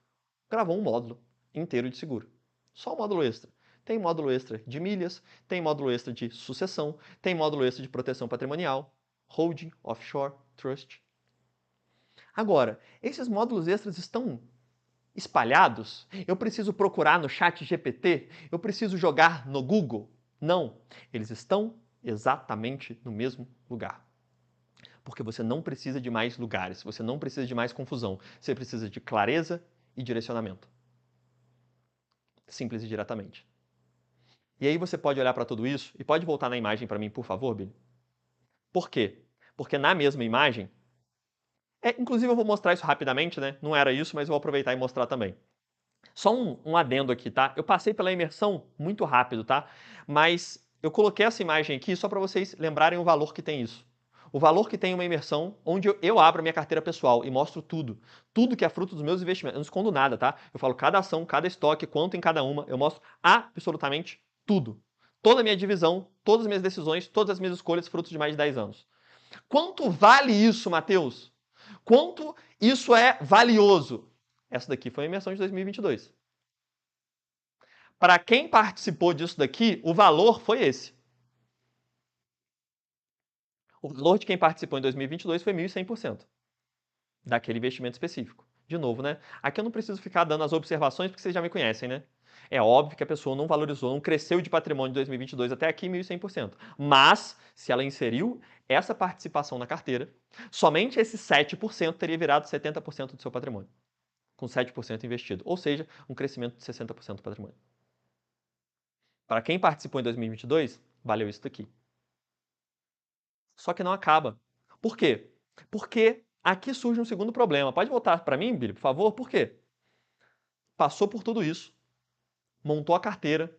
gravou um módulo inteiro de seguro. Só um módulo extra. Tem módulo extra de milhas, tem módulo extra de sucessão, tem módulo extra de proteção patrimonial, holding, offshore, trust. Agora, esses módulos extras estão espalhados? Eu preciso procurar no chat GPT? Eu preciso jogar no Google? Não, eles estão exatamente no mesmo lugar. Porque você não precisa de mais lugares, você não precisa de mais confusão, você precisa de clareza e direcionamento. Simples e diretamente. E aí você pode olhar para tudo isso e pode voltar na imagem para mim, por favor, Billy? Por quê? Porque na mesma imagem, inclusive eu vou mostrar isso rapidamente, né? Não era isso, mas eu vou aproveitar e mostrar também. Só um adendo aqui, tá? Eu passei pela imersão muito rápido, tá? Mas eu coloquei essa imagem aqui só para vocês lembrarem o valor que tem isso. O valor que tem uma imersão onde eu abro a minha carteira pessoal e mostro tudo. Tudo que é fruto dos meus investimentos. Eu não escondo nada, tá? Eu falo cada ação, cada estoque, quanto em cada uma. Eu mostro absolutamente tudo. Toda a minha divisão, todas as minhas decisões, todas as minhas escolhas, frutos de mais de 10 anos. Quanto vale isso, Mateus? Quanto isso é valioso? Essa daqui foi a imersão de 2022. Para quem participou disso daqui, o valor foi esse. O valor de quem participou em 2022 foi 1.100% daquele investimento específico. De novo, né? Aqui eu não preciso ficar dando as observações porque vocês já me conhecem, né? É óbvio que a pessoa não valorizou, não cresceu de patrimônio de 2022 até aqui 1.100%. Mas, se ela inseriu essa participação na carteira, somente esse 7% teria virado 70% do seu patrimônio, com 7% investido. Ou seja, um crescimento de 60% do patrimônio. Para quem participou em 2022, valeu isso daqui. Só que não acaba. Por quê? Porque aqui surge um segundo problema. Pode voltar para mim, Billy, por favor? Por quê? Passou por tudo isso, montou a carteira,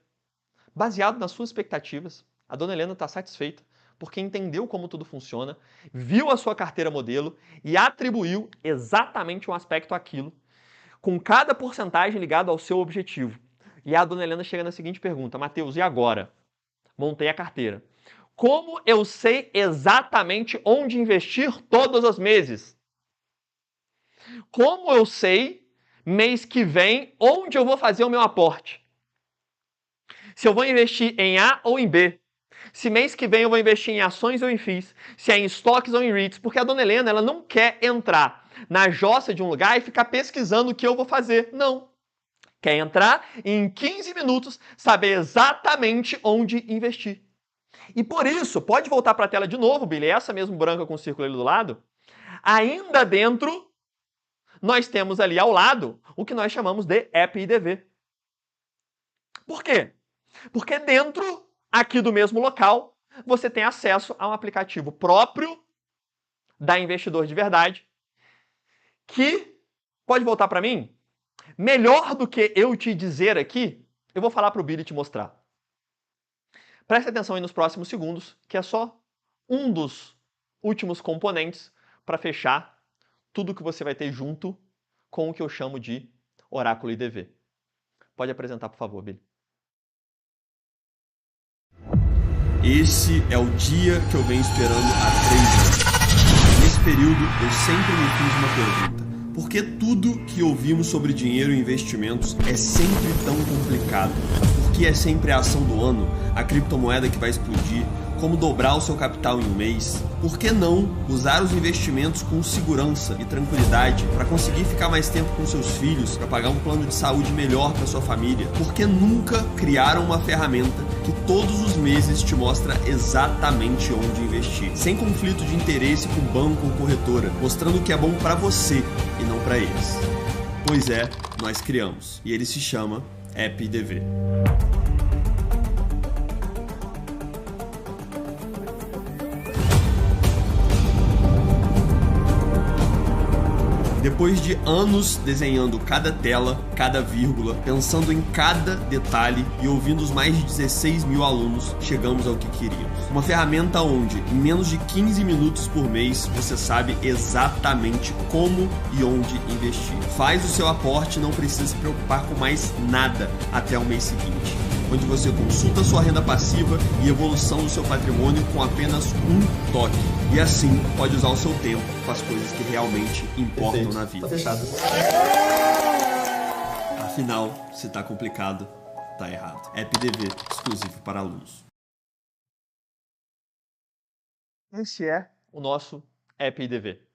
baseado nas suas expectativas. A dona Helena está satisfeita, porque entendeu como tudo funciona, viu a sua carteira modelo e atribuiu exatamente um aspecto àquilo, com cada porcentagem ligado ao seu objetivo. E a dona Helena chega na seguinte pergunta: Mateus, e agora? Montei a carteira. Como eu sei exatamente onde investir todos os meses? Como eu sei, mês que vem, onde eu vou fazer o meu aporte? Se eu vou investir em A ou em B? Se mês que vem eu vou investir em ações ou em FIIs? Se é em estoques ou em REITs? Porque a dona Helena, ela não quer entrar na jossa de um lugar e ficar pesquisando o que eu vou fazer. Não. Quer entrar e em 15 minutos saber exatamente onde investir. E por isso, pode voltar para a tela de novo, Billy, essa mesmo branca com o círculo ali do lado. Ainda dentro, nós temos ali ao lado o que nós chamamos de EPIDV. Por quê? Porque dentro, aqui do mesmo local, você tem acesso a um aplicativo próprio da Investidor de Verdade, que, pode voltar para mim? Melhor do que eu te dizer aqui, eu vou falar para o Billy te mostrar. Preste atenção aí nos próximos segundos, que é só um dos últimos componentes para fechar tudo que você vai ter junto com o que eu chamo de Oráculo IDV. Pode apresentar, por favor, Billy. Esse é o dia que eu venho esperando há 3 anos. Nesse período, eu sempre me fiz uma pergunta. Por que tudo que ouvimos sobre dinheiro e investimentos é sempre tão complicado? Por que é sempre a ação do ano, a criptomoeda que vai explodir, como dobrar o seu capital em um mês? Por que não usar os investimentos com segurança e tranquilidade para conseguir ficar mais tempo com seus filhos, para pagar um plano de saúde melhor para sua família? Por que nunca criaram uma ferramenta que todos os meses te mostra exatamente onde investir, sem conflito de interesse com banco ou corretora, mostrando o que é bom para você e não para eles? Pois é, nós criamos, e ele se chama App IDV. Depois de anos desenhando cada tela, cada vírgula, pensando em cada detalhe e ouvindo os mais de 16 mil alunos, chegamos ao que queríamos. Uma ferramenta onde, em menos de 15 minutos por mês, você sabe exatamente como e onde investir. Faz o seu aporte e não precisa se preocupar com mais nada até o mês seguinte, onde você consulta sua renda passiva e evolução do seu patrimônio com apenas um toque. E assim pode usar o seu tempo para as coisas que realmente importam na vida. Tá fechado. Afinal, se tá complicado, tá errado. App IDV, exclusivo para alunos. Esse é o nosso App IDV.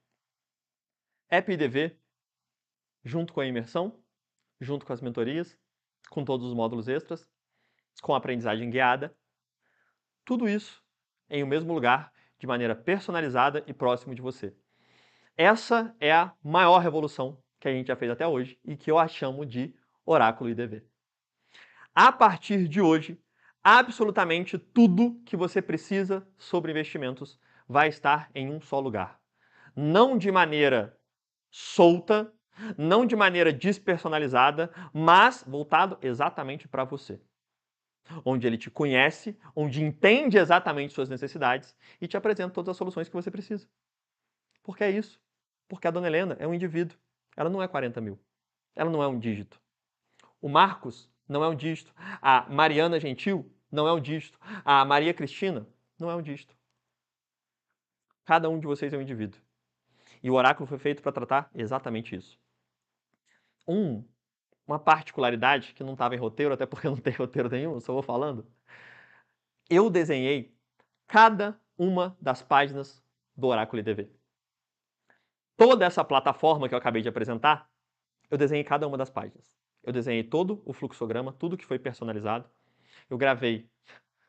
App IDV, junto com a imersão, junto com as mentorias, com todos os módulos extras, com a aprendizagem guiada, tudo isso em um mesmo lugar, de maneira personalizada e próximo de você. Essa é a maior revolução que a gente já fez até hoje e que eu chamo de Oráculo IDV. A partir de hoje, absolutamente tudo que você precisa sobre investimentos vai estar em um só lugar. Não de maneira solta, não de maneira despersonalizada, mas voltado exatamente para você. Onde ele te conhece, onde entende exatamente suas necessidades e te apresenta todas as soluções que você precisa. Por que é isso? Porque a dona Helena é um indivíduo. Ela não é 40 mil. Ela não é um dígito. O Marcos não é um dígito. A Mariana Gentil não é um dígito. A Maria Cristina não é um dígito. Cada um de vocês é um indivíduo. E o oráculo foi feito para tratar exatamente isso. Uma particularidade que não estava em roteiro, até porque não tem roteiro nenhum, eu só vou falando. Eu desenhei cada uma das páginas do Oráculo IDV. Toda essa plataforma que eu acabei de apresentar, eu desenhei cada uma das páginas. Eu desenhei todo o fluxograma, tudo que foi personalizado. Eu gravei.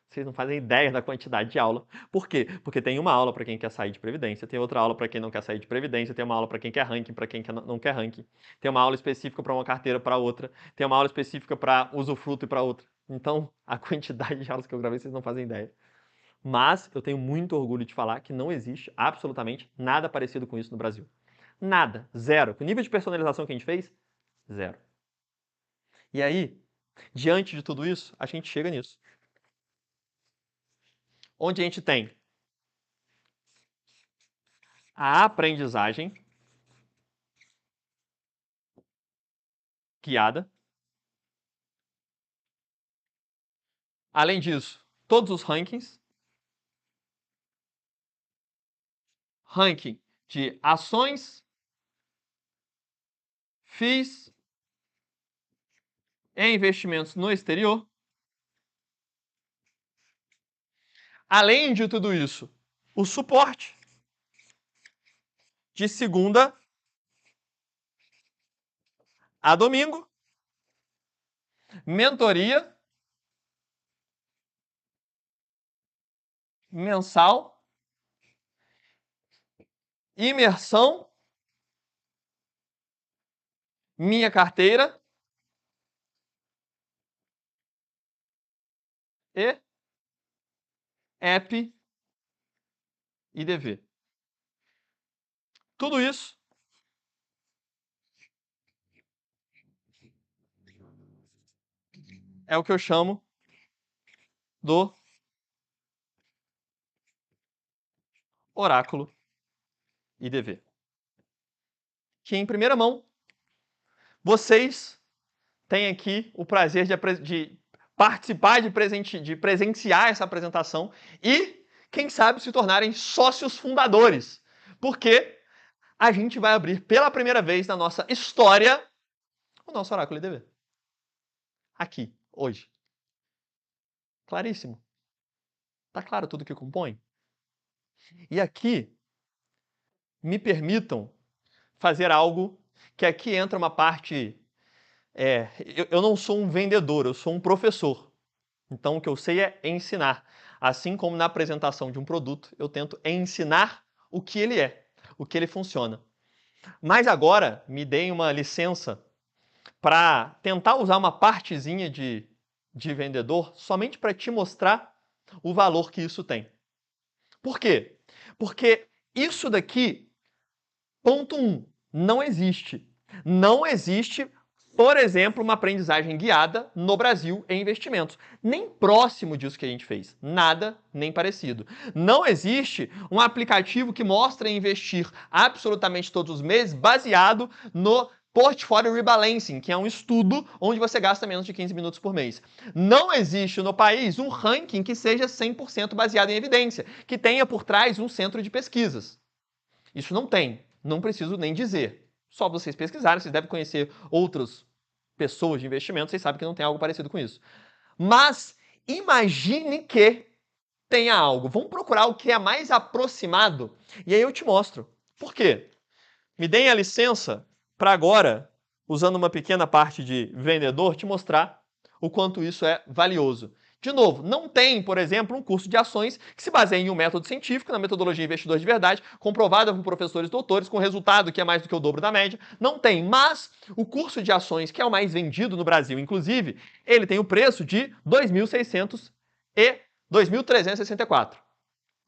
Vocês não fazem ideia da quantidade de aula. Por quê? Porque tem uma aula para quem quer sair de previdência, tem outra aula para quem não quer sair de previdência, tem uma aula para quem quer ranking, para quem não quer ranking. Tem uma aula específica para uma carteira para outra, tem uma aula específica para usufruto e para outra. Então, a quantidade de aulas que eu gravei, vocês não fazem ideia. Mas eu tenho muito orgulho de falar que não existe absolutamente nada parecido com isso no Brasil. Nada. Zero. O nível de personalização que a gente fez, zero. E aí, diante de tudo isso, a gente chega nisso. Onde a gente tem a aprendizagem guiada. Além disso, todos os rankings. Ranking de ações, FIIs e investimentos no exterior. Além de tudo isso, o suporte de segunda a domingo, mentoria mensal, imersão, minha carteira e App IDV. Tudo isso é o que eu chamo do Oráculo IDV. que, em primeira mão, vocês têm aqui o prazer de participar, de presenciar essa apresentação e, quem sabe, se tornarem sócios fundadores. Porque a gente vai abrir pela primeira vez na nossa história o nosso Oráculo IDV. Aqui, hoje. Claríssimo. Tá claro tudo que compõe? E aqui, me permitam fazer algo que aqui entra uma parte... eu não sou um vendedor, eu sou um professor. Então, o que eu sei é ensinar. Assim como na apresentação de um produto, eu tento ensinar o que ele é, o que ele funciona. Mas agora, me deem uma licença para tentar usar uma partezinha de vendedor somente para te mostrar o valor que isso tem. Por quê? Porque isso daqui, ponto 1, não existe. Não existe, por exemplo, uma aprendizagem guiada no Brasil em investimentos. Nem próximo disso que a gente fez. Nada, nem parecido. Não existe um aplicativo que mostra investir absolutamente todos os meses baseado no Portfólio Rebalancing, que é um estudo onde você gasta menos de 15 minutos por mês. Não existe no país um ranking que seja 100% baseado em evidência, que tenha por trás um centro de pesquisas. Isso não tem, não preciso nem dizer. Só vocês pesquisarem, vocês devem conhecer outras pessoas de investimento, vocês sabem que não tem algo parecido com isso. Mas imagine que tenha algo. Vamos procurar o que é mais aproximado e aí eu te mostro. Por quê? Me deem a licença para agora, usando uma pequena parte de vendedor, te mostrar o quanto isso é valioso. De novo, não tem, por exemplo, um curso de ações que se baseie em um método científico, na metodologia investidor de verdade, comprovada por professores doutores, com resultado que é mais do que o dobro da média. Não tem, mas o curso de ações, que é o mais vendido no Brasil, inclusive, ele tem o preço de R$ 2.600 e R$ 2.364.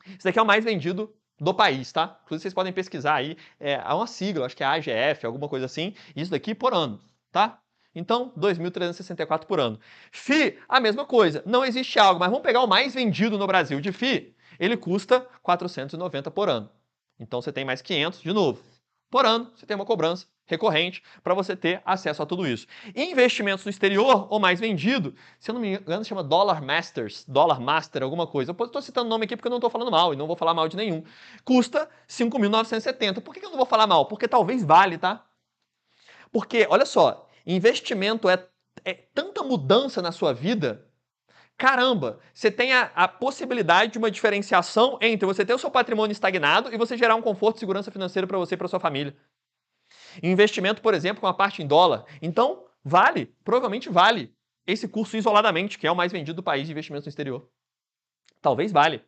Esse daqui é o mais vendido do país, tá? Inclusive, vocês podem pesquisar aí, há uma sigla, acho que é AGF, alguma coisa assim, isso daqui por ano, tá? Então, 2.364 por ano. FI, a mesma coisa, não existe algo, mas vamos pegar o mais vendido no Brasil de FI, ele custa 490 por ano. Então, você tem mais 500, de novo. Por ano, você tem uma cobrança recorrente para você ter acesso a tudo isso. Investimentos no exterior, o mais vendido, se eu não me engano, se chama Dollar Masters, Dollar Master, alguma coisa. Eu estou citando o nome aqui porque eu não estou falando mal, e não vou falar mal de nenhum. Custa 5.970. Por que eu não vou falar mal? Porque talvez vale, tá? Porque, olha só, investimento é tanta mudança na sua vida. Caramba, você tem a possibilidade de uma diferenciação entre você ter o seu patrimônio estagnado e você gerar um conforto e segurança financeira para você e para sua família. Investimento, por exemplo, com a parte em dólar. Então, vale, provavelmente vale, esse curso isoladamente, que é o mais vendido do país de investimentos no exterior. Talvez vale.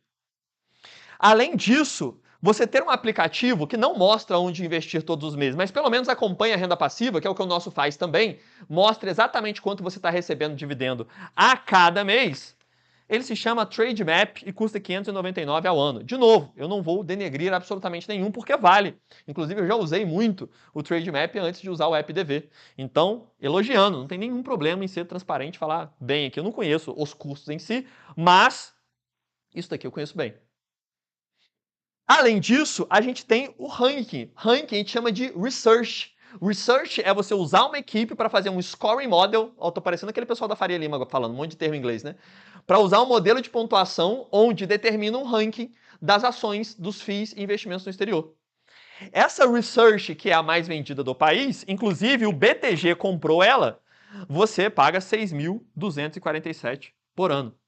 Além disso, você ter um aplicativo que não mostra onde investir todos os meses, mas pelo menos acompanha a renda passiva, que é o que o nosso faz também, mostra exatamente quanto você está recebendo de dividendo a cada mês. Ele se chama Trade Map e custa R$ 599 ao ano. De novo, eu não vou denegrir absolutamente nenhum, porque vale. Inclusive, eu já usei muito o Trade Map antes de usar o app DV. Então, elogiando, não tem nenhum problema em ser transparente e falar bem aqui. Eu não conheço os custos em si, mas isso daqui eu conheço bem. Além disso, a gente tem o ranking. Ranking a gente chama de research. Research é você usar uma equipe para fazer um scoring model. Ó, tô parecendo aquele pessoal da Faria Lima falando um monte de termo em inglês, né? Para usar um modelo de pontuação onde determina um ranking das ações, dos FIIs e investimentos no exterior. Essa research, que é a mais vendida do país, inclusive o BTG comprou ela, você paga R$ 6.247 por ano.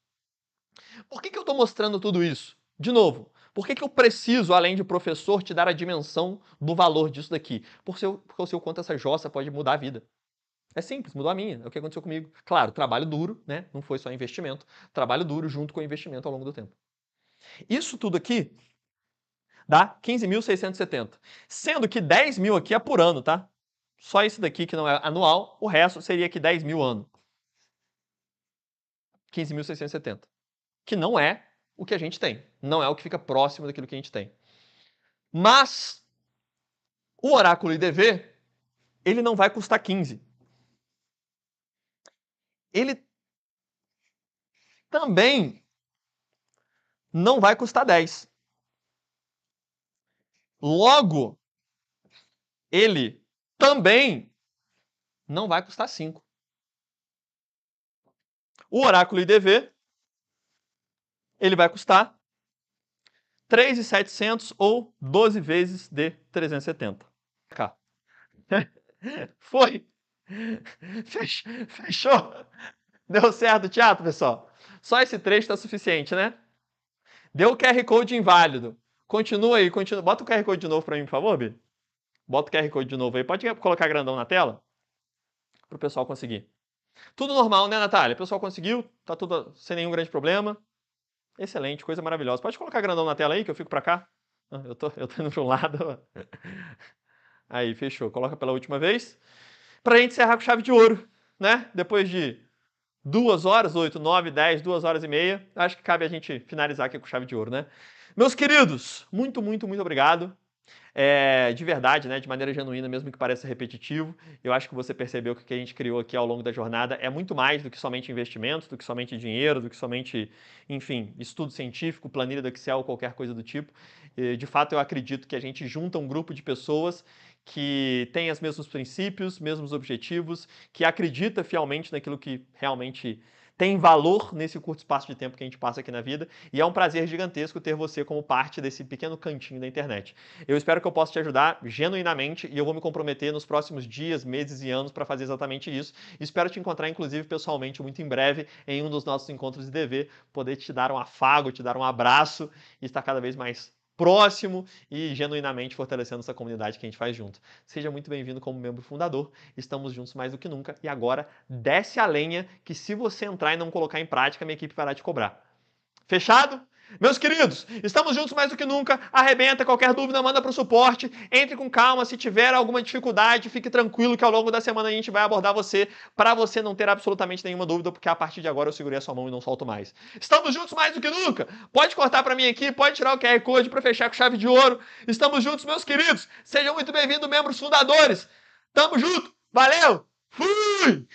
Por que eu estou mostrando tudo isso? De novo, por que eu preciso, além de professor, te dar a dimensão do valor disso daqui? Porque eu sei o quanto essa jossa pode mudar a vida. É simples, mudou a minha, é o que aconteceu comigo. Claro, trabalho duro, né? Não foi só investimento. Trabalho duro junto com investimento ao longo do tempo. Isso tudo aqui dá 15.670. Sendo que 10 mil aqui é por ano, tá? Só esse daqui que não é anual, o resto seria aqui 10 mil ano. 15.670. Que não é o que a gente tem. Não é o que fica próximo daquilo que a gente tem. Mas o Oráculo IDV, ele não vai custar 15. Ele também não vai custar 10. Logo, ele também não vai custar 5. O oráculo IDV, ele vai custar 3.700 ou 12 vezes de 370. Cá. Foi. Fechou? Deu certo o teatro, pessoal? Só esse trecho está suficiente, né? Deu o QR Code inválido. Continua aí, continua. Bota o QR Code de novo para mim, por favor, Bi. Bota o QR Code de novo aí. Pode colocar grandão na tela? Para o pessoal conseguir. Tudo normal, né, Natália? O pessoal conseguiu, tá tudo sem nenhum grande problema. Excelente, coisa maravilhosa. Pode colocar grandão na tela aí, que eu fico para cá. Eu tô indo para um lado. Aí, fechou. Coloca pela última vez. Pra gente encerrar com chave de ouro, né? Depois de 2 horas, 8, 9, 10, 2 horas e meia. Acho que cabe a gente finalizar aqui com chave de ouro, né? Meus queridos, muito, muito, muito obrigado. De verdade, né, de maneira genuína, mesmo que pareça repetitivo, eu acho que você percebeu que o que a gente criou aqui ao longo da jornada é muito mais do que somente investimentos, do que somente dinheiro, do que somente, enfim, estudo científico, planilha do Excel, qualquer coisa do tipo. De fato, eu acredito que a gente junta um grupo de pessoas que tem os mesmos princípios, mesmos objetivos, que acredita fielmente naquilo que realmente tem valor nesse curto espaço de tempo que a gente passa aqui na vida, e é um prazer gigantesco ter você como parte desse pequeno cantinho da internet. Eu espero que eu possa te ajudar genuinamente, e eu vou me comprometer nos próximos dias, meses e anos para fazer exatamente isso. Espero te encontrar, inclusive, pessoalmente, muito em breve, em um dos nossos encontros de DV, poder te dar um afago, te dar um abraço, e estar cada vez mais próximo e genuinamente fortalecendo essa comunidade que a gente faz junto. Seja muito bem-vindo como membro fundador. Estamos juntos mais do que nunca. E agora, desce a lenha que se você entrar e não colocar em prática, minha equipe vai lá te cobrar. Fechado? Meus queridos, estamos juntos mais do que nunca. Arrebenta, qualquer dúvida, manda para o suporte. Entre com calma, se tiver alguma dificuldade, fique tranquilo que ao longo da semana a gente vai abordar você para você não ter absolutamente nenhuma dúvida, porque a partir de agora eu segurei a sua mão e não solto mais. Estamos juntos mais do que nunca. Pode cortar para mim aqui, pode tirar o QR Code para fechar com chave de ouro. Estamos juntos, meus queridos. Sejam muito bem-vindos, membros fundadores. Tamo junto. Valeu. Fui!